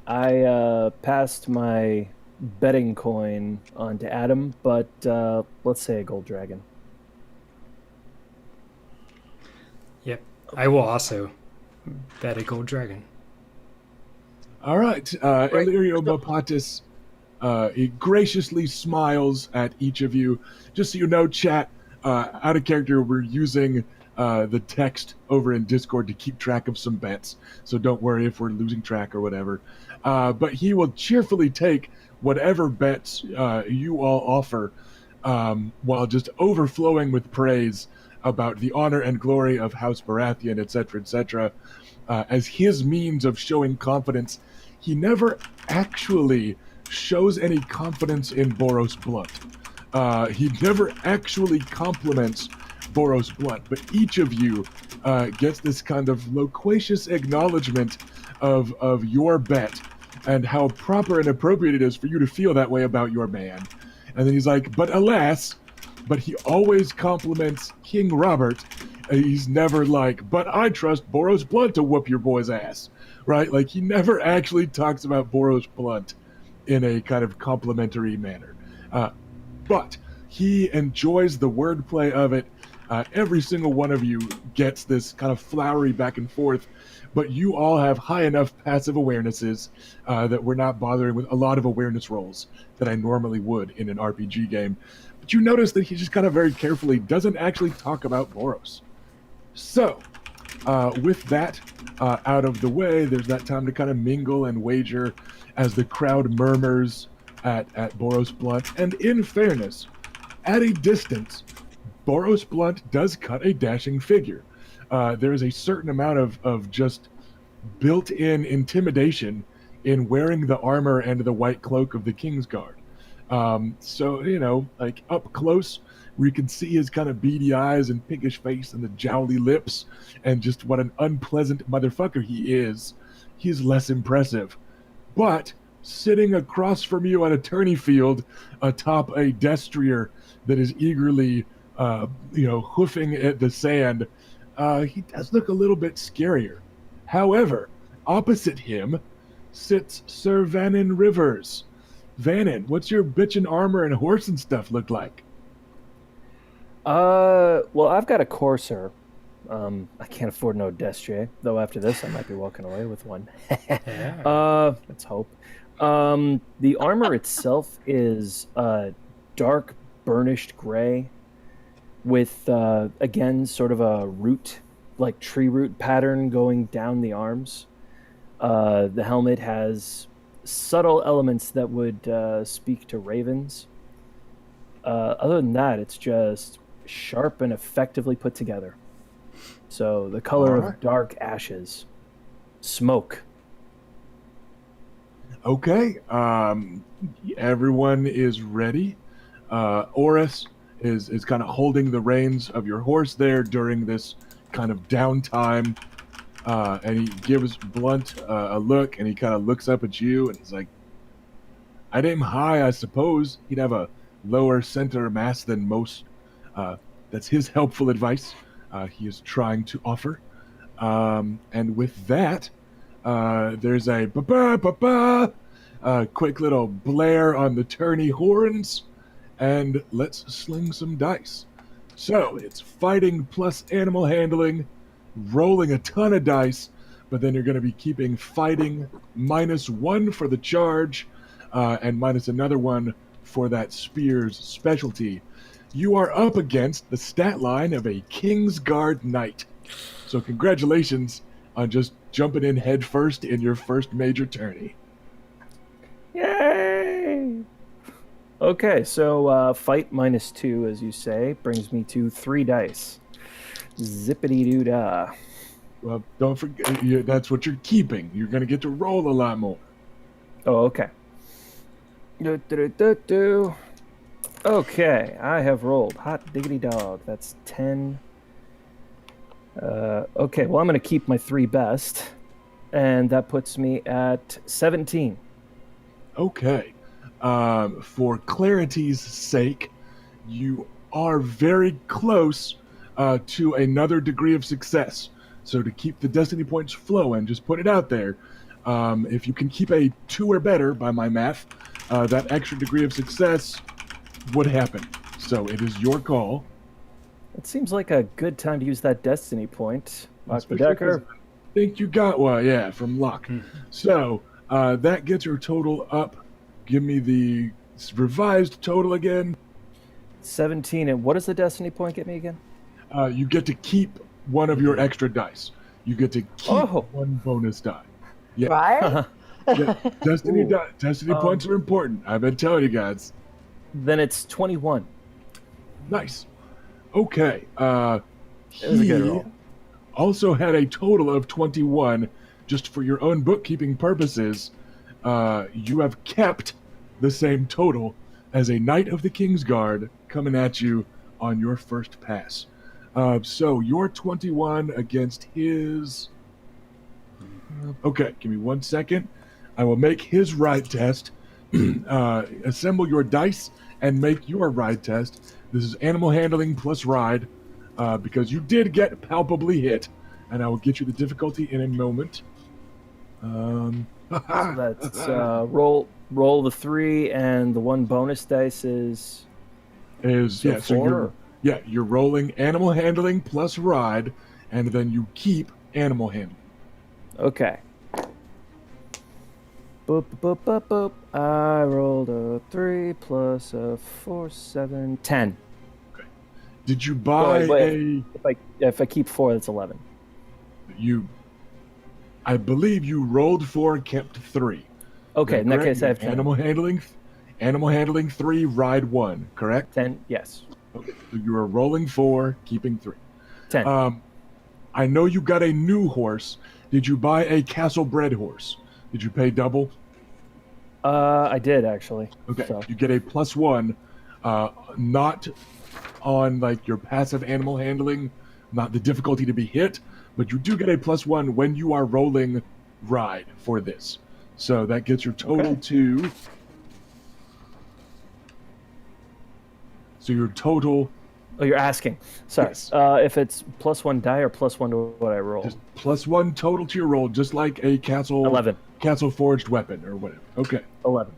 I passed my betting coin on to Adam, but let's say a gold dragon. Yep. I will also bet a gold dragon. All right. Illyrio Mopatis he graciously smiles at each of you. Just so you know, chat, out of character, we're using the text over in Discord to keep track of some bets. So don't worry if we're losing track or whatever. But he will cheerfully take whatever bets you all offer while just overflowing with praise about the honor and glory of House Baratheon, etc., as his means of showing confidence. He never actually shows any confidence in Boros Blunt. He never actually compliments Boros Blunt, but each of you gets this kind of loquacious acknowledgement of your bet and how proper and appropriate it is for you to feel that way about your man. And then he's like, but alas, but he always compliments King Robert. He's never like, but I trust Boros Blunt to whoop your boy's ass, right? Like, he never actually talks about Boros Blunt in a kind of complimentary manner. But he enjoys the wordplay of it. Every single one of you gets this kind of flowery back and forth, but you all have high enough passive awarenesses that we're not bothering with a lot of awareness rolls that I normally would in an RPG game. But you notice that he just kind of very carefully doesn't actually talk about Boros. So, with that out of the way, there's that time to kind of mingle and wager as the crowd murmurs at Boros Blunt. And in fairness, at a distance, Boros Blunt does cut a dashing figure. There is a certain amount of just built-in intimidation in wearing the armor and the white cloak of the Kingsguard. So, you know, like up close, where you can see his kind of beady eyes and pinkish face and the jowly lips and just what an unpleasant motherfucker he is, he's less impressive. But sitting across from you on a tourney field atop a destrier that is eagerly, hoofing at the sand, he does look a little bit scarier. However, opposite him sits Sir Vannon Rivers. Vannon, what's your bitchin' armor and horse and stuff look like? Well, I've got a courser. I can't afford no destrier, though after this I might be walking away with one. Let's hope. The armor itself is dark burnished gray with, again, sort of a root, like tree root pattern going down the arms. The helmet has subtle elements that would speak to ravens. Other than that, it's just sharp and effectively put together. So the color of dark ashes, smoke. Okay, everyone is ready. Oris is kind of holding the reins of your horse there during this kind of downtime, and he gives Blunt a look, and he kind of looks up at you, and he's like, I'd aim high, I suppose. He'd have a lower center of mass than most. That's his helpful advice he is trying to offer. And with that, there's a ba-ba-ba-ba, quick little blare on the tourney horns, and let's sling some dice. So it's fighting plus animal handling, rolling a ton of dice, but then you're going to be keeping fighting -1 for the charge, and minus another one for that spear's specialty. You are up against the stat line of a Kingsguard Knight. So congratulations on just jumping in head first in your first major tourney. Yay! Okay, so fight -2, as you say, brings me to 3 dice. Zippity-doo-dah. Well, don't forget, that's what you're keeping. You're going to get to roll a lot more. Oh, okay. Do-do-do-do-do. Okay, I have rolled. Hot diggity dog. That's 10. Okay, well, I'm going to keep my 3 best, and that puts me at 17. Okay. For clarity's sake, you are very close to another degree of success. So to keep the destiny points flowing, just put it out there. If you can keep a 2 or better, by my math, that extra degree of success would happen. So it is your call. It seems like a good time to use that destiny point. Lock the Decker. I think you got one, yeah, from Luck. So that gets your total up. Give me the revised total again. 17. And what does the destiny point get me again? You get to keep one of your extra dice. You get to keep one bonus die. Yeah. Right? Yeah. Destiny points are important. I've been telling you guys. Then it's 21. Nice. Okay. That was a good He roll. also had a total of 21. Just for your own bookkeeping purposes, you have kept the same total as a Knight of the Kingsguard coming at you on your first pass. So your 21 against his... Okay, give me 1 second. I will make his ride test. Assemble your dice and make your ride test. This is animal handling plus ride, because you did get palpably hit, and I will get you the difficulty in a moment. So that's roll the 3, and the 1 bonus dice is So 4. you're rolling animal handling plus ride, and then you keep animal handling. Okay. Boop, boop, boop, boop. I rolled a 3 plus a 4, 7, 10. Did you buy wait. If I keep 4, that's 11. I believe you rolled 4, kept 3. Okay, in that case I have 10. Animal handling 3, ride 1, correct? 10, yes. Okay, so you are rolling 4, keeping 3. 10. I know you got a new horse. Did you buy a castle-bred horse? Did you pay double? I did, actually. Okay, So. you get a +1, not on like your passive animal handling, not the difficulty to be hit, but you do get a +1 when you are rolling ride for this. So that gets your total to... So your total... Oh, you're asking. Sorry. Yes. If it's +1 die or +1 to what I roll. Just +1 total to your roll, just like a 11. castle forged weapon or whatever. Okay. 11.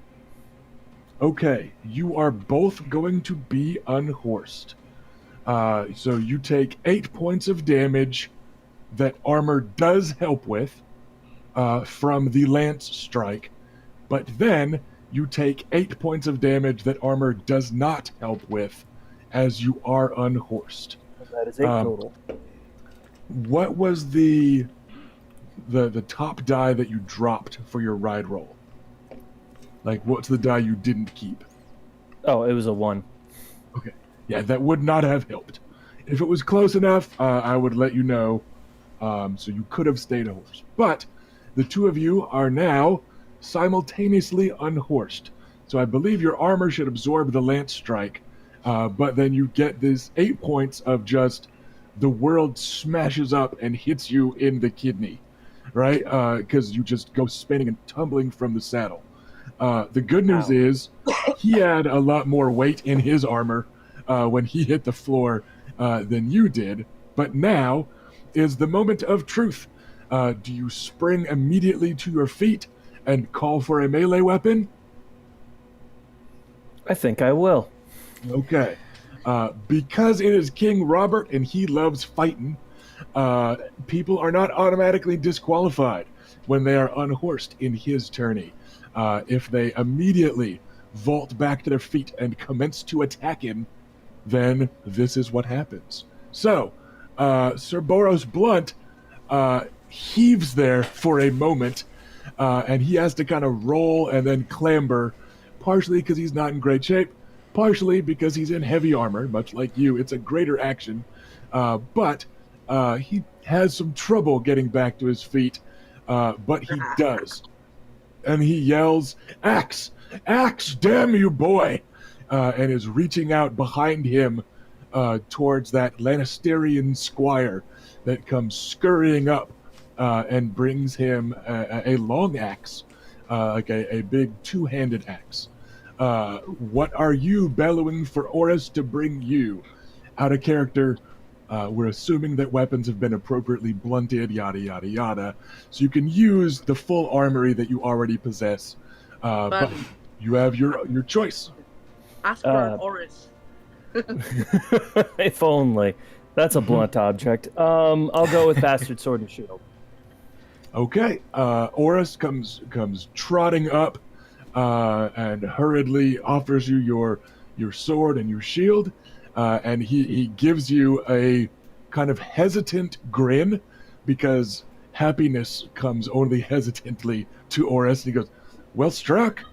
Okay, you are both going to be unhorsed. So you take 8 points of damage that armor does help with from the lance strike, but then you take 8 points of damage that armor does not help with as you are unhorsed. That is 8 total. What was the top die that you dropped for your ride roll? Like, what's the die you didn't keep? Oh, it was a 1. Okay. Yeah, that would not have helped. If it was close enough, I would let you know. So you could have stayed a horse. But the two of you are now simultaneously unhorsed. So I believe your armor should absorb the lance strike. But then you get this 8 points of just the world smashes up and hits you in the kidney, right? Because you just go spinning and tumbling from the saddle. The good news is he had a lot more weight in his armor when he hit the floor than you did. But now is the moment of truth. Do you spring immediately to your feet and call for a melee weapon? I think I will. Okay. Because it is King Robert and he loves fighting, people are not automatically disqualified when they are unhorsed in his tourney. If they immediately vault back to their feet and commence to attack him, then this is what happens. So, Sir Boros Blunt heaves there for a moment, and he has to kind of roll and then clamber, partially because he's not in great shape, partially because he's in heavy armor, much like you. It's a greater action, but he has some trouble getting back to his feet, but he does. And he yells, "Axe! Axe! Damn you, boy!" And is reaching out behind him towards that Lannistarian squire that comes scurrying up and brings him a long axe, like a big two-handed axe. What are you bellowing for Oris to bring you? Out of character, we're assuming that weapons have been appropriately blunted, yada, yada, yada. So you can use the full armory that you already possess. But you have your choice. Ask for an Oris. If only. That's a blunt object. I'll go with Bastard Sword and Shield. Okay. Oris comes trotting up and hurriedly offers you your sword and your shield. And he gives you a kind of hesitant grin, because happiness comes only hesitantly to Oris. And he goes, "Well struck."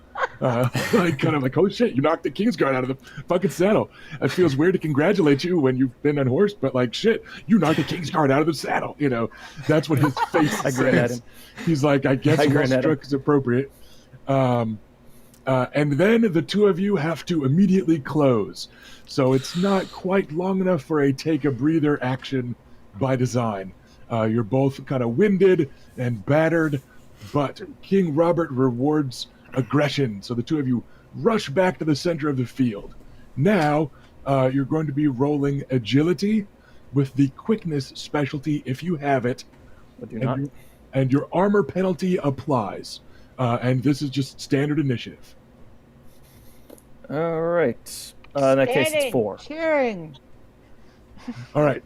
Like, kind of like, "Oh shit, you knocked the Kingsguard out of the fucking saddle. It feels weird to congratulate you when you've been unhorsed, but like, shit, you knocked the Kingsguard out of the saddle." You know, that's what his face I grin at says. him. He's like, "I guess well struck is appropriate." And then the two of you have to immediately close. So it's not quite long enough for a take-a-breather action by design. You're both kind of winded and battered, but King Robert rewards aggression, so the two of you rush back to the center of the field. Now, you're going to be rolling agility with the quickness specialty if you have it. But do not. And your armor penalty applies. And this is just standard initiative. All right. In that case, it's Standing, 4. cheering. All right.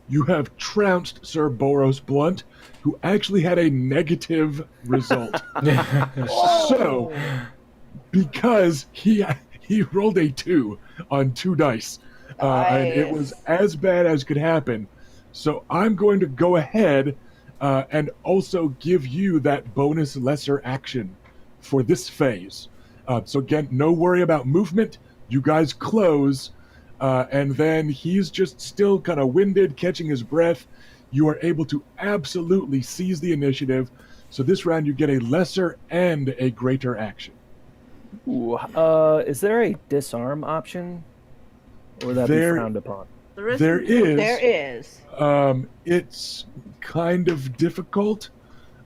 You have trounced Sir Boros Blunt, who actually had a negative result. So, because he rolled a 2 on 2 dice, and it was as bad as could happen. So I'm going to go ahead and also give you that bonus lesser action for this phase. So again, no worry about movement. You guys close, and then he's just still kind of winded, catching his breath. You are able to absolutely seize the initiative. So this round you get a lesser and a greater action. Ooh, is there a disarm option? Or would that be frowned upon? There is. There is. It's kind of difficult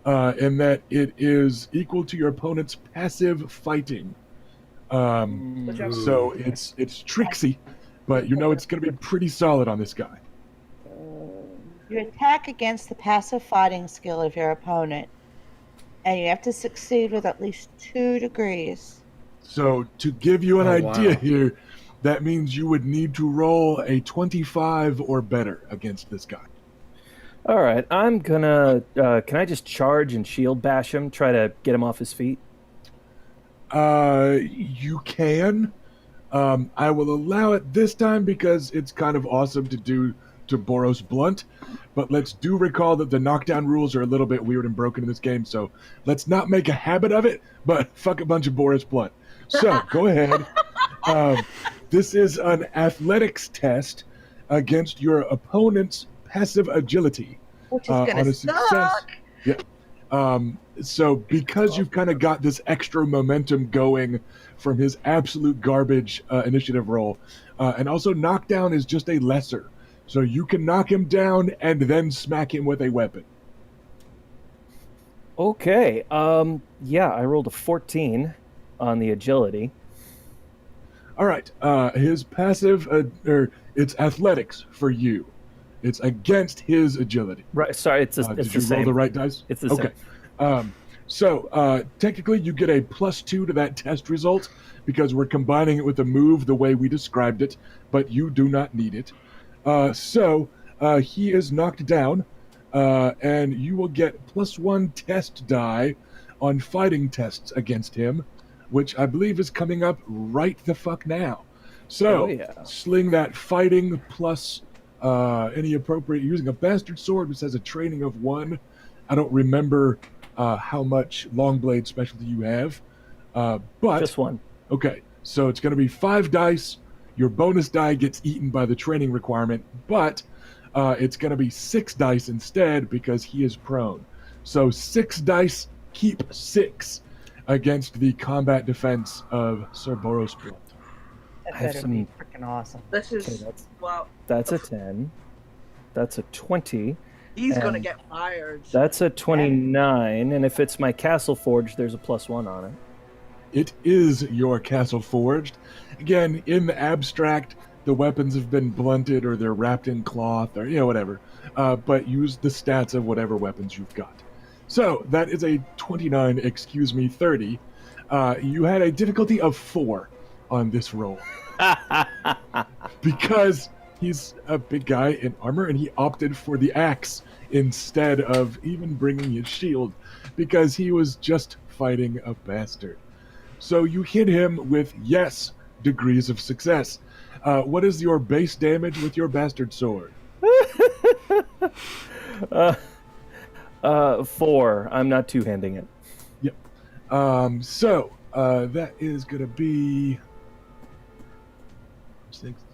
in that it is equal to your opponent's passive fighting. So it's tricksy, but you know it's going to be pretty solid on this guy. You attack against the passive fighting skill of your opponent, and you have to succeed with at least 2 degrees. So to give you an idea wow. here, that means you would need to roll a 25 or better against this guy. All right, I'm gonna. Can I just charge and shield bash him? Try to get him off his feet. You can. I will allow it this time because it's kind of awesome to do to Boros Blunt. But let's do recall that the knockdown rules are a little bit weird and broken in this game, so let's not make a habit of it, but fuck a bunch of Boros Blunt. So, go ahead. This is an athletics test against your opponent's passive agility. Which is going to suck. Yeah. So because you've kind of got this extra momentum going from his absolute garbage initiative roll, and also knockdown is just a lesser. So you can knock him down and then smack him with a weapon. Okay. Yeah, I rolled a 14 on the agility. All right. His passive, or it's athletics for you. It's against his agility. Right. Sorry, it's Did the you same. roll the right dice? It's the same. Okay. So technically you get a +2 to that test result because we're combining it with a move the way we described it, but you do not need it. So he is knocked down, and you will get +1 test die on fighting tests against him, which I believe is coming up right the fuck now. So sling that fighting plus any appropriate, using a bastard sword which has a training of 1. I don't remember how much long blade specialty you have, but just 1. Okay, so it's going to be 5 dice. Your bonus die gets eaten by the training requirement, but it's going to be 6 dice instead because he is prone. So 6 dice, keep 6 against the combat defense of Sir Boros Blunt. That I have better some- be freaking awesome. This is Okay, wow. That's a 10. That's a 20. He's gonna And get fired. That's a 29. And if it's my Castle Forge, there's a +1 on it. It is your Castle Forged. Again, in the abstract, the weapons have been blunted or they're wrapped in cloth or, whatever. But use the stats of whatever weapons you've got. So, that is a 29, 30. You had a difficulty of 4 on this roll. Because he's a big guy in armor and he opted for the axe instead of even bringing his shield because he was just fighting a bastard. So you hit him with, yes, degrees of success. What is your base damage with your bastard sword? 4. I'm not two-handing it. Yep. So that is going to be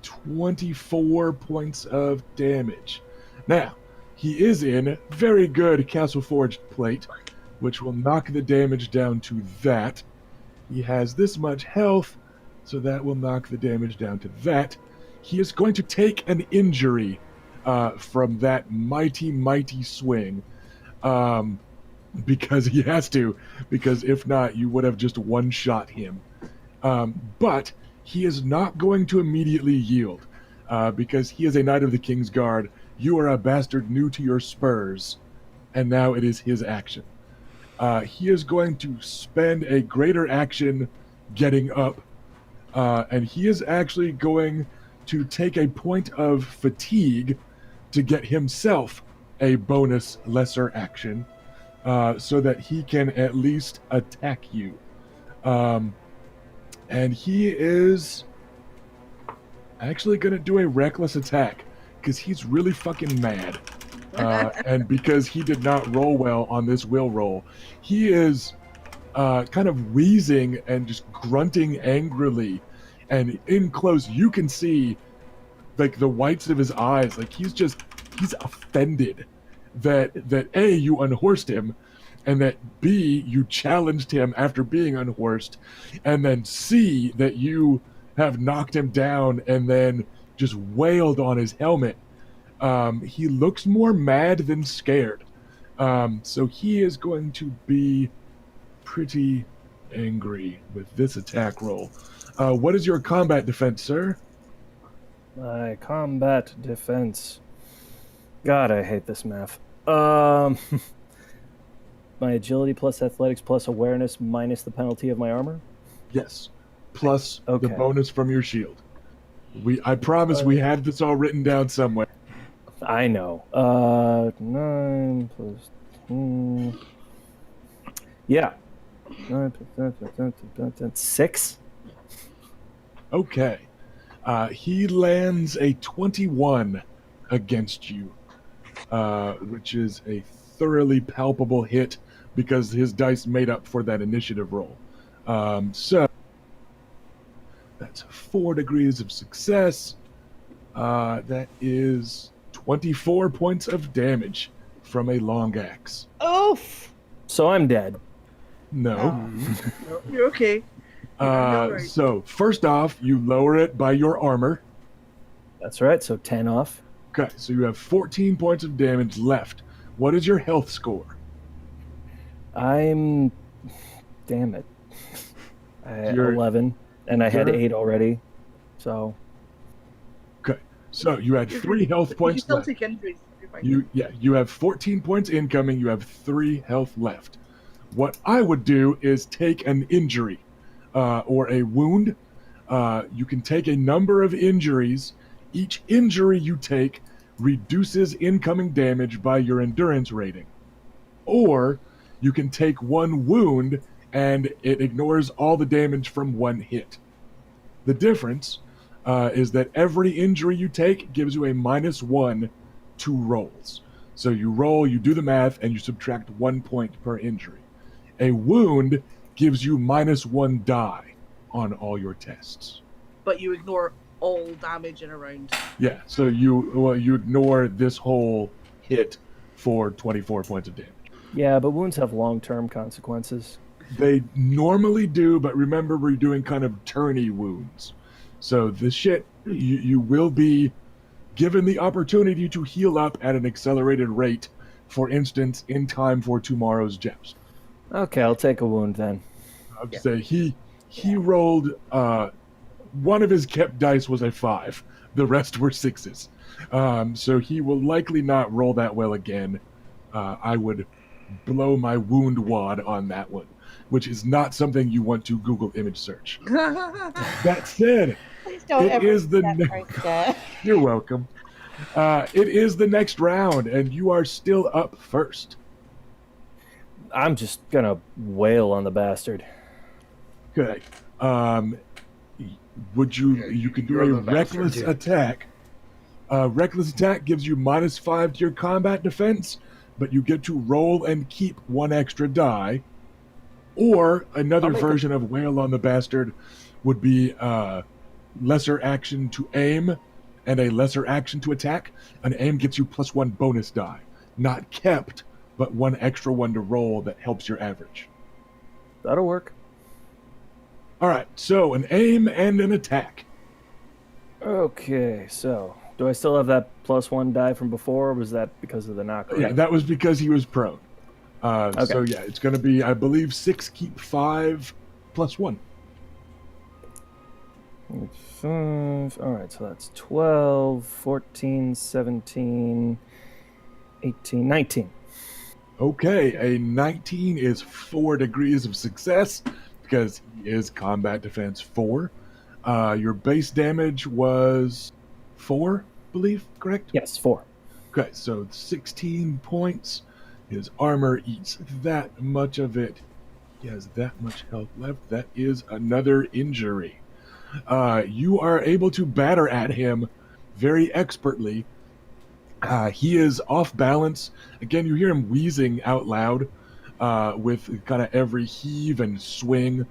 24 points of damage. Now, he is in very good Castle Forged plate, which will knock the damage down to that. He has this much health, so that will knock the damage down to that. He is going to take an injury from that mighty, mighty swing. because he has to, because if not, you would have just one-shot him. But he is not going to immediately yield, because he is a Knight of the King's Guard. You are a bastard new to your spurs, and now it is his action. He is going to spend a greater action getting up, and he is actually going to take a point of fatigue to get himself a bonus lesser action, so that he can at least attack you. And he is actually going to do a reckless attack because he's really fucking mad. And because he did not roll well on this will roll, he is kind of wheezing and just grunting angrily. And in close, you can see like the whites of his eyes. Like he's offended that A, you unhorsed him, and that B, you challenged him after being unhorsed, and then C, that you have knocked him down and then just wailed on his helmet. He looks more mad than scared. So he is going to be pretty angry with this attack roll. What is your combat defense, sir? My combat defense. God, I hate this math. My agility plus athletics plus awareness minus the penalty of my armor? Yes. Plus Okay. the bonus from your shield. I promise we had this all written down somewhere. I know. 9 plus... Yeah. 6? Okay. He lands a 21 against you, which is a thoroughly palpable hit because his dice made up for that initiative roll. So that's 4 degrees of success. That is 24 points of damage from a long axe. Oof! So I'm dead. No. No, you're okay. Right. So first off, you lower it by your armor. That's right, so 10 off. Okay, so you have 14 points of damage left. What is your health score? I'm... Damn it. You're- 11, and I had you're- 8 already, so... Okay, so you had 3 health You points still left. take injuries. You're fine. You have 14 points incoming. You have 3 health left. What I would do is take an injury or a wound. You can take a number of injuries. Each injury you take reduces incoming damage by your endurance rating. Or you can take 1 wound and it ignores all the damage from 1 hit. The difference is that every injury you take gives you a -1 to rolls. So you roll, you do the math, and you subtract 1 point per injury. A wound gives you -1 die on all your tests. But you ignore all damage in a round. Yeah, so you ignore this whole hit for 24 points of damage. Yeah, but wounds have long-term consequences. They normally do, but remember we're doing kind of tourney wounds. So the shit, you will be given the opportunity to heal up at an accelerated rate, for instance, in time for tomorrow's joust. Okay, I'll take a wound then. I would say he rolled, one of his kept dice was a 5. The rest were 6s. So he will likely not roll that well again. I would blow my wound wad on that one, which is not something you want to Google image search. That said, Please don't It ever is the do that, ne- Frank. you're welcome. It is the next round, and you are still up first. I'm just gonna wail on the bastard. Okay. Would you could do you're a the bastard, reckless dude. attack. Reckless attack gives you -5 to your combat defense, but you get to roll and keep 1 extra die. Or another I'll make version of wail on the bastard would be lesser action to aim and a lesser action to attack. An aim gets you +1 bonus die. Not kept, but 1 extra one to roll that helps your average. That'll work. All right, so an aim and an attack. Okay, so do I still have that +1 die from before, or was that because of the knockout? Yeah, that was because he was prone. So yeah, it's going to be, I believe, 6 keep 5 plus 1. 5. All right, so that's 12, 14, 17, 18, 19. Okay, a 19 is 4 degrees of success because he is combat defense 4. Your base damage was 4, I believe, correct? Yes, 4. Okay, so 16 points. His armor eats that much of it. He has that much health left. That is another injury. You are able to batter at him very expertly. He is off balance. Again, you hear him wheezing out loud with kind of every heave and swing.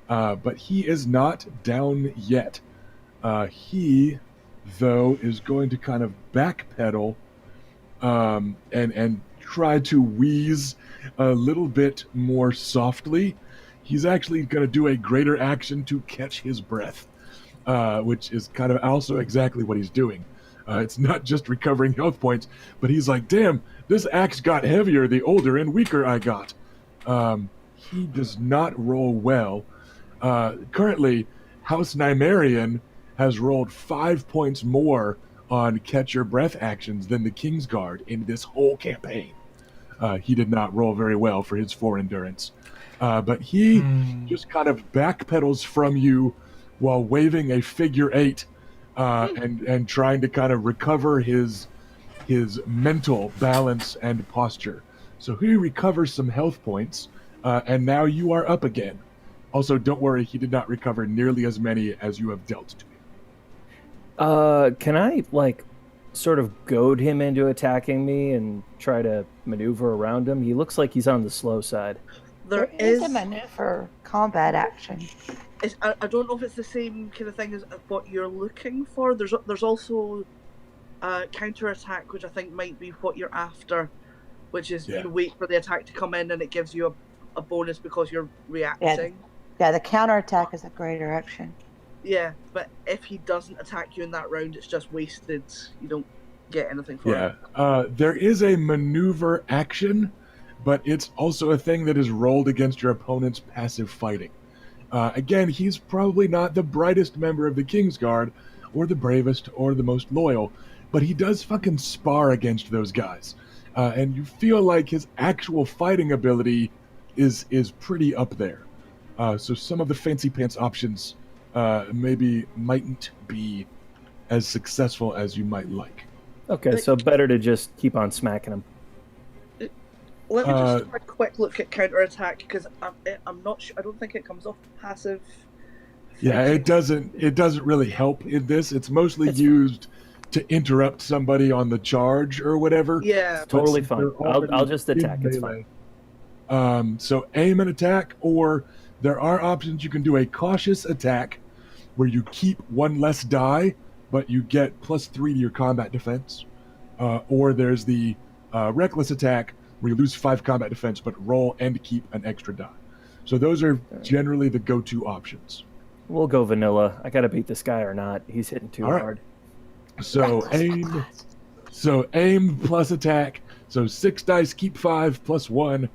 But he is not down yet. He, though, is going to kind of backpedal and try to wheeze a little bit more softly. He's actually going to do a greater action to catch his breath, which is kind of also exactly what he's doing. It's not just recovering health points, but he's like, damn, this axe got heavier the older and weaker I got. He does not roll well. Currently, House Nymaryen has rolled 5 points more on catch your breath actions than the Kingsguard in this whole campaign. He did not roll very well for his 4 endurance. But he just kind of backpedals from you while waving a figure 8 and trying to kind of recover his mental balance and posture. So he recovers some health points, and now you are up again. Also, don't worry, he did not recover nearly as many as you have dealt to him. Can I, sort of goad him into attacking me and try to maneuver around him? He looks like he's on the slow side. There is a maneuver combat action. I don't know if it's the same kind of thing as what you're looking for. There's also counter attack, which I think might be what you're after, which is you wait for the attack to come in and it gives you a bonus because you're reacting. Yeah, the counter attack is a greater action. Yeah, but if he doesn't attack you in that round, it's just wasted. You don't get anything for it. Yeah, there is a maneuver action, but it's also a thing that is rolled against your opponent's passive fighting. Again, he's probably not the brightest member of the Kingsguard, or the bravest, or the most loyal, but he does fucking spar against those guys. And you feel like his actual fighting ability is pretty up there. So some of the fancy pants options maybe mightn't be as successful as you might like. Okay, so better to just keep on smacking him. Let me just have a quick look at counter attack because I'm not sure. I don't think it comes off passive. Yeah, it doesn't really help in this. It's mostly used to interrupt somebody on the charge or whatever. Yeah, it's totally fine. I'll just attack. It's fine. So aim and attack, or there are options. You can do a cautious attack where you keep 1 less die, but you get +3 to your combat defense. Or there's the reckless attack where you lose 5 combat defense, but roll and keep an extra die. So those are generally the go-to options. We'll go vanilla. I gotta beat this guy or not. He's hitting too hard. So aim plus attack. So 6 dice, keep 5 plus 1.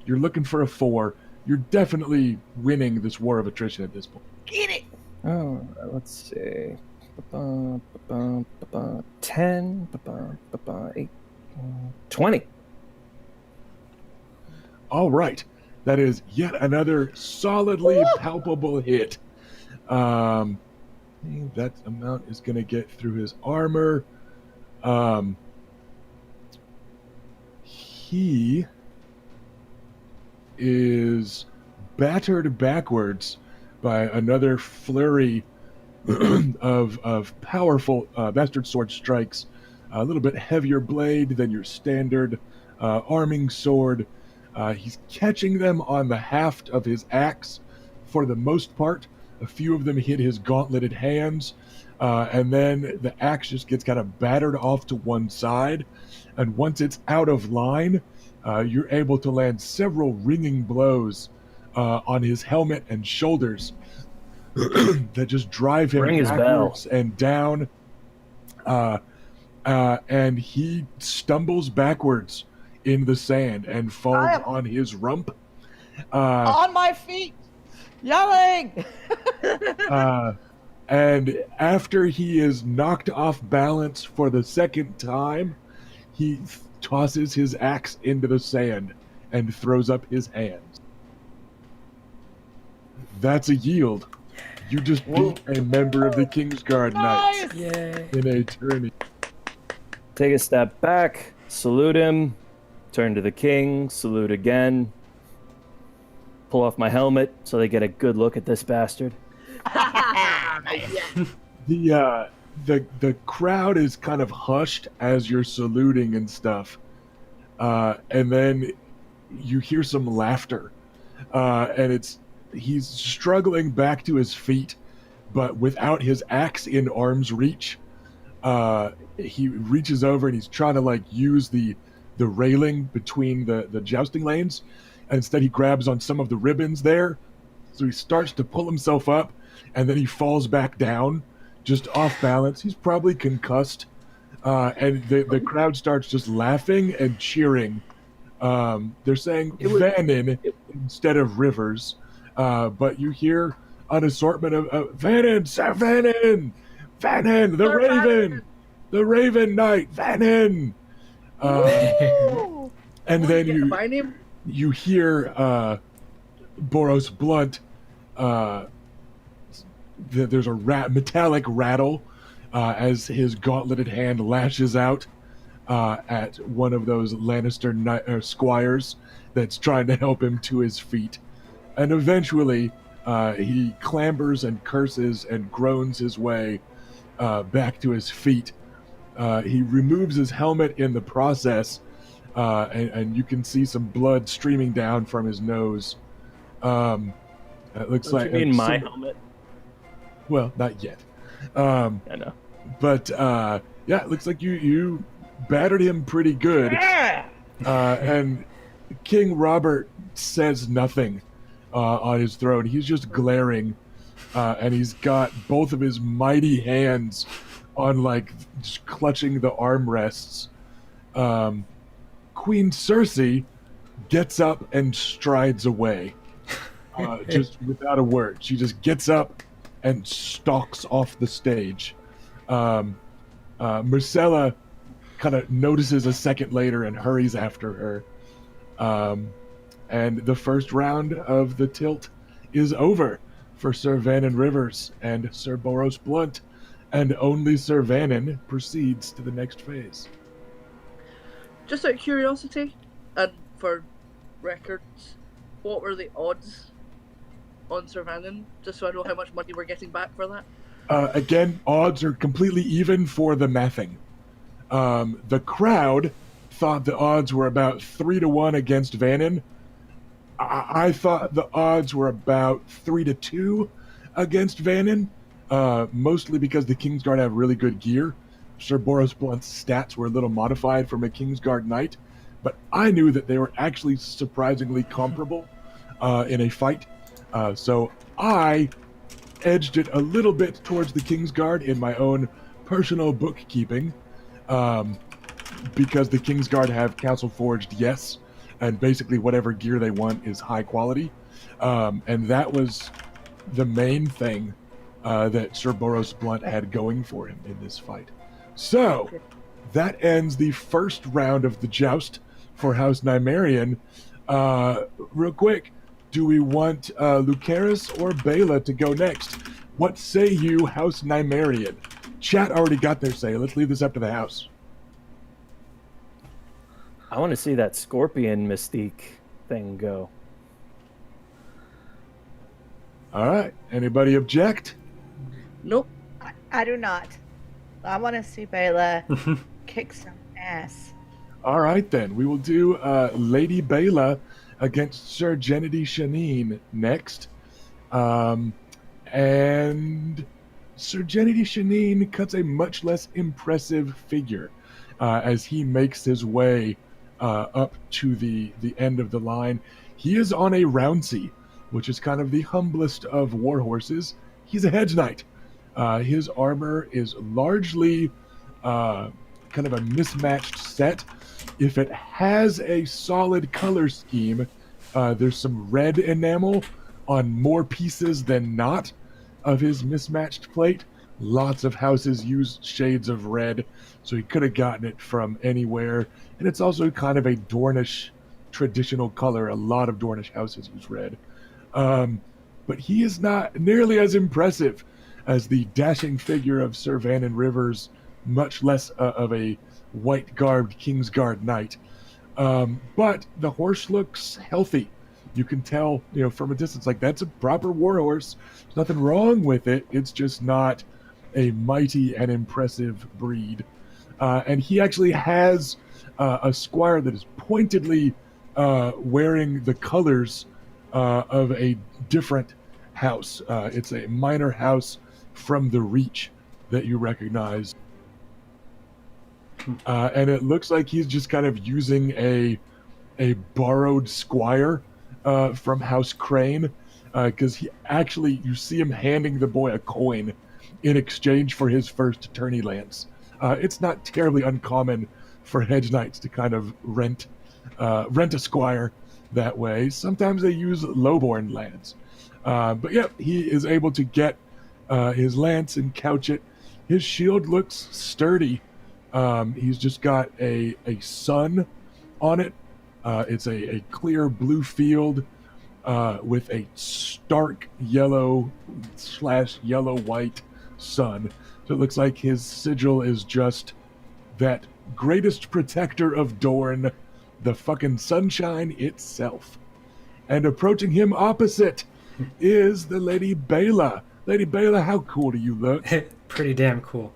You're looking for a 4. You're definitely winning this war of attrition at this point. Get it! Oh, let's see. 10, 8, 20. All right. That is yet another solidly palpable hit. That amount is going to get through his armor. He is battered backwards by another flurry of powerful bastard sword strikes. A little bit heavier blade than your standard arming sword. He's catching them on the haft of his axe for the most part. A few of them hit his gauntleted hands, and then the axe just gets kind of battered off to one side. And once it's out of line, you're able to land several ringing blows on his helmet and shoulders that just drive him backwards and down. And he stumbles backwards in the sand and falls on his rump. On my feet, yelling. And after he is knocked off balance for the second time, he tosses his axe into the sand and throws up his hands. That's a yield. You just beat a member of the Kingsguard Knights Yay. in a tourney. Take a step back, salute him, turn to the king, salute again, pull off my helmet so they get a good look at this bastard. The crowd is kind of hushed as you're saluting and stuff, and then you hear some laughter, and he's struggling back to his feet, but without his axe in arm's reach. He reaches over and he's trying to use the railing between the jousting lanes, and instead he grabs on some of the ribbons there. So he starts to pull himself up, and then he falls back down, just off balance. He's probably concussed, and the crowd starts just laughing and cheering. They're saying Vannon instead of Rivers, but you hear an assortment of Vannon, Sir Vannon, Vannon, the Sir Raven, Vannon. the Raven Knight, Vannon. And then My name? you hear Boros Blunt. There's a metallic rattle as his gauntleted hand lashes out at one of those Lannister squires that's trying to help him to his feet. And eventually, he clambers and curses and groans his way back to his feet. He removes his helmet in the process, and you can see some blood streaming down from his nose. It looks Don't like you mean my helmet? Well, not yet. I know. But yeah, it looks like you battered him pretty good. And King Robert says nothing on his throne. He's just glaring, and he's got both of his mighty hands on just clutching the armrests. Queen Cersei gets up and strides away, just without a word. She just gets up and stalks off the stage. Marcella kind of notices a second later and hurries after her. And the first round of the tilt is over for Sir Vannon Rivers and Sir Boros Blunt, and only Sir Vannon proceeds to the next phase. Just out of curiosity, and for records, what were the odds on Sir Vannon? Just so I know how much money we're getting back for that. Again, odds are completely even for the mathing. The crowd thought the odds were about 3-1 against Vannon. I thought the odds were about 3-2 against Vannon, mostly because the Kingsguard have really good gear. Sir Boros Blunt's stats were a little modified from a Kingsguard Knight, but I knew that they were actually surprisingly comparable in a fight. So I edged it a little bit towards the Kingsguard in my own personal bookkeeping, because the Kingsguard have Council Forged, yes, and basically whatever gear they want is high quality. And that was the main thing that Sir Boros Blunt had going for him in this fight. So, that ends the first round of the joust for House Nymaryen. Real quick, do we want Lucaris or Bela to go next? What say you, House Nymaryen? Chat already got their say. Let's leave this up to the house. I want to see that scorpion mystique thing go. All right. Anybody object? Nope. I do not. I want to see Bela kick some ass. All right, then. We will do Lady Bela against Sir Gennady Shaneen next. And Sir Gennady Shaneen cuts a much less impressive figure as he makes his way up to the end of the line. He is on a Roundsea, which is kind of the humblest of war horses. He's a hedge knight. His armor is largely kind of a mismatched set. If it has a solid color scheme, there's some red enamel on more pieces than not of his mismatched plate. Lots of houses use shades of red, so he could have gotten it from anywhere. And it's also kind of a Dornish traditional color. A lot of Dornish houses use red. But he is not nearly as impressive as the dashing figure of Sir Vannon Rivers, much less of a white-garbed Kingsguard knight. But the horse looks healthy. You can tell, from a distance, like that's a proper war horse. There's nothing wrong with it. It's just not a mighty and impressive breed. And he actually has a squire that is pointedly wearing the colors of a different house. It's a minor house from the Reach that you recognize. And it looks like he's just kind of using a borrowed squire from House Crane, because you see him handing the boy a coin in exchange for his first tourney lance. It's not terribly uncommon for hedge knights to kind of rent a squire that way. Sometimes they use lowborn lands. But yeah, he is able to get his lance and couch it. His shield looks sturdy. He's just got a sun on it. It's a clear blue field with a stark yellow/yellow-white sun. So it looks like his sigil is just that greatest protector of Dorne, the fucking sunshine itself. And approaching him opposite is the Lady Bela. Lady Bela, how cool do you look? Pretty damn cool.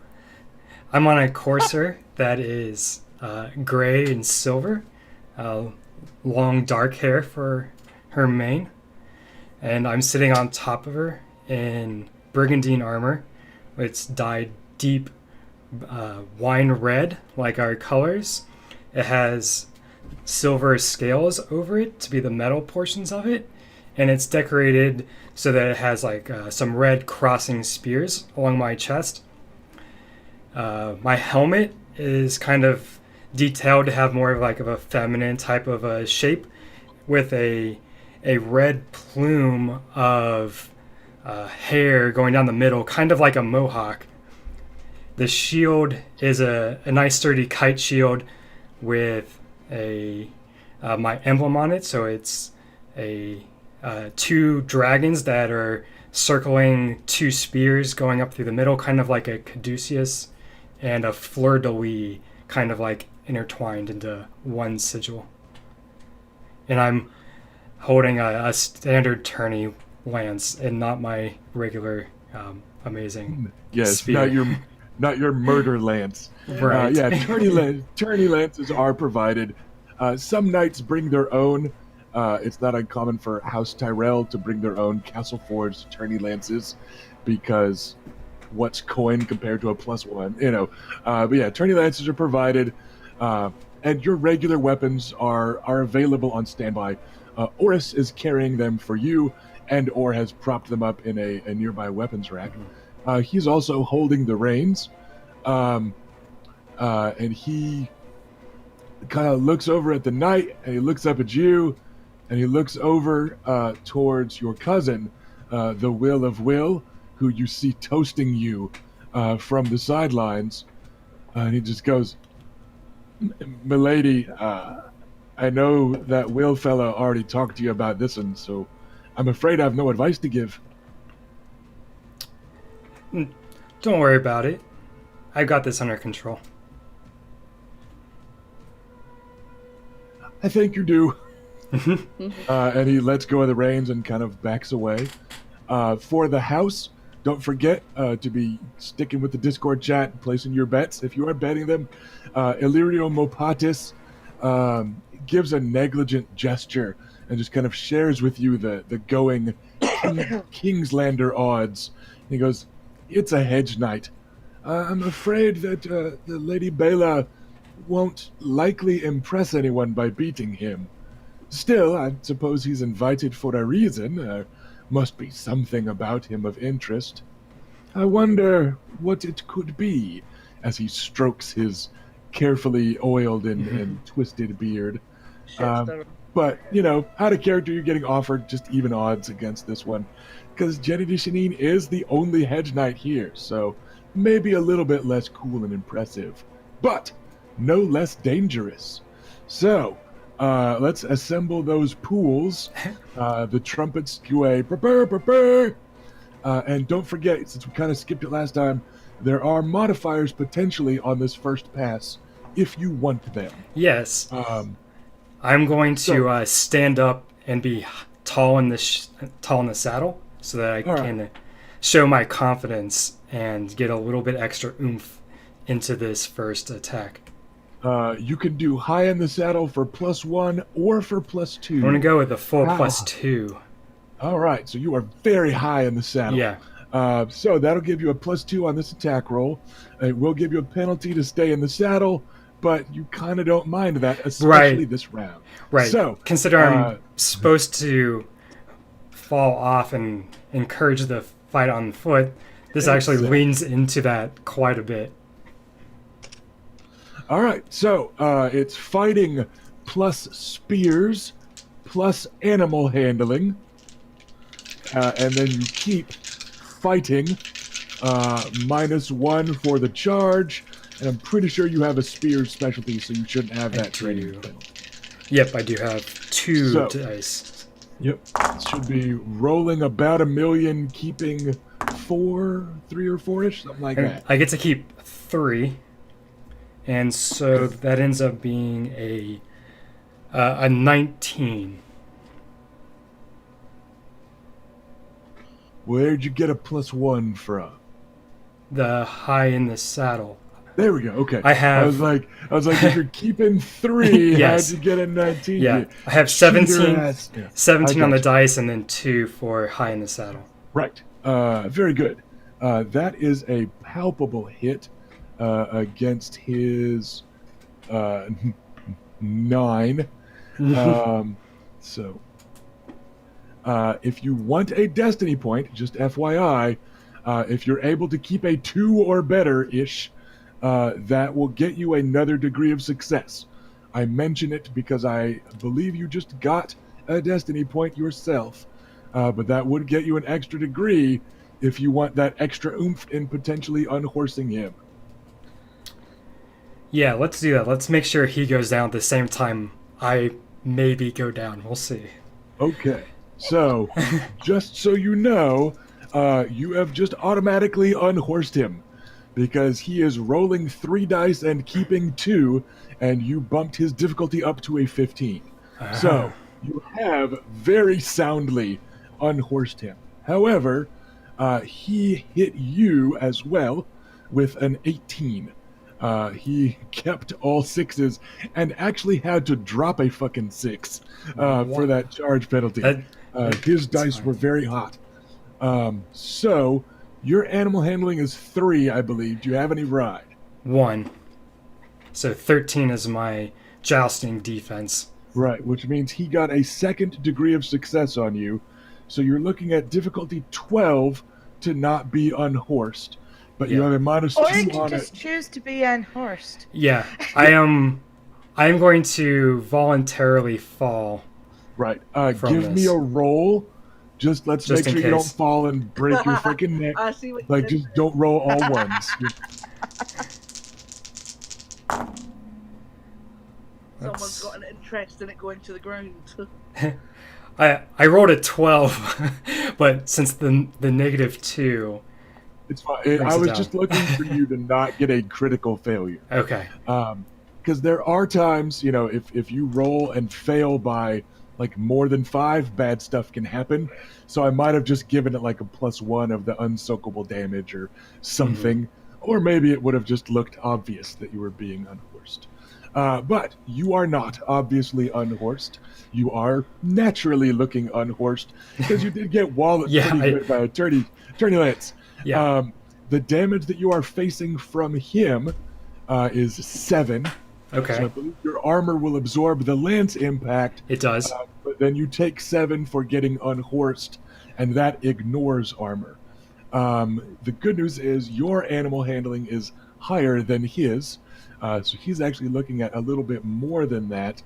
I'm on a courser that is gray and silver, long dark hair for her mane, and I'm sitting on top of her in brigandine armor. It's dyed deep wine red, like our colors. It has silver scales over it to be the metal portions of it, and it's decorated so that it has like some red crossing spears along my chest. My helmet is kind of detailed to have more of like of a feminine type of a shape, with a red plume of hair going down the middle, kind of like a mohawk. The shield is a nice sturdy kite shield with my emblem on it. So it's two dragons that are circling two spears going up through the middle, kind of like a caduceus, and a fleur-de-lis kind of like intertwined into one sigil. And I'm holding a standard tourney lance and not my regular amazing spear. not your murder lance. Right. Tourney lances are provided. Some knights bring their own. It's not uncommon for House Tyrell to bring their own castle-forged tourney lances, because what's coin compared to a +1, but yeah, tourney lances are provided, and your regular weapons are available on standby. Oris is carrying them for you, and Or has propped them up in a nearby weapons rack. He's also holding the reins, and he kind of looks over at the knight, and he looks up at you, and he looks over towards your cousin, the Will of Will, who you see toasting you from the sidelines. And he just goes, "Milady, I know that Will fella already talked to you about this one, so I'm afraid I have no advice to give." Don't worry about it. I've got this under control. "I think you do." And he lets go of the reins and kind of backs away. For the house, don't forget to be sticking with the Discord chat and placing your bets if you are betting them. Illyrio Mopatis gives a negligent gesture and just kind of shares with you the going Kingslander odds. He goes, "It's a hedge knight. I'm afraid that the Lady Bela won't likely impress anyone by beating him. Still, I suppose he's invited for a reason. There must be something about him of interest. I wonder what it could be," as he strokes his carefully oiled and twisted beard. Shitstorm. But, out of character, you're getting offered just even odds against this one. Because Jenny de Chanine is the only hedge knight here, so maybe a little bit less cool and impressive. But no less dangerous. So, let's assemble those pools. The trumpets to a prepare. And don't forget, since we kind of skipped it last time, there are modifiers potentially on this first pass if you want them. Yes. I'm going to stand up and be tall in the saddle so that I can show my confidence and get a little bit extra oomph into this first attack. You can do high in the saddle for +1 or for +2. I'm going to go with the full +2. All right, so you are very high in the saddle. Yeah. So that'll give you a +2 on this attack roll. It will give you a penalty to stay in the saddle, but you kind of don't mind that, especially this round. Right. So consider I'm supposed to fall off and encourage the fight on foot. This actually leans into that quite a bit. All right, so it's fighting plus spears plus animal handling, and then you keep fighting -1 for the charge, and I'm pretty sure you have a spear specialty, so you shouldn't have that training penalty. Yep, I do have 2 dice. Yep, it should be rolling about 1 million, keeping 3 or 4-ish, something like that. I get to keep 3. And so that ends up being a 19. Where'd you get a +1 from? The high in the saddle. There we go. Okay. I have. I was like, if you're keeping 3, yes. how'd you get a 19? Yeah, I have 17 on the you. dice and then 2 for high in the saddle. Right. Very good. That is a palpable hit against his 9. So, if you want a destiny point, just FYI, if you're able to keep a 2 or better-ish, that will get you another degree of success. I mention it because I believe you just got a destiny point yourself, but that would get you an extra degree if you want that extra oomph in potentially unhorsing him. Yeah, let's do that. Let's make sure he goes down at the same time I maybe go down. We'll see. Okay, so just so you know, you have just automatically unhorsed him because he is rolling 3 dice and keeping 2, and you bumped his difficulty up to a 15. So you have very soundly unhorsed him. However, he hit you as well with an 18. He kept all 6s and actually had to drop a fucking 6 for that charge penalty. His dice were very hot. So your animal handling is 3, I believe. Do you have any ride? 1. So 13 is my jousting defense. Right, which means he got a 2nd degree of success on you. So you're looking at difficulty 12 to not be unhorsed. But you have a -2 or on it. you just choose to be unhorsed. Yeah, I am going to voluntarily fall. Right. Give me a roll. Let's make sure you don't fall and break your freaking neck. I see what Like, just don't roll all ones. Someone's got an interest in it going to the ground. I rolled a 12, but since the -2. It's fine. I was just looking for you to not get a critical failure. Okay. Because there are times, if you roll and fail by like more than 5, bad stuff can happen. So I might have just given it like a +1 of the unsoakable damage or something. Or maybe it would have just looked obvious that you were being unhorsed. But you are not obviously unhorsed. You are naturally looking unhorsed because you did get wallet pretty good by a tourney lance. Yeah. The damage that you are facing from him is 7. Okay. So I believe your armor will absorb the lance impact. It does. But then you take 7 for getting unhorsed, and that ignores armor. The good news is your animal handling is higher than his. So he's actually looking at a little bit more than that.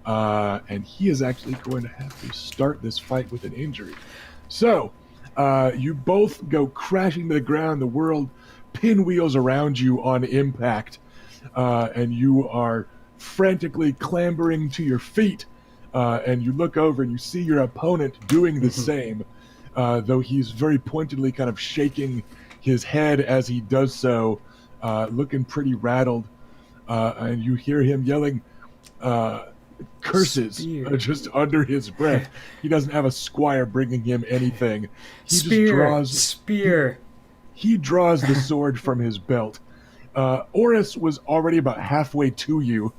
And he is actually going to have to start this fight with an injury. So, you both go crashing to the ground. The world pinwheels around you on impact. And you are frantically clambering to your feet. And you look over and you see your opponent doing the same, though he's very pointedly kind of shaking his head as he does so, looking pretty rattled. And you hear him yelling curses just under his breath. He doesn't have a squire bringing him anything. He He draws the sword from his belt. Oris was already about halfway to you.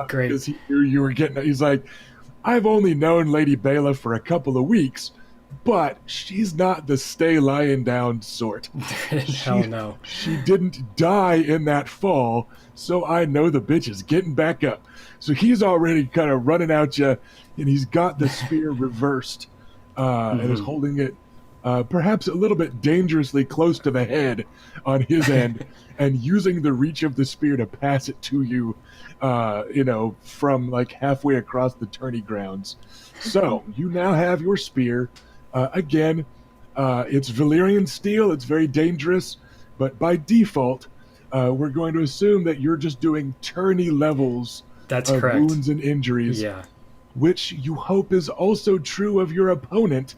Great. Because he knew you were getting. He's like, I've only known Lady Bela for a couple of weeks, but she's not the stay lying down sort. Hell no. She didn't die in that fall, so I know the bitch is getting back up. So he's already kind of running at you, and he's got the spear reversed, and is holding it perhaps a little bit dangerously close to the head on his end, and using the reach of the spear to pass it to you, from like halfway across the tourney grounds. So you now have your spear. Again, it's Valyrian steel. It's very dangerous, but by default, we're going to assume that you're just doing tourney levels That's of correct. wounds and injuries, which you hope is also true of your opponent,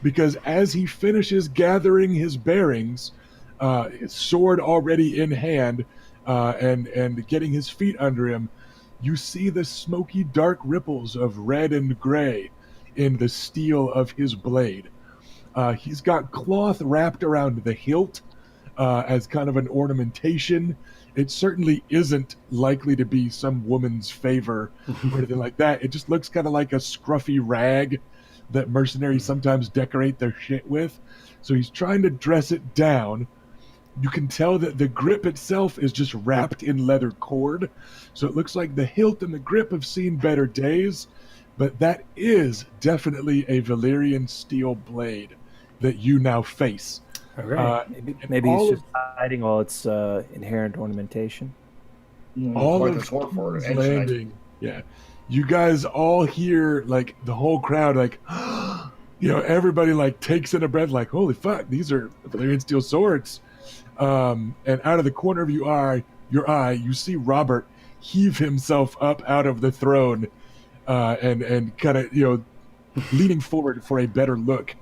because as he finishes gathering his bearings, his sword already in hand, and getting his feet under him, you see the smoky dark ripples of red and gray in the steel of his blade. He's got cloth wrapped around the hilt as kind of an ornamentation. It certainly isn't likely to be some woman's favor or anything like that. It just looks kind of like a scruffy rag that mercenaries sometimes decorate their shit with. So he's trying to dress it down. You can tell that the grip itself is just wrapped in leather cord. So it looks like the hilt and the grip have seen better days, but that is definitely a Valyrian steel blade that you now face. All right. Maybe it's just hiding all its inherent ornamentation. All of King's Landing. Yeah. You guys all hear, like, the whole crowd, like, everybody, like, takes in a breath, like, holy fuck, these are Valyrian steel swords. And out of the corner of your eye, you see Robert heave himself up out of the throne, and kind of, leaning forward for a better look.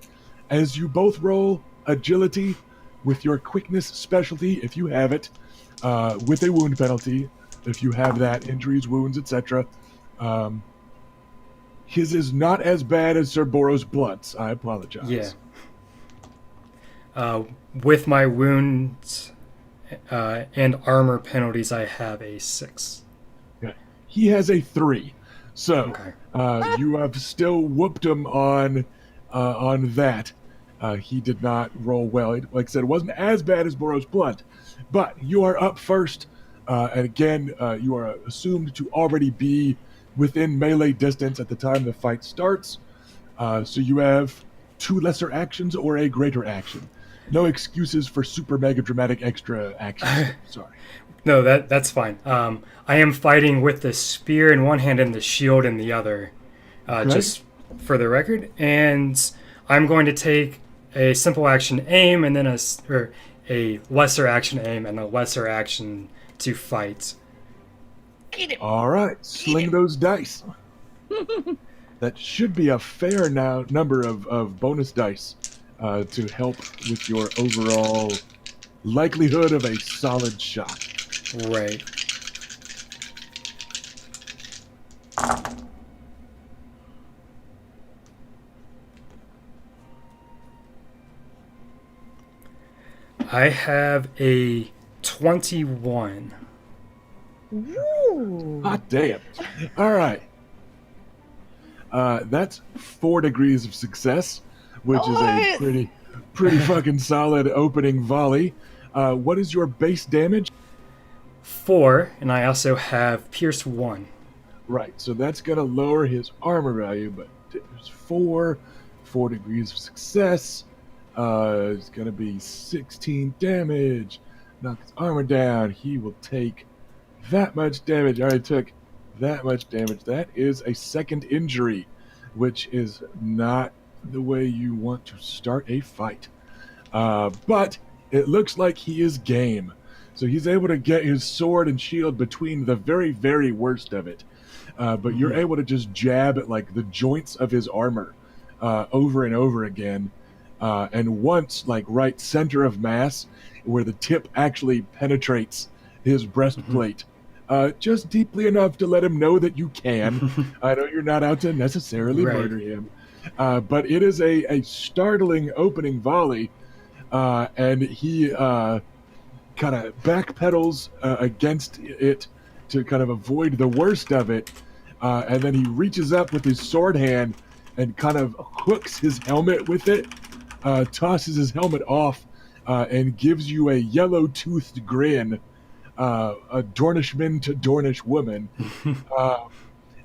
As you both roll agility with your quickness specialty, if you have it, with a wound penalty, if you have that, injuries, wounds, etc. His is not as bad as Sir Boros Blunt's. I apologize. Yeah. With my wounds and armor penalties, I have a 6. Okay. He has a 3. So you have still whooped him on that. He did not roll well. Like I said, it wasn't as bad as Boros Blunt, but you are up first. And again, you are assumed to already be within melee distance at the time the fight starts. So you have 2 lesser actions or a greater action. No excuses for super mega dramatic extra actions. Sorry. No, that's fine. I am fighting with the spear in one hand and the shield in the other, just for the record. And I'm going to take a simple action aim, and then a lesser action aim, and a lesser action to fight. All right, sling those dice. That should be a fair number of bonus dice to help with your overall likelihood of a solid shot. Right. I have a 21. Ooh. Hot damn. All right. That's 4 degrees of success, which is a pretty fucking solid opening volley. What is your base damage? 4, and I also have Pierce 1. Right, so that's going to lower his armor value, but there's 4 degrees of success. It's going to be 16 damage. Knock his armor down. He will take that much damage. Already took that much damage. That is a second injury, which is not the way you want to start a fight. But it looks like he is game. So he's able to get his sword and shield between the very, very worst of it. But you're able to just jab at like the joints of his armor over and over again. And once, like right center of mass, where the tip actually penetrates his breastplate, just deeply enough to let him know that you can. I know you're not out to necessarily murder him. But it is a startling opening volley. And he kind of backpedals against it to kind of avoid the worst of it. And then he reaches up with his sword hand and kind of hooks his helmet with it, tosses his helmet off, and gives you a yellow-toothed grin, a Dornishman to Dornish woman.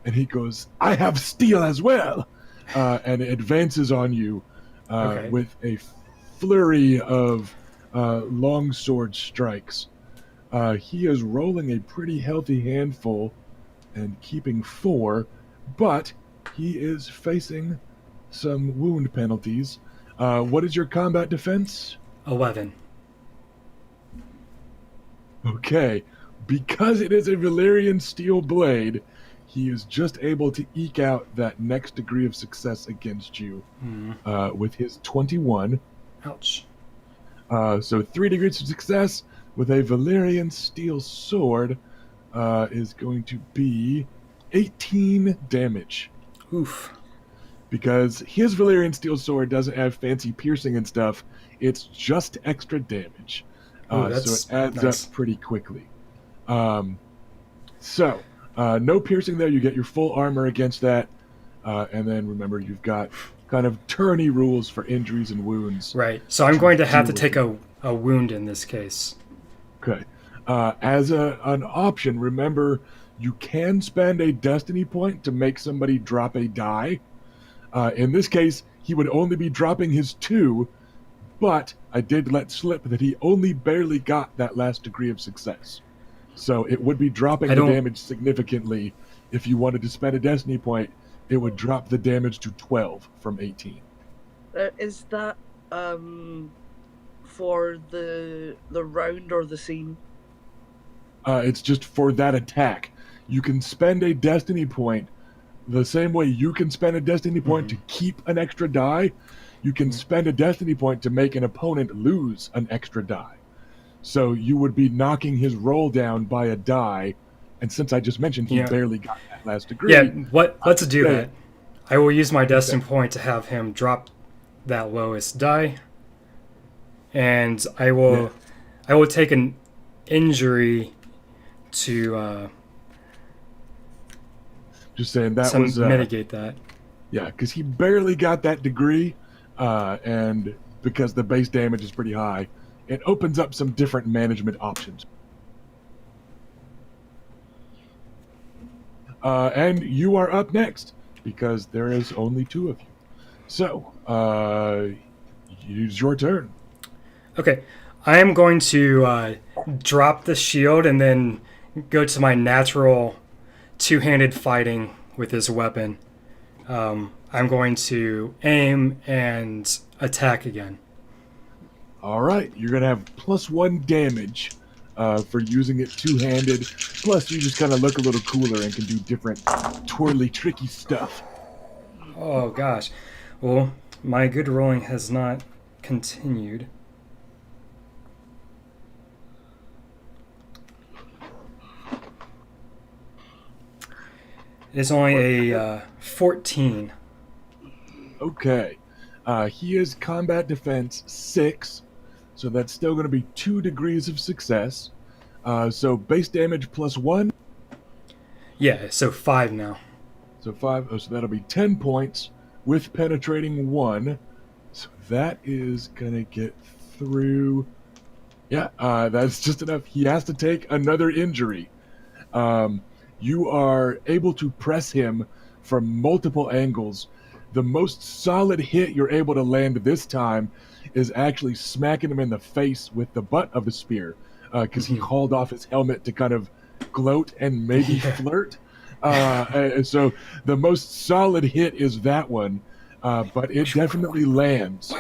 And he goes, "I have steel as well," and advances on you with a flurry of longsword strikes. He is rolling a pretty healthy handful and keeping 4, but he is facing some wound penalties. What is your combat defense? 11. Okay, because it is a Valyrian steel blade, he is just able to eke out that next degree of success against you with his 21. Ouch. So 3 degrees of success with a Valyrian steel sword is going to be 18 damage. Oof. Because his Valyrian steel sword doesn't have fancy piercing and stuff. It's just extra damage. So it adds up pretty quickly. No piercing there. You get your full armor against that. And then remember, you've got kind of tourney rules for injuries and wounds. Right. So I'm going to have to take a wound in this case. Okay. As an option, remember, you can spend a destiny point to make somebody drop a die. In this case, he would only be dropping his 2, but I did let slip that he only barely got that last degree of success. So it would be dropping the damage significantly. If you wanted to spend a destiny point, it would drop the damage to 12 from 18. Is that for the round or the scene? It's just for that attack. You can spend a destiny point the same way you can spend a destiny point to keep an extra die. You can spend a destiny point to make an opponent lose an extra die. So you would be knocking his roll down by a die, and since I just mentioned he barely got that last degree. Yeah, let's do that. I will use my destiny point to have him drop that lowest die, and I will take an injury to just saying that was mitigate that. Yeah, because he barely got that degree, and because the base damage is pretty high, it opens up some different management options. And you are up next, because there is only 2 of you. So, it's your turn. Okay, I am going to drop the shield and then go to my natural two-handed fighting with this weapon. I'm going to aim and attack again. All right, you're going to have +1 damage for using it two-handed. Plus, you just kind of look a little cooler and can do different twirly, tricky stuff. Oh, gosh. Well, my good rolling has not continued. It's only a 14. Okay. He is combat defense 6, so that's still going to be 2 degrees of success. So base damage +1. Yeah, so 5 now. So 5, so that'll be 10 points with penetrating 1. So that is going to get through. Yeah, that's just enough. He has to take another injury. You are able to press him from multiple angles. The most solid hit you're able to land this time is actually smacking him in the face with the butt of the spear, because he hauled off his helmet to kind of gloat and maybe flirt. And so the most solid hit is that one, but it definitely lands.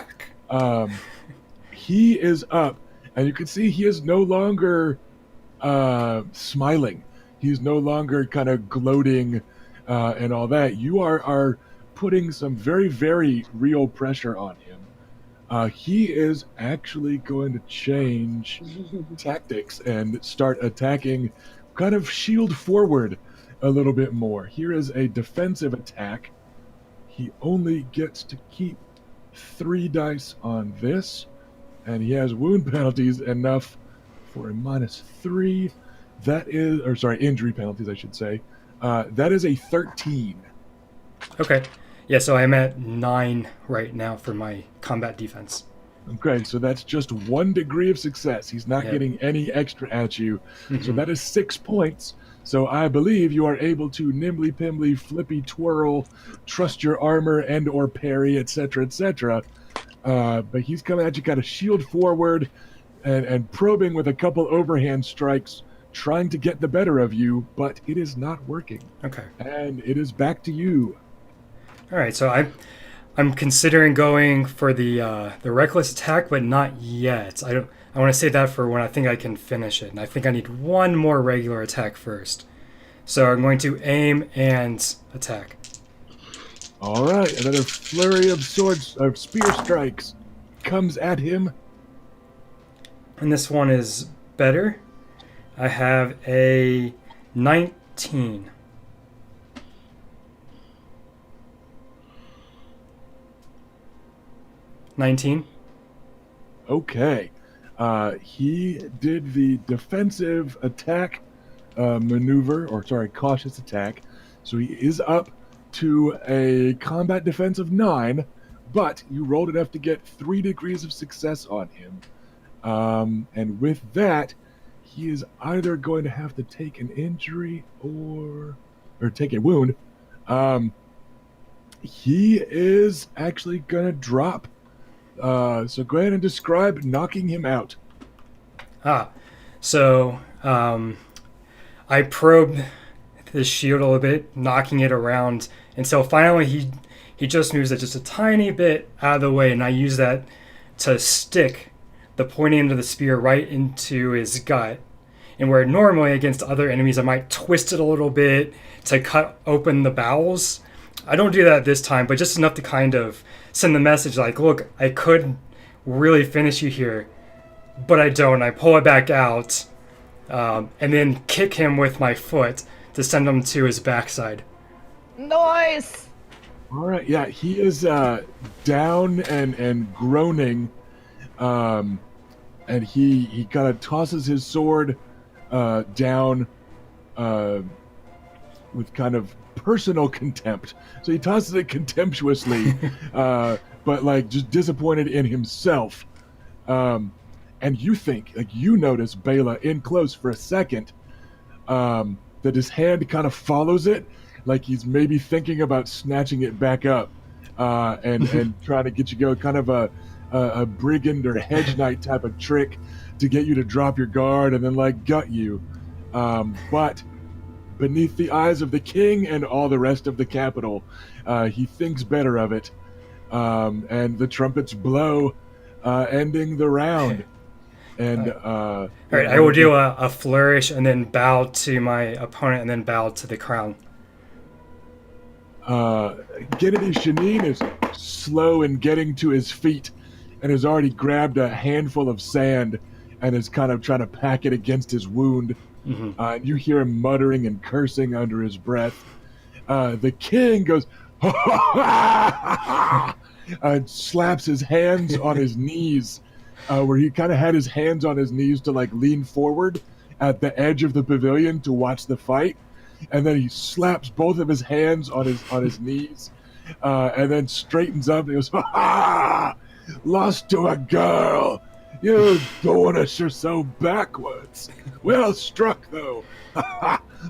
He is up, and you can see he is no longer smiling. He's no longer kind of gloating and all that. You are putting some very, very real pressure on him. He is actually going to change tactics and start attacking kind of shield forward a little bit more. Here is a defensive attack. He only gets to keep 3 dice on this, and he has wound penalties enough for a -3. That is, or sorry, injury penalties, I should say. That is a 13. Okay. Yeah, so I'm at 9 right now for my combat defense. Okay, so that's just 1 degree of success. He's not Yep. getting any extra at you. So Mhm. that is 6 points. So I believe you are able to nimbly pimbly, flippy twirl, trust your armor and or parry, etc., etc. But he's coming at you kind of shield forward and probing with a couple overhand strikes, trying to get the better of you, but it is not working. Okay. And it is back to you. All right, so I'm considering going for the reckless attack, but not yet. I want to save that for when I think I can finish it, and I think I need 1 more regular attack first. So I'm going to aim and attack. All right, another flurry of spear strikes comes at him. And this one is better. I have a 19. Okay. He did the defensive attack maneuver, or sorry, cautious attack. So he is up to a combat defense of 9, but you rolled enough to get 3 degrees of success on him. And with that, he is either going to have to take an injury or take a wound. He is actually going to drop. So go ahead and describe knocking him out. So I probed the shield a little bit, knocking it around until finally he just moves it just a tiny bit out of the way, and I use that to stick the pointing end of the spear right into his gut. And where normally against other enemies I might twist it a little bit to cut open the bowels, I don't do that this time, but just enough to kind of send the message like, look, I could really finish you here, but I don't. I pull it back out and then kick him with my foot to send him to his backside. Nice. All right, yeah, he is down and groaning, and he kind of tosses his sword down with kind of personal contempt. So he tosses it contemptuously, but like just disappointed in himself. And you think, like you notice Bela in close for a second, that his hand kind of follows it, like he's maybe thinking about snatching it back up, and trying to get you go, kind of a brigand or hedge knight type of trick to get you to drop your guard and then like gut you. But beneath the eyes of the king and all the rest of the capital, he thinks better of it, and the trumpets blow, ending the round. And all right, I will do a flourish and then bow to my opponent and then bow to the crown. Kennedy Shanine is slow in getting to his feet and has already grabbed a handful of sand and is kind of trying to pack it against his wound. Mm-hmm. And you hear him muttering and cursing under his breath. The king goes, and slaps his hands on his knees, where he kind of had his hands on his knees to like lean forward at the edge of the pavilion to watch the fight. And then he slaps both of his hands on his knees, and then straightens up and he goes, lost to a girl. You throwing us are so backwards. Well struck, though.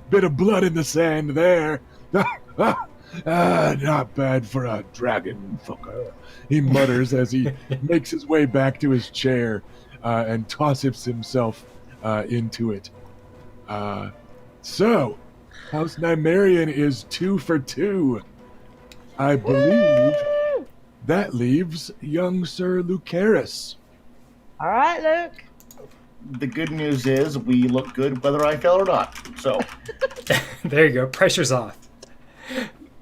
Bit of blood in the sand there. Not bad for a dragon fucker, he mutters as he makes his way back to his chair and tosses himself into it. So, House Nymaryen is 2 for 2. I believe that leaves young Sir Lucaris. All right, Luke. The good news is we look good whether I fail or not. So There you go. Pressure's off.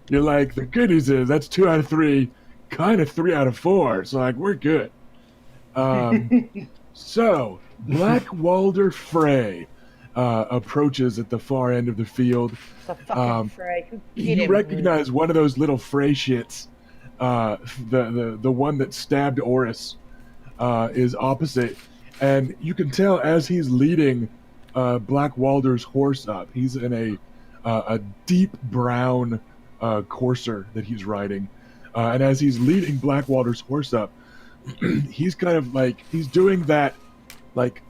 You're like, the good news is that's 2 out of 3, kind of 3 out of 4. So, like, we're good. So, Black Walder Frey approaches at the far end of the field. The fucking Frey. Who get You him, recognize one of those little Frey shits. The one that stabbed Oris is opposite. And you can tell as he's leading Black Walder's horse up, he's in a deep brown courser that he's riding. And as he's leading Black Walder's horse up, he's kind of like, he's doing that like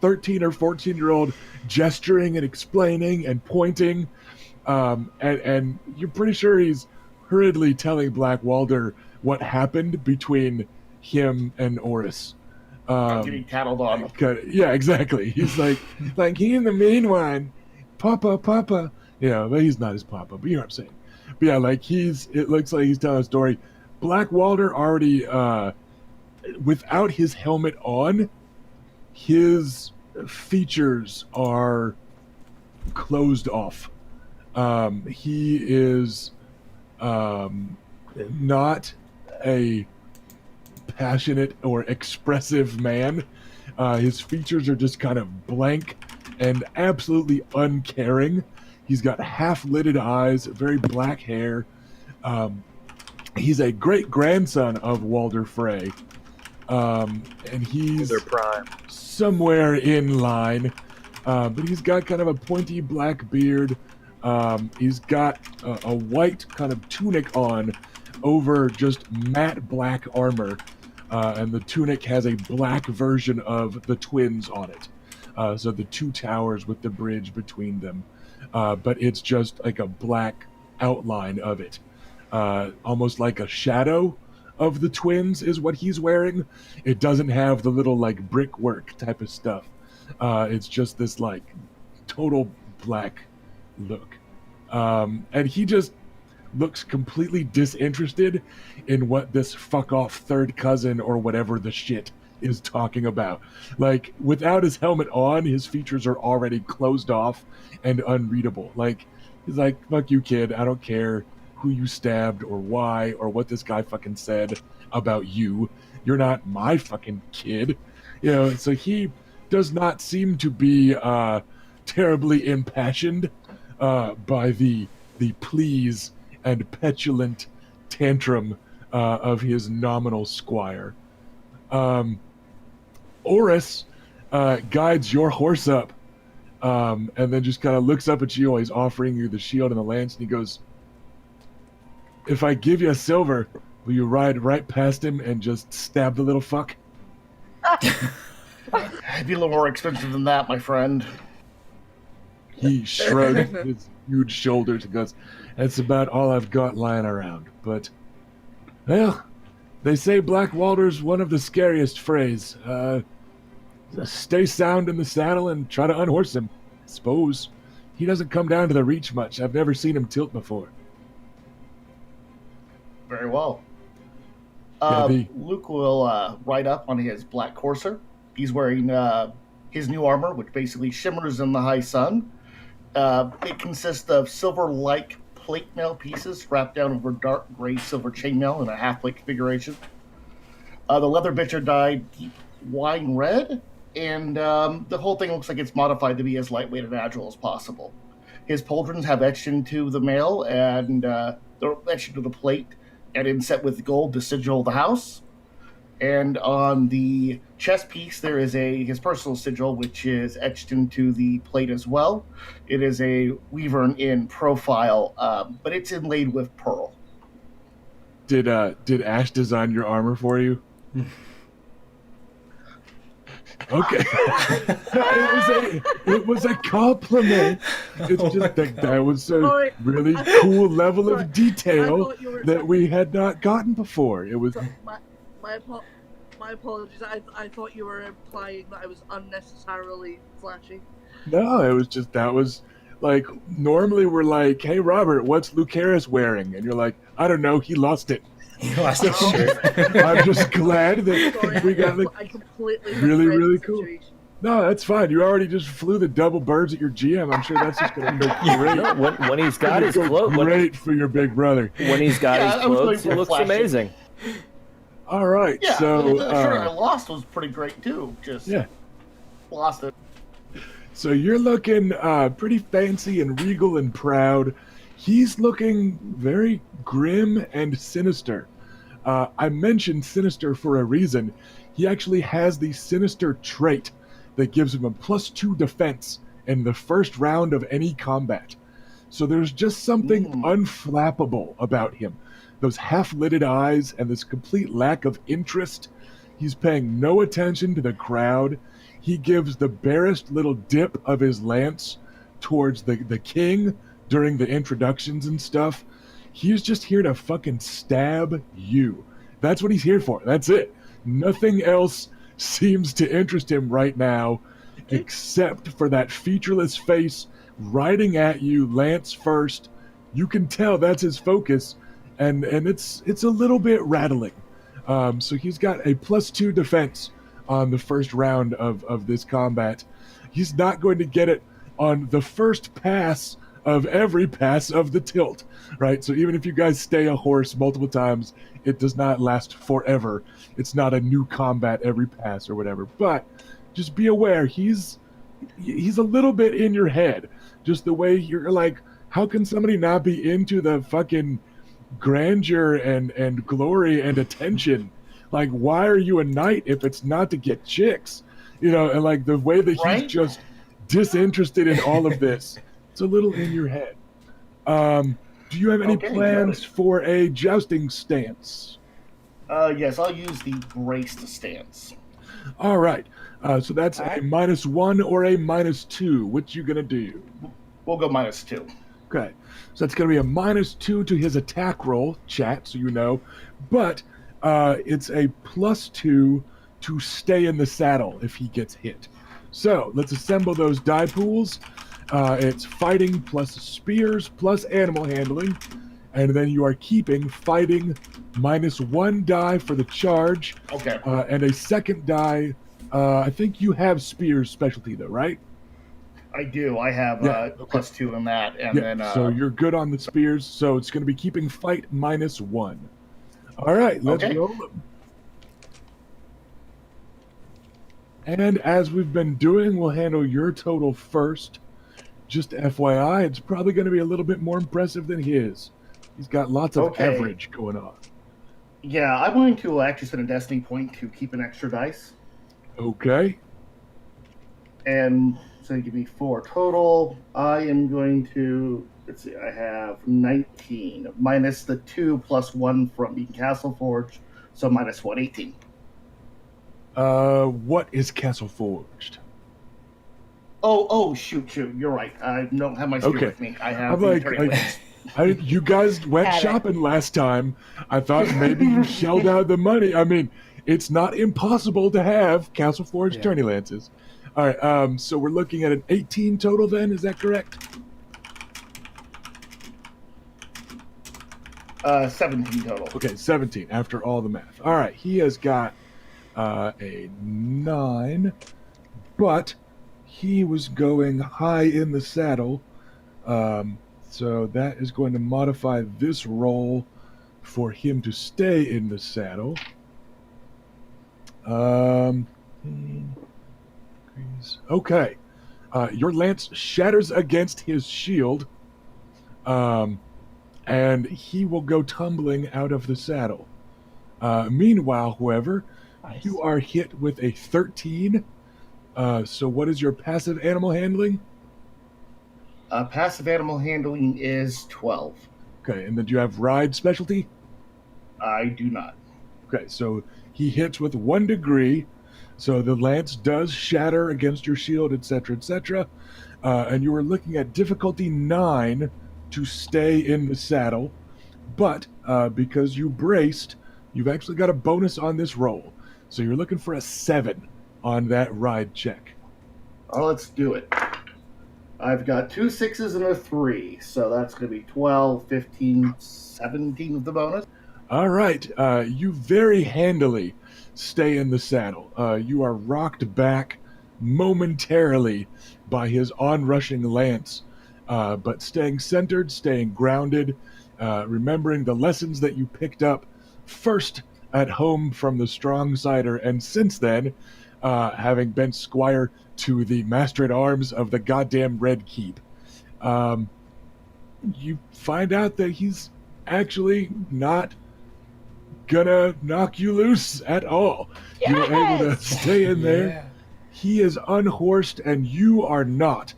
13 or 14-year-old gesturing and explaining and pointing. And you're pretty sure he's hurriedly telling Black Walder what happened between him and Oris. I'm getting tattled on. Yeah, exactly. He's like he in the mean one, Papa. You know, but he's not his Papa, but you know what I'm saying. But yeah, like it looks like he's telling a story. Black Walder already, without his helmet on, his features are closed off. He is not a passionate or expressive man. His features are just kind of blank and absolutely uncaring. He's got half-lidded eyes, very black hair. He's a great-grandson of Walder Frey. And he's somewhere in line. But he's got kind of a pointy black beard. He's got a white kind of tunic on over just matte black armor. And the tunic has a black version of the twins on it. So the two towers with the bridge between them. But it's just like a black outline of it. Almost like a shadow of the twins is what he's wearing. It doesn't have the little like brickwork type of stuff. It's just this like total black look. And he just looks completely disinterested in what this fuck off third cousin or whatever the shit is talking about. Like, without his helmet on, his features are already closed off and unreadable. Like, he's like, fuck you, kid. I don't care who you stabbed or why or what this guy fucking said about you. You're not my fucking kid. You know, so he does not seem to be terribly impassioned by the pleas and petulant tantrum of his nominal squire. Oris guides your horse up and then just kind of looks up at you while he's offering you the shield and the lance, and he goes, if I give you a silver, will you ride right past him and just stab the little fuck? It'd be a little more expensive than that, my friend. He shrugged his huge shoulders and goes, that's about all I've got lying around. But, well, they say Black Walder's one of the scariest Freys. Stay sound in the saddle and try to unhorse him. I suppose. He doesn't come down to the reach much. I've never seen him tilt before. Very well. Yeah, Luke will ride up on his black courser. He's wearing his new armor, which basically shimmers in the high sun. It consists of silver-like plate mail pieces wrapped down over dark gray silver chainmail in a half-plate configuration. The leather bits are dyed deep wine red, and the whole thing looks like it's modified to be as lightweight and agile as possible. His pauldrons have etched into the mail, and they're etched into the plate, and inset with gold the sigil of the house. And on the chest piece, there is his personal sigil, which is etched into the plate as well. It is a Weavern in profile, but it's inlaid with pearl. Did Ash design your armor for you? Okay. it was a compliment. It's just that was a really cool level of detail that we had not gotten before. It was my apologies. I thought you were implying that I was unnecessarily flashy. No, it was just that was Like, normally we're like, hey, Robert, what's Lucaris wearing? And you're like, I don't know, he lost it. He lost his shirt. I'm just glad that Sorry, we got the I completely really, misread really the cool. situation. No, that's fine. You already just flew the double birds at your GM. I'm sure that's just going to go great. No, when he's got his Go clothes, great for your big brother. when he's got Yeah, his I was going clothes, he for looks flashy. amazing. All right, Yeah, so the shirt I lost was pretty great too. Just yeah, lost it. so you're looking pretty fancy and regal and proud. He's looking very grim and sinister. I mentioned sinister for a reason. He actually has the sinister trait that gives him a +2 defense in the first round of any combat. So there's just something unflappable about him. Those half-lidded eyes and this complete lack of interest. He's paying no attention to the crowd. He gives the barest little dip of his lance towards the king during the introductions and stuff. He's just here to fucking stab you. That's what he's here for. That's it. Nothing else seems to interest him right now except for that featureless face riding at you, lance first. You can tell that's his focus, and it's a little bit rattling. So he's got a +2 defense on the first round of this combat. He's not going to get it on the first pass of every pass of the tilt, right? So even if you guys stay a horse multiple times, it does not last forever. It's not a new combat every pass or whatever. But just be aware, he's a little bit in your head. Just the way you're like, how can somebody not be into the fucking grandeur and glory and attention? Like, why are you a knight if it's not to get chicks? You know, and like the way that Right? he's just disinterested in all of this. It's a little in your head. Do you have any Okay, plans got it. for a jousting stance? Yes, I'll use the braced stance. All right. So that's a -1 or a -2. What you gonna do? We'll go -2. Okay. So that's gonna be a -2 to his attack roll, chat, so you know. But it's a +2 to stay in the saddle if he gets hit. So let's assemble those die pools. It's fighting plus spears plus animal handling. And then you are keeping fighting -1 die for the charge. Okay. And a second die. I think you have spears specialty though, right? I do. I have Yeah, okay. +2 in that, and Yeah. then So you're good on the spears. So it's going to be keeping fight -1. All right, let's Okay. roll them. And as we've been doing, we'll handle your total first. Just FYI, it's probably going to be a little bit more impressive than his. He's got lots of Okay. average going on. yeah, I'm going to actually spend a destiny point to keep an extra dice, Okay. and so give me 4 total. I am going to let's see. I have 19 minus the 2 plus 1 from Beacon Castle Forge, so -1, 18. What is Castle Forged? Oh, shoot. You're right. I don't have my spear Okay. with me. I have I'm the like, turning lance. you guys went Had it. shopping last time. I thought maybe you shelled out the money. I mean, it's not impossible to have Castle Forge Yeah. tourney lances. All right, so we're looking at an 18 total then, is that correct? 17 total. Okay, 17 after all the math. All right, he has got a 9, but he was going high in the saddle. So that is going to modify this roll for him to stay in the saddle. Okay. Your lance shatters against his shield. And he will go tumbling out of the saddle. Meanwhile, however, you are hit with a 13. So what is your passive animal handling? Passive animal handling is 12. Okay, and then do you have ride specialty? I do not. Okay, so he hits with 1 degree. So the lance does shatter against your shield, etc., etc. And you are looking at difficulty 9 to stay in the saddle. But because you braced, you've actually got a bonus on this roll. So you're looking for a 7 on that ride check. Oh, let's do it. I've got 2 6s and a 3, so that's going to be 12, 15, 17 with the bonus. All right, you very handily stay in the saddle. You are rocked back momentarily by his onrushing lance, but staying centered, staying grounded, remembering the lessons that you picked up first at home from the strong cider, and since then, having been squire to the master-at-arms of the goddamn Red Keep. You find out that he's actually not gonna knock you loose at all. You were able to stay in there. Yeah. He is unhorsed and you are not.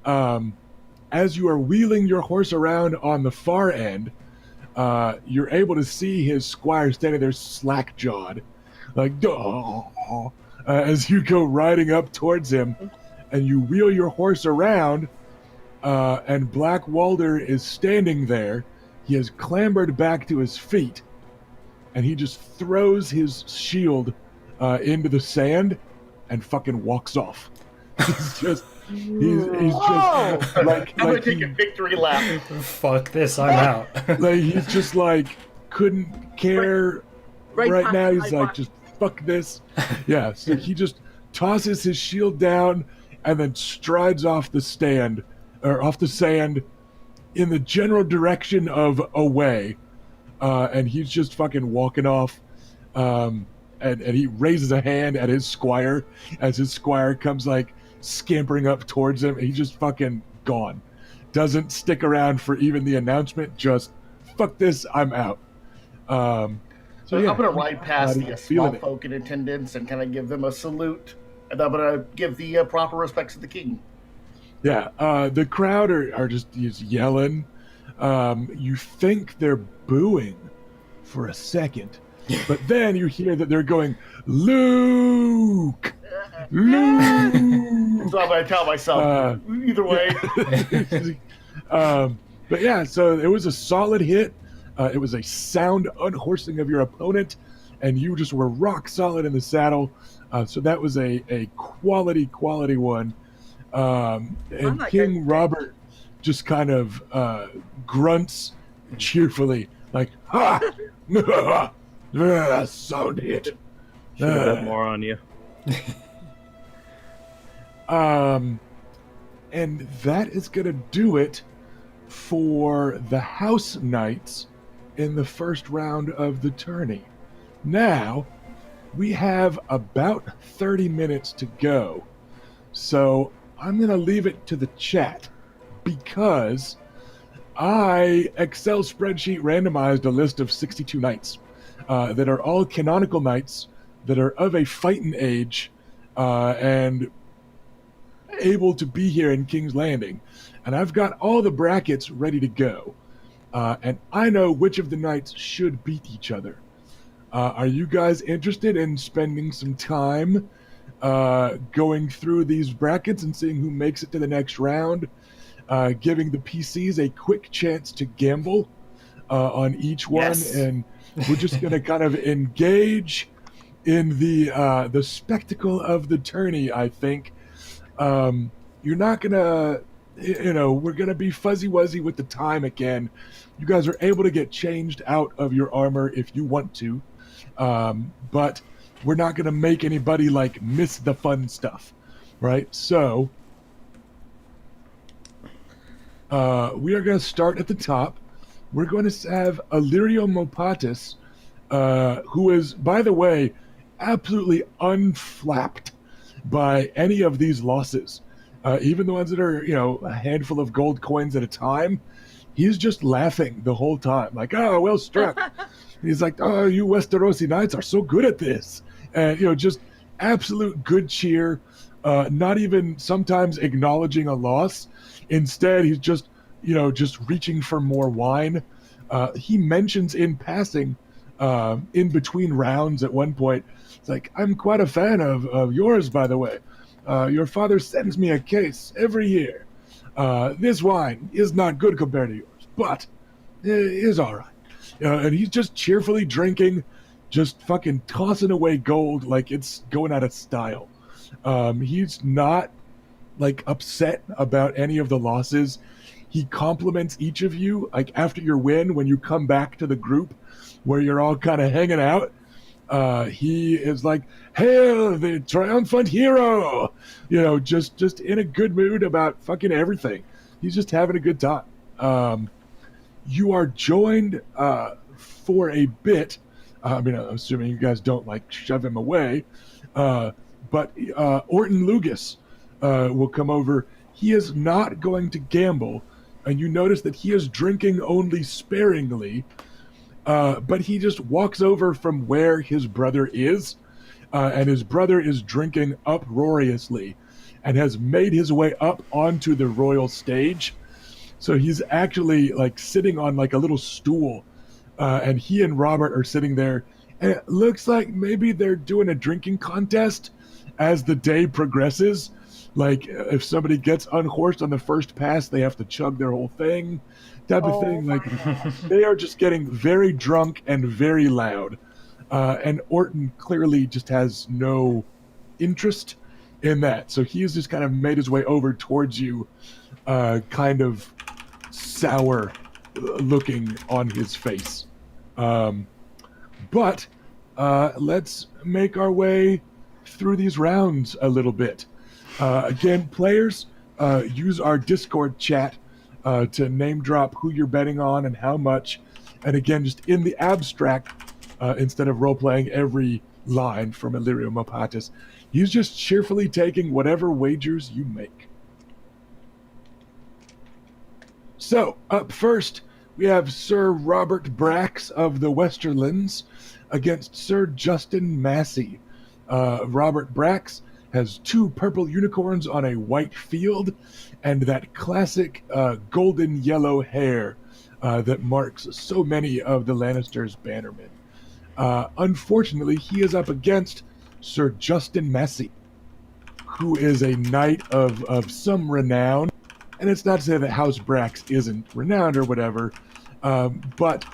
As you are wheeling your horse around on the far end, you're able to see his squire standing there slack-jawed, like, as you go riding up towards him, and you wheel your horse around, and Black Walder is standing there. He has clambered back to his feet, and he just throws his shield into the sand and fucking walks off. He's just like I'm going to take a victory lap. Fuck this, I'm out. like he's just like couldn't care Right right past now. my He's like, back. just fuck this. Yeah, so he just tosses his shield down and then strides off the sand in the general direction of away. And he's just fucking walking off. And he raises a hand at his squire as his squire comes like scampering up towards him. He's just fucking gone. Doesn't stick around for even the announcement. Just fuck this, I'm out. So yeah, I'm going to ride past how do you the feel small it? folk in attendance and kind of give them a salute. And I'm going to give the proper respects to the king. Yeah, the crowd are just yelling. You think they're booing for a second, but then you hear that they're going, Luke! Luke! So I'm going to tell myself, either way. But yeah, so it was a solid hit. It was a sound unhorsing of your opponent, and you just were rock solid in the saddle. So that was a quality one. And that King guy's Robert just kind of grunts cheerfully, like, ha! Sound hit. Should have bet more on you. And that is going to do it for the House Knights in the first round of the tourney. Now, we have about 30 minutes to go. So I'm going to leave it to the chat because I Excel spreadsheet randomized a list of 62 knights that are all canonical knights that are of a fighting age and able to be here in King's Landing. And I've got all the brackets ready to go. And I know which of the knights should beat each other. Are you guys interested in spending some time going through these brackets and seeing who makes it to the next round? Giving the PCs a quick chance to gamble on each one. Yes. And we're just going to kind of engage in the spectacle of the tourney, I think. You're not going to, we're going to be fuzzy-wuzzy with the time again. You guys are able to get changed out of your armor if you want to. But we're not going to make anybody, like, miss the fun stuff, right? So, we are going to start at the top. We're going to have Illyrio Mopatis, who is, by the way, absolutely unflapped by any of these losses. Even the ones that are, a handful of gold coins at a time, he's just laughing the whole time. Like, oh, well struck. He's like, oh, you Westerosi Knights are so good at this. And, just absolute good cheer, not even sometimes acknowledging a loss. Instead, he's just, just reaching for more wine. He mentions in passing, in between rounds at one point, it's like, I'm quite a fan of yours, by the way. Your father sends me a case every year. This wine is not good compared to yours, but it is all right. And he's just cheerfully drinking, just fucking tossing away gold like it's going out of style. He's not like upset about any of the losses. He compliments each of you, like after your win, when you come back to the group where you're all kind of hanging out. He is like, "Hail the triumphant hero!" Just in a good mood about fucking everything. He's just having a good time. You are joined for a bit. I'm assuming you guys don't like shove him away, but Orton Lugas will come over. He is not going to gamble, and you notice that he is drinking only sparingly. But he just walks over from where his brother is, and his brother is drinking uproariously and has made his way up onto the royal stage. So he's actually like sitting on like a little stool, and he and Robert are sitting there, and it looks like maybe they're doing a drinking contest as the day progresses. Like if somebody gets unhorsed on the first pass, they have to chug their whole thing, type of thing. Like they are just getting very drunk and very loud. And Orton clearly just has no interest in that. So he's just kind of made his way over towards you, kind of sour looking on his face. But let's make our way through these rounds a little bit. Again, players, use our Discord chat to name drop who you're betting on and how much. And again, just in the abstract, instead of role-playing every line from Illyrio Mopatis, he's just cheerfully taking whatever wagers you make. So, up first, we have Sir Robert Brax of the Westerlands against Sir Justin Massey. Robert Brax has 2 purple unicorns on a white field, and that classic golden yellow hair that marks so many of the Lannisters' bannermen. Unfortunately, he is up against Sir Justin Massey, who is a knight of some renown. And it's not to say that House Brax isn't renowned or whatever, but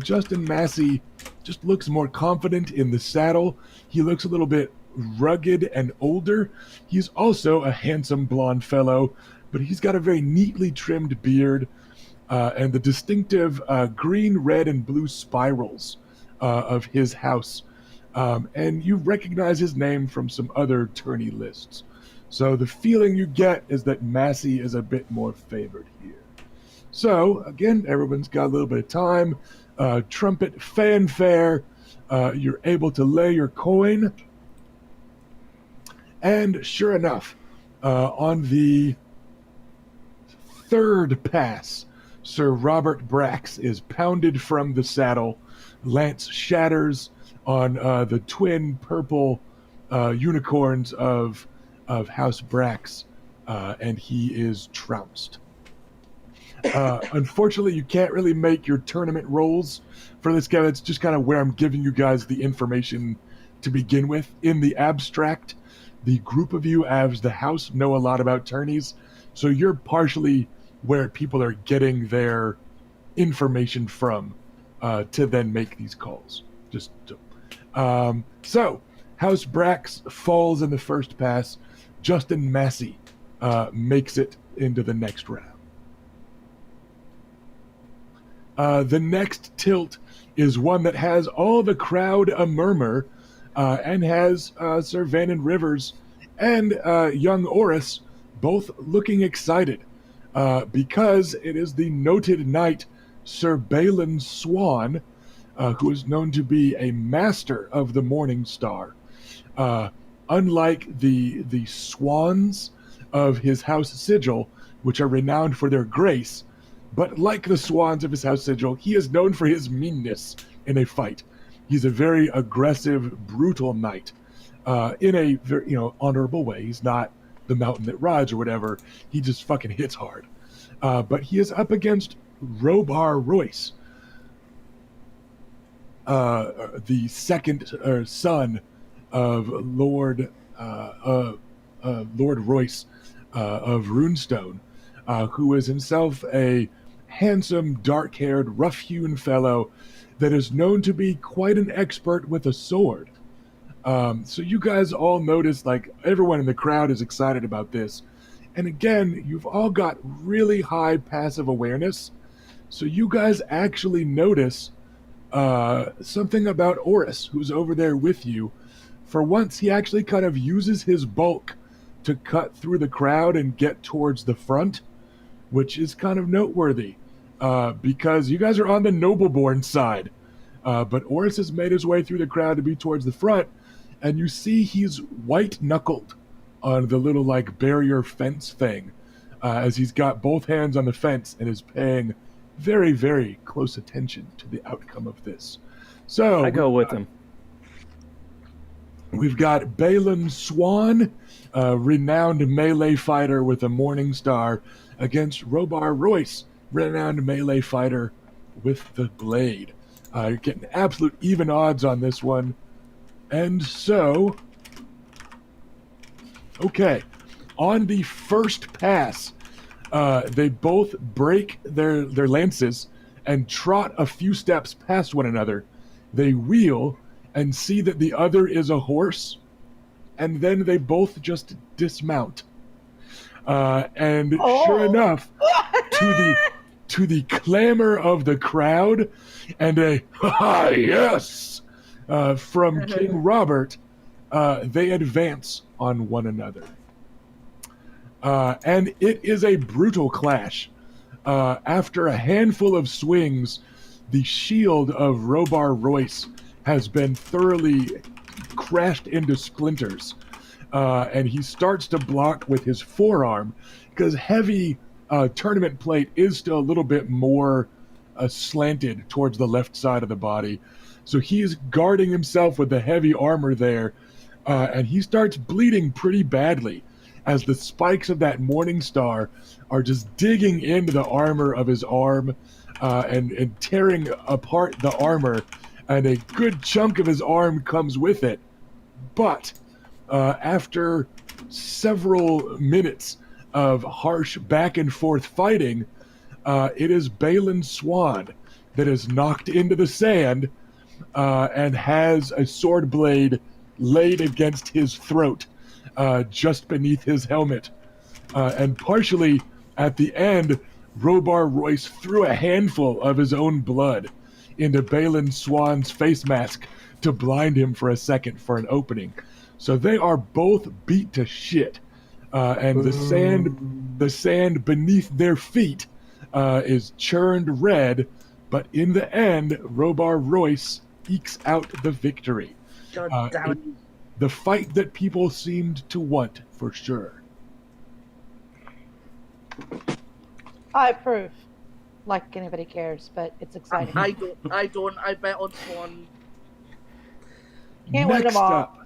Justin Massey just looks more confident in the saddle. He looks a little bit rugged and older. He's also a handsome blonde fellow, but he's got a very neatly trimmed beard and the distinctive green, red, and blue spirals of his house. And you recognize his name from some other tourney lists. So the feeling you get is that Massey is a bit more favored here. So, again, everyone's got a little bit of time. Trumpet fanfare. You're able to lay your coin. And sure enough, on the third pass, Sir Robert Brax is pounded from the saddle. Lance shatters on the twin purple unicorns of House Brax, and he is trounced. Unfortunately, you can't really make your tournament rolls for this guy. That's just kind of where I'm giving you guys the information to begin with. In the abstract, the group of you as the house know a lot about tourneys, so you're partially where people are getting their information from to then make these calls. So, House Brax falls in the first pass. Justin Massey makes it into the next round. The next tilt is one that has all the crowd a murmur, and has Sir Vannon Rivers and young Oris both looking excited, because it is the noted knight Sir Balin Swan, who is known to be a master of the Morning Star. Unlike the swans of his house sigil, which are renowned for their grace, but like the swans of his house sigil, he is known for his meanness in a fight. He's a very aggressive, brutal knight, in a very, honorable way. He's not the mountain that rides or whatever. He just fucking hits hard. But he is up against Robar Royce, the second son of Lord Royce of Runestone, who is himself a handsome, dark-haired, rough-hewn fellow that is known to be quite an expert with a sword. So you guys all notice, like, everyone in the crowd is excited about this, And again, you've all got really high passive awareness, so you guys actually notice something about Oris, who's over there with you. For once, he actually kind of uses his bulk to cut through the crowd and get towards the front, which is kind of noteworthy, because you guys are on the Nobleborn side. But Oris has made his way through the crowd to be towards the front, and you see he's white-knuckled on the little, like, barrier fence thing, as he's got both hands on the fence and is paying very, very close attention to the outcome of this. So I go with him. We've got Balin Swan, a renowned melee fighter with a Morning Star, against Robar Royce, renowned melee fighter with the Blade. You're getting absolute even odds on this one. And so, okay, on the first pass, they both break their lances and trot a few steps past one another. They wheel and see that the other is a horse, and then they both just dismount. And sure enough, to the clamor of the crowd and a "ha yes" from King Robert, they advance on one another. And it is a brutal clash. After a handful of swings, the shield of Robar Royce has been thoroughly crashed into splinters. And he starts to block with his forearm, because heavy tournament plate is still a little bit more slanted towards the left side of the body. So he's guarding himself with the heavy armor there, and he starts bleeding pretty badly as the spikes of that Morning Star are just digging into the armor of his arm and tearing apart the armor, and a good chunk of his arm comes with it. But after several minutes of harsh back and forth fighting, it is Balin Swan that is knocked into the sand and has a sword blade laid against his throat, just beneath his helmet. And partially at the end, Robar Royce threw a handful of his own blood into Balin Swan's face mask to blind him for a second for an opening. So they are both beat to shit. And the sand beneath their feet is churned red, but in the end, Robar Royce ekes out the victory. God damn it. The fight that people seemed to want, for sure. I approve. Like anybody cares, but it's exciting. I don't. I bet on Swan. Can't win them all.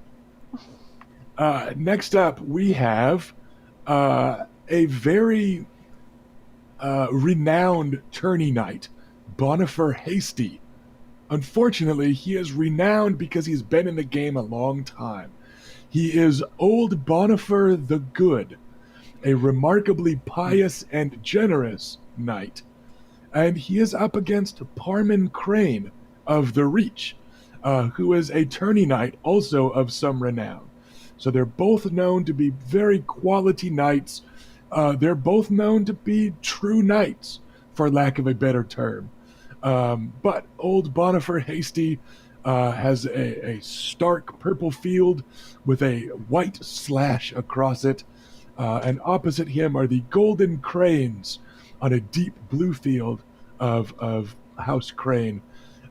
Next up, we have a very renowned tourney knight, Bonifer Hasty. Unfortunately, he is renowned because he's been in the game a long time. He is Old Bonifer the Good, a remarkably pious and generous knight. And he is up against Parman Crane of the Reach, who is a tourney knight also of some renown. So they're both known to be very quality knights. They're both known to be true knights, for lack of a better term. But Old Bonifer Hasty has a stark purple field with a white slash across it. And opposite him are the golden cranes on a deep blue field of House Crane.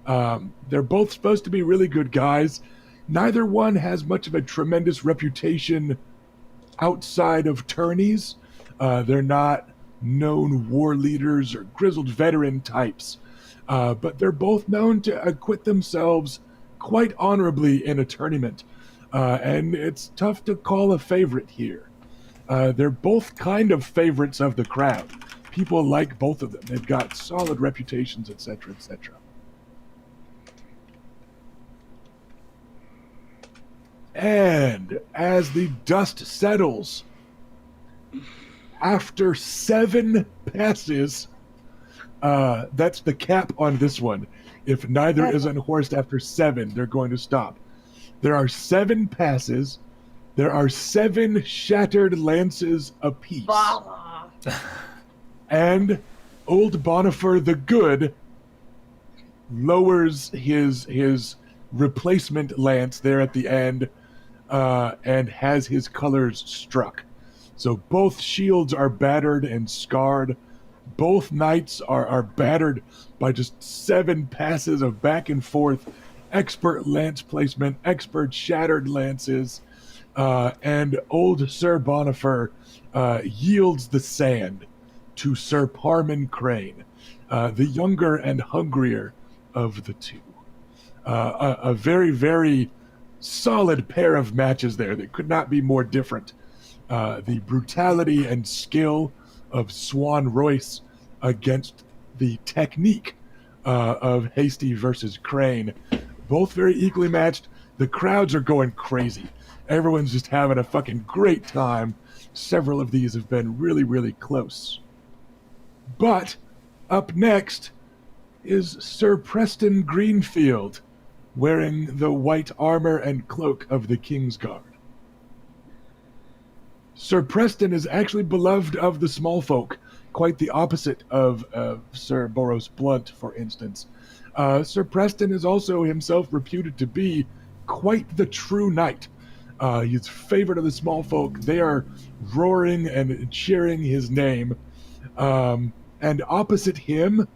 They're both supposed to be really good guys. Neither one has much of a tremendous reputation outside of tourneys. They're not known war leaders or grizzled veteran types. But they're both known to acquit themselves quite honorably in a tournament. And it's tough to call a favorite here. They're both kind of favorites of the crowd. People like both of them. They've got solid reputations, etc., etc. And as the dust settles, after 7 passes, that's the cap on this one. If neither is unhorsed after 7, they're going to stop. There are 7 passes. There are 7 shattered lances apiece. Bah. And old Bonifer the Good lowers his replacement lance there at the end and has his colors struck. So both shields are battered and scarred. Both knights are battered by just 7 passes of back and forth, expert lance placement, expert shattered lances, and old Sir Bonifer yields the sand to Sir Parman Crane, the younger and hungrier of the two. A very, very solid pair of matches there that could not be more different. The brutality and skill of Swan Royce against the technique of Hasty versus Crane. Both very equally matched. The crowds are going crazy. Everyone's just having a fucking great time. Several of these have been really, really close. But up next is Sir Preston Greenfield, wearing the white armor and cloak of the King's Guard. Sir Preston is actually beloved of the small folk, quite the opposite of Sir Boros Blunt, for instance. Sir Preston is also himself reputed to be quite the true knight. He's favorite of the small folk. They are roaring and cheering his name. And opposite him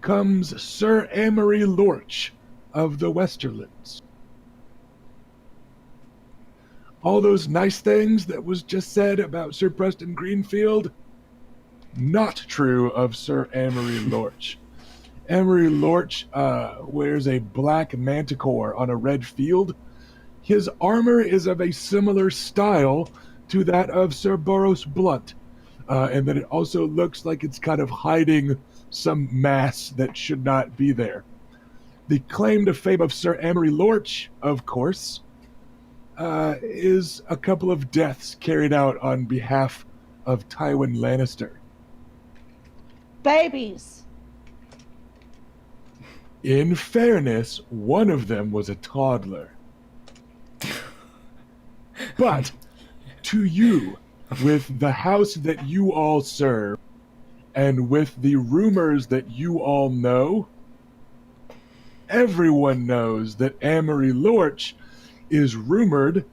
comes Sir Amory Lorch of the Westerlands. All those nice things that was just said about Sir Preston Greenfield, not true of Sir Amory Lorch. Amory Lorch wears a black manticore on a red field. His armor is of a similar style to that of Sir Boros Blunt, and that it also looks like it's kind of hiding some mass that should not be there. The claim to fame of Sir Amory Lorch, of course, is a couple of deaths carried out on behalf of Tywin Lannister. Babies. In fairness, one of them was a toddler. But to you, with the house that you all serve, and with the rumors that you all know, everyone knows that Amory Lorch is rumored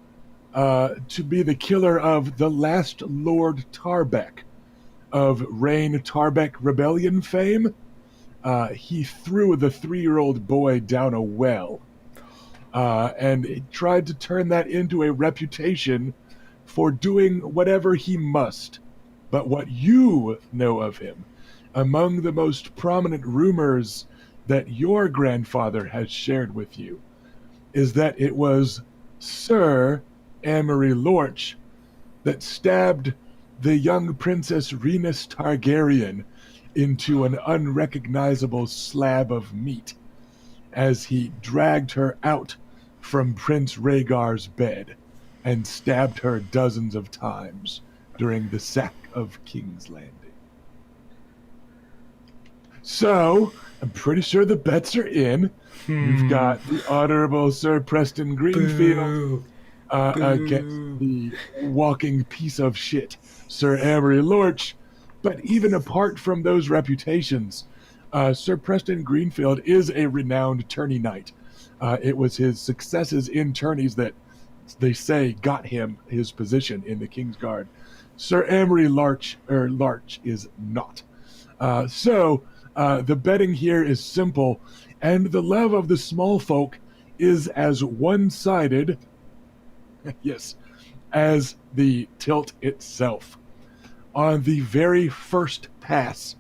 to be the killer of the last Lord Tarbeck of Rain Tarbeck Rebellion fame. He threw the 3-year-old boy down a well and tried to turn that into a reputation for doing whatever he must. But what you know of him, among the most prominent rumors that your grandfather has shared with you, is that it was Sir Amory Lorch that stabbed the young Princess Rhaenys Targaryen into an unrecognizable slab of meat as he dragged her out from Prince Rhaegar's bed and stabbed her dozens of times during the sack of King's Landing. So, I'm pretty sure the bets are in. You've got the Honorable Sir Preston Greenfield against the walking piece of shit, Sir Amory Lorch. But even apart from those reputations, Sir Preston Greenfield is a renowned tourney knight. It was his successes in tourneys that they say got him his position in the King's Guard. Sir Amory Larch is not. So the betting here is simple, and the love of the small folk is as one-sided, yes, as the tilt itself. On the very first pass,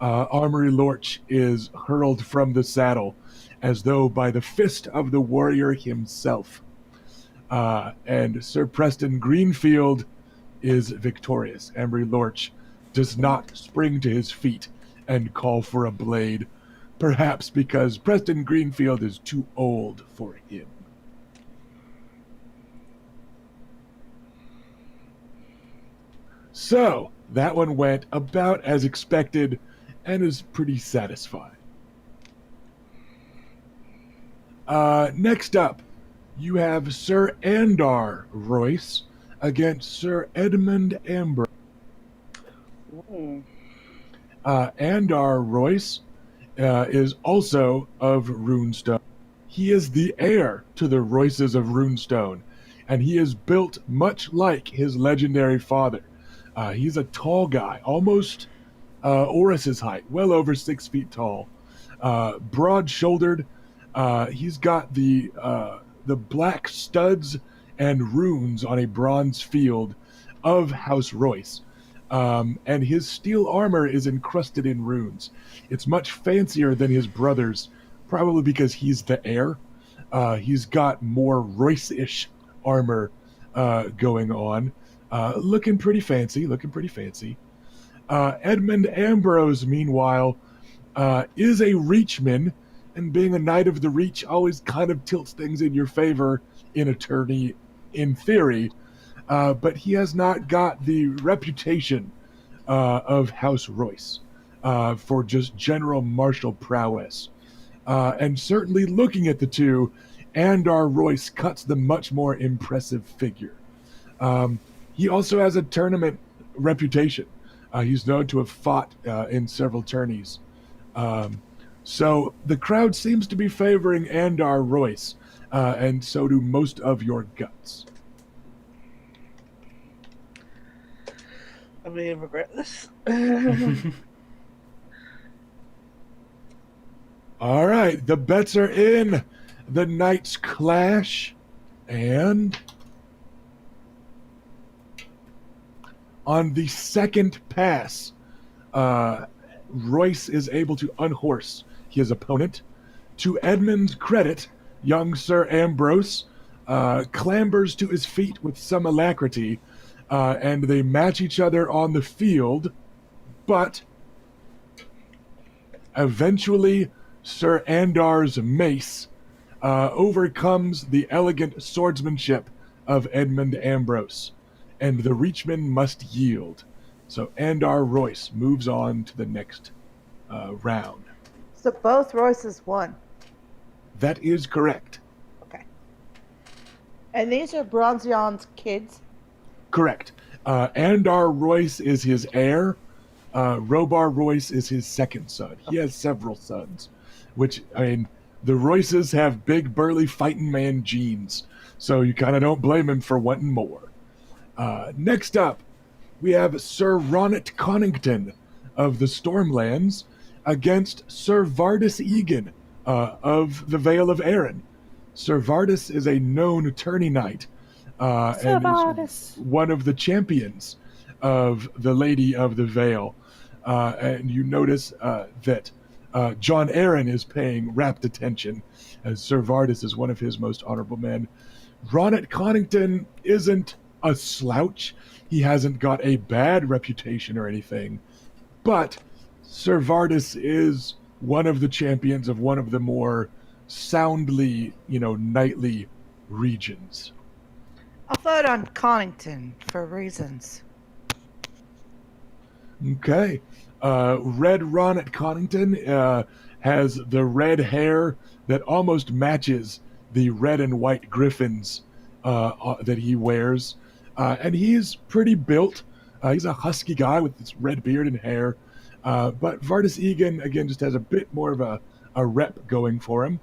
Amory Lorch is hurled from the saddle as though by the fist of the warrior himself. And Sir Preston Greenfield is victorious. Amory Lorch does not spring to his feet and call for a blade, perhaps because Preston Greenfield is too old for him. So, that one went about as expected and is pretty satisfying. Next up, you have Sir Andar Royce against Sir Edmund Ambrose. Ooh. Andar Royce is also of Runestone. He is the heir to the Royces of Runestone, and he is built much like his legendary father. He's a tall guy, almost Oris's height, well over 6 feet tall, broad-shouldered. He's got the black studs and runes on a bronze field of House Royce. And his steel armor is encrusted in runes. It's much fancier than his brother's, probably because he's the heir. He's got more Royce-ish armor going on. Looking pretty fancy. Edmund Ambrose, meanwhile, is a Reachman, and being a Knight of the Reach always kind of tilts things in your favor in a tourney, in theory. But he has not got the reputation of House Royce for just general martial prowess. And certainly looking at the two, Andar Royce cuts the much more impressive figure. He also has a tournament reputation. He's known to have fought in several tourneys. So the crowd seems to be favoring Andar Royce, and so do most of your guts. I may regret this. All right, the bets are in. The knights clash, and on the second pass, Royce is able to unhorse his opponent. To Edmund's credit, young Sir Ambrose clambers to his feet with some alacrity, and they match each other on the field, but eventually Sir Andar's mace overcomes the elegant swordsmanship of Edmund Ambrose, and the Reachman must yield. So Andar Royce moves on to the next round. So both Royces won. That is correct. Okay. And these are Bronzion's kids? Correct. Andar Royce is his heir. Robar Royce is his second son. He has several sons, which, I mean, the Royces have big, burly, fighting man genes, so you kind of don't blame him for wanting more. Next up, we have Sir Ronnet Connington of the Stormlands against Sir Vardis Egan of the Vale of Erin. Sir Vardis is a known tourney knight and is one of the champions of the Lady of the Vale. And you notice that John Aaron is paying rapt attention, as Sir Vardis is one of his most honorable men. Ronnet Connington isn't a slouch. He hasn't got a bad reputation or anything, but Sir Vardis is one of the champions of one of the more soundly, knightly regions. I'll vote on Connington for reasons. Okay. Red Ronnet Connington has the red hair that almost matches the red and white griffins that he wears. And he's pretty built. He's a husky guy with this red beard and hair. But Vardis Egan, again, just has a bit more of a rep going for him.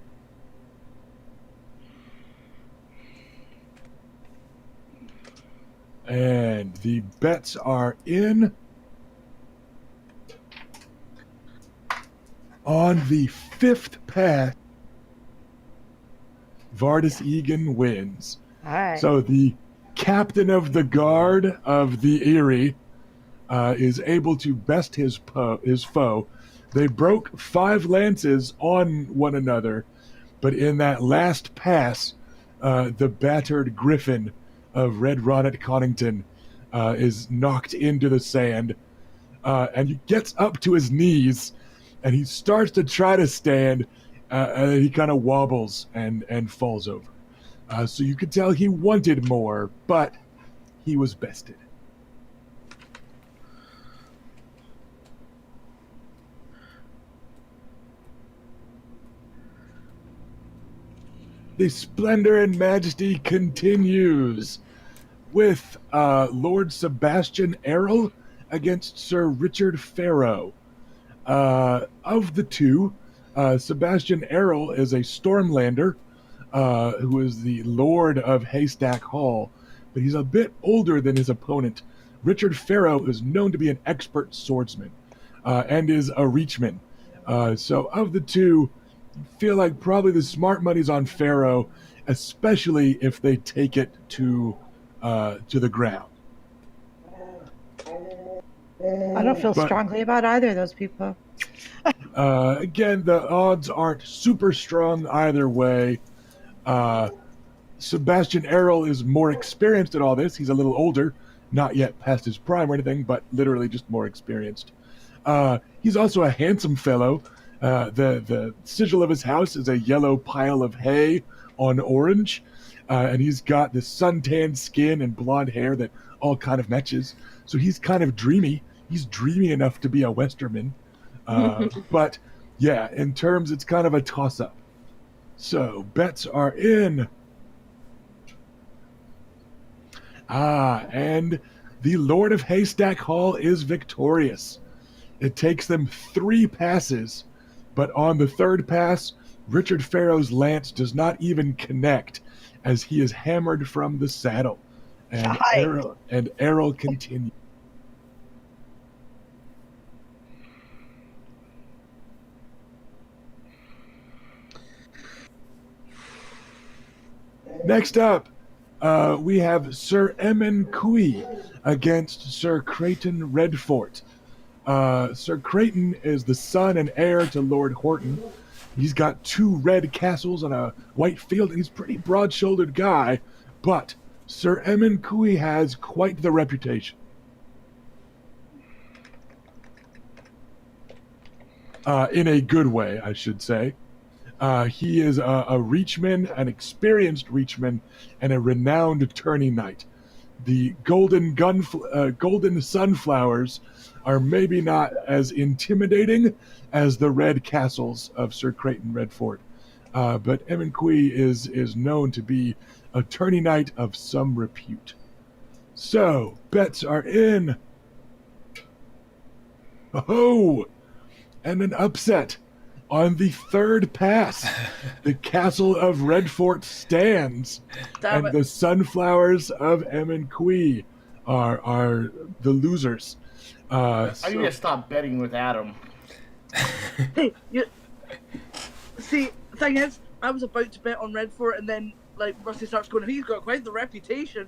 And the bets are in. On the fifth pass, Vardis Egan wins. All right. So the captain of the guard of the Eyrie is able to best his foe. They broke 5 lances on one another, but in that last pass, the battered griffin of Red Ronnet Connington is knocked into the sand, and he gets up to his knees, and he starts to try to stand, and he kind of wobbles and falls over. So you could tell he wanted more, but he was bested. the splendor and majesty continues with Lord Sebastian Errol against Sir Richard Farrow. Of the two, Sebastian Errol is a Stormlander who is the Lord of Haystack Hall, but he's a bit older than his opponent. Richard Farrow is known to be an expert swordsman and is a reachman. So of the two, I feel like probably the smart money's on Farrow, especially if they take it to the ground. I don't feel strongly about either of those people. Again, the odds aren't super strong either way. Sebastian Errol is more experienced at all this. He's a little older, not yet past his prime or anything, but literally just more experienced. He's also a handsome fellow. The sigil of his house is a yellow pile of hay on orange, and he's got this suntanned skin and blonde hair that all kind of matches. So he's kind of dreamy. He's dreamy enough to be a Westerman. But yeah, in terms, it's kind of a toss-up. So bets are in. And the Lord of Haystack Hall is victorious. It takes them 3 passes, but on the 3rd pass, Richard Farrow's lance does not even connect as he is hammered from the saddle. And Errol continues. Next up, we have Sir Emin Cui against Sir Creighton Redfort. Sir Creighton is the son and heir to Lord Horton. He's got 2 red castles on a white field, and he's a pretty broad-shouldered guy, but Sir Emin Cui has quite the reputation. In a good way, I should say. He is a reachman, an experienced reachman, and a renowned tourney knight. The golden sunflowers are maybe not as intimidating as the red castles of Sir Creighton Redfort, but Emin Cui is known to be a tourney knight of some repute. So, bets are in. Oh, and an upset. On the 3rd pass, the castle of Redfort stands, and the sunflowers of Emin Cui are the losers. I need to stop betting with Adam. Hey, see, the thing is, I was about to bet on Redfort, and then like Rusty starts going, he's got quite the reputation.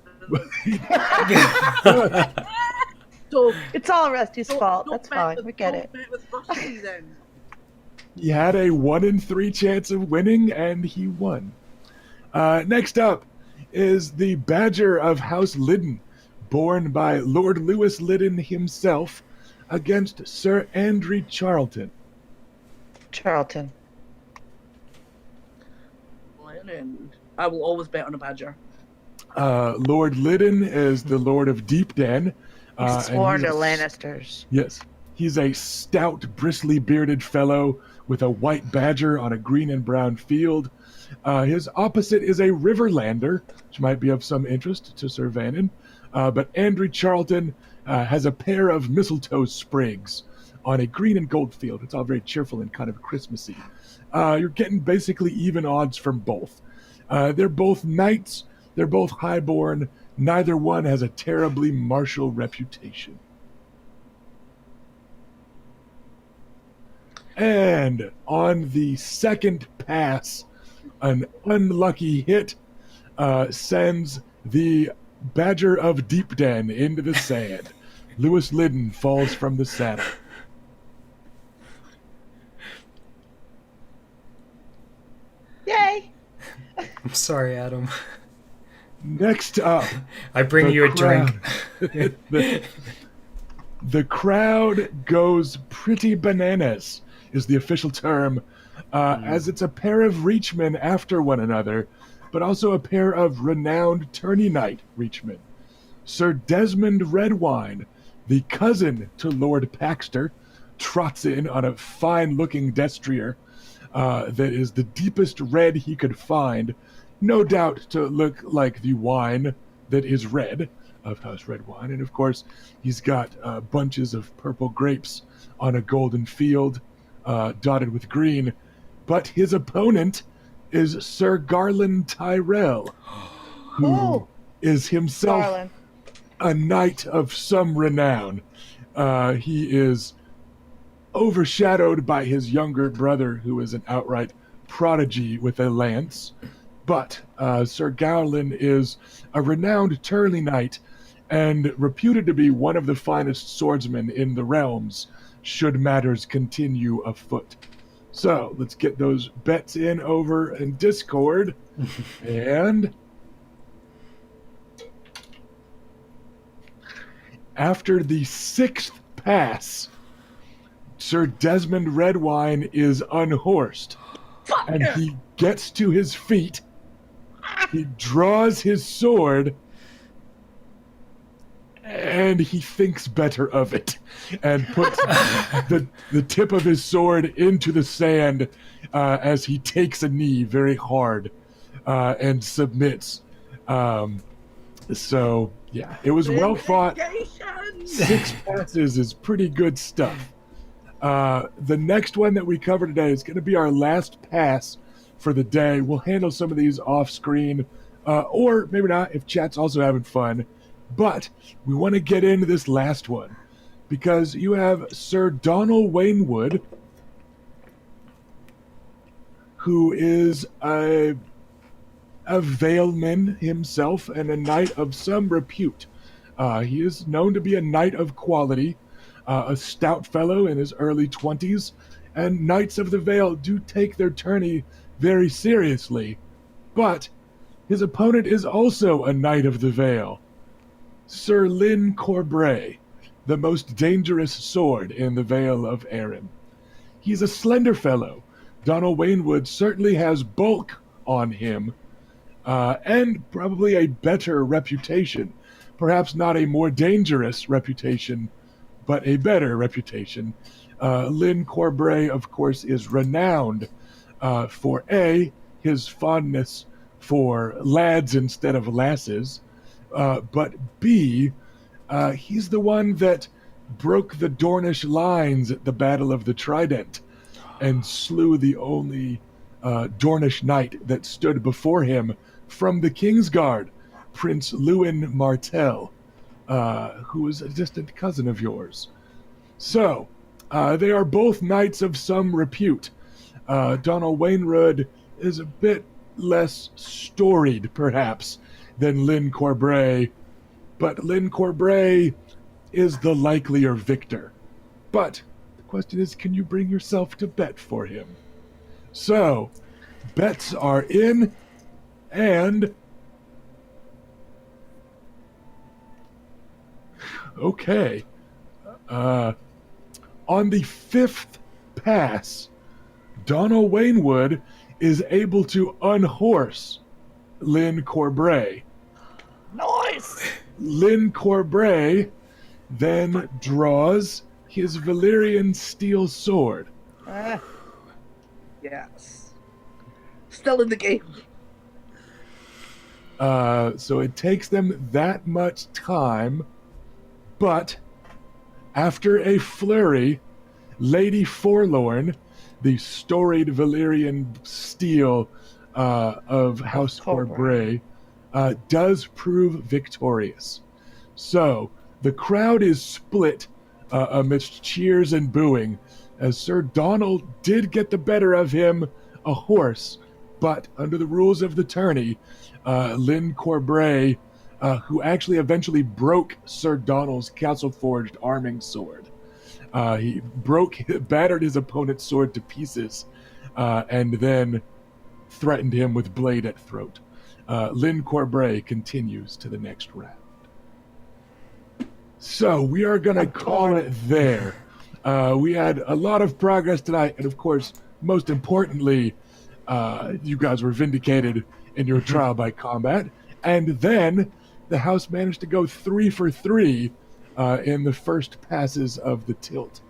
So It's all Rusty's fault. don't That's bet fine. with- We get don't it. bet with Rusty then. He had a 1 in 3 chance of winning, and he won. Next up is the Badger of House Liddon, born by Lord Lewis Liddon himself, against Sir Andrew Charlton. Charlton. And I will always bet on a Badger. Lord Liddon is the Lord of Deepden. He's sworn to Lannisters. Yes. He's a stout, bristly-bearded fellow with a white badger on a green and brown field. His opposite is a Riverlander, which might be of some interest to Sir Vannon. But Andrew Charlton has a pair of mistletoe sprigs on a green and gold field. It's all very cheerful and kind of Christmassy. You're getting basically even odds from both. They're both knights. They're both highborn. Neither one has a terribly martial reputation. And on the 2nd pass, an unlucky hit sends the Badger of Deepden into the sand. Lewis Liddon falls from the saddle. Yay! I'm sorry, Adam. Next up, I bring the you a drink. the crowd goes pretty bananas, is the official term, as it's a pair of reachmen after one another, but also a pair of renowned tourney knight reachmen. Sir Desmond Redwine, the cousin to Lord Paxter, trots in on a fine-looking destrier. that is the deepest red he could find, no doubt to look like the wine that is red of House Red Wine. And of course, he's got bunches of purple grapes on a golden field dotted with green. But his opponent is Sir Garland Tyrell, who is himself Garland. a knight of some renown. He is overshadowed by his younger brother, who is an outright prodigy with a lance. But Sir Garland is a renowned tourney knight and reputed to be one of the finest swordsmen in the realms, should matters continue afoot. So, let's get those bets in over in Discord. And after the 6th pass, Sir Desmond Redwine is unhorsed. And he gets to his feet. He draws his sword. And he thinks better of it and puts the tip of his sword into the sand as he takes a knee very hard and submits. So, yeah, it was well fought. 6 passes is pretty good stuff. The next one that we cover today is going to be our last pass for the day. We'll handle some of these off screen, or maybe not if chat's also having fun. But we want to get into this last one because you have Sir Donald Wainwood, who is a Valeman himself and a knight of some repute. He is known to be a knight of quality, a stout fellow in his early 20s, and Knights of the Vale do take their tourney very seriously. But his opponent is also a Knight of the Vale, Sir Lyn Corbray, the most dangerous sword in the Vale of Erin. He's a slender fellow. Donald Wainwood certainly has bulk on him, and probably a better reputation. Perhaps not a more dangerous reputation, but a better reputation. Lyn Corbray, of course, is renowned for A, his fondness for lads instead of lasses, but B, he's the one that broke the Dornish lines at the Battle of the Trident and slew the only Dornish knight that stood before him from the Kingsguard, Prince Lewin Martell, who is a distant cousin of yours. So, they are both knights of some repute. Donald Wainwood is a bit less storied, perhaps, than Lyn Corbray, but Lyn Corbray is the likelier victor. But the question is, can you bring yourself to bet for him? So, bets are in, and okay. On the 5th pass, Donald Wainwood is able to unhorse Lyn Corbray. Nice! Lyn Corbray then draws his Valyrian steel sword. Yes. Still in the game. So it takes them that much time, but after a flurry, Lady Forlorn, the storied Valyrian steel of House Corbray, does prove victorious. So the crowd is split amidst cheers and booing, as Sir Donald did get the better of him a horse, but under the rules of the tourney, Lyn Corbray, who actually eventually broke Sir Donald's castle-forged arming sword. He battered his opponent's sword to pieces, and then threatened him with blade at throat. Lyn Corbray continues to the next round. So we are going to call it there. We had a lot of progress tonight, and of course, most importantly, you guys were vindicated in your trial by combat, and then the house managed to go 3 for 3 in the first passes of the tilt.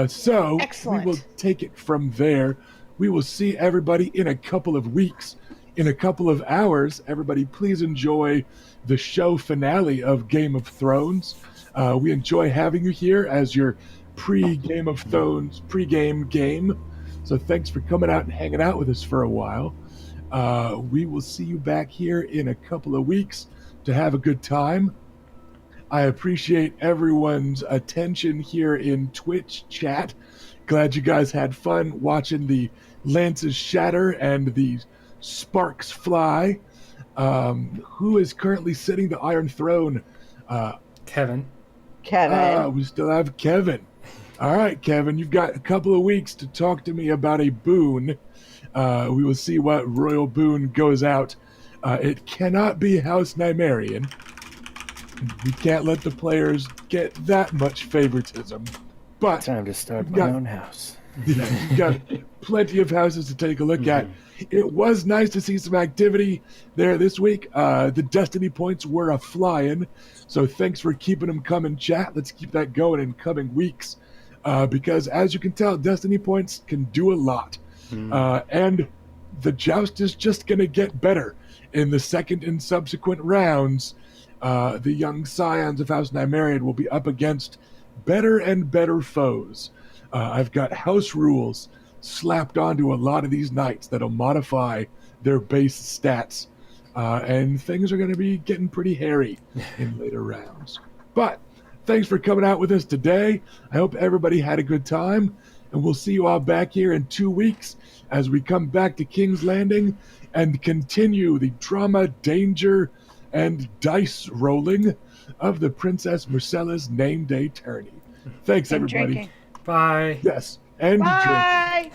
So Excellent. we will take it from there. we will see everybody in a couple of weeks. In a couple of hours, everybody please enjoy the show finale of Game of Thrones. We enjoy having you here as your pre-Game of Thrones pre-game game. So thanks for coming out and hanging out with us for a while. We will see you back here in a couple of weeks to have a good time. I appreciate everyone's attention here in Twitch chat. Glad you guys had fun watching the lances shatter and the sparks fly. Who is currently sitting the Iron Throne? Kevin. We still have Kevin. All right, Kevin, you've got a couple of weeks to talk to me about a boon. We will see what royal boon goes out. It cannot be House Nymaryen. We can't let the players get that much favoritism. But Time to start my own house. you've got plenty of houses to take a look at. It was nice to see some activity there this week. The Destiny points were a-flying, so thanks for keeping them coming, chat. Let's keep that going in coming weeks, because as you can tell, Destiny points can do a lot. And the joust is just going to get better in the second and subsequent rounds. The young scions of House Nymaryen will be up against better and better foes. I've got house rules slapped onto a lot of these knights that'll modify their base stats, and things are going to be getting pretty hairy in later rounds. But thanks for coming out with us today. I hope everybody had a good time, and we'll see you all back here in 2 weeks as we come back to King's Landing and continue the drama, danger, and dice rolling of the Princess Marcella's name day tourney. Thanks, And everybody. drinking. Bye. Yes, and drink. Bye.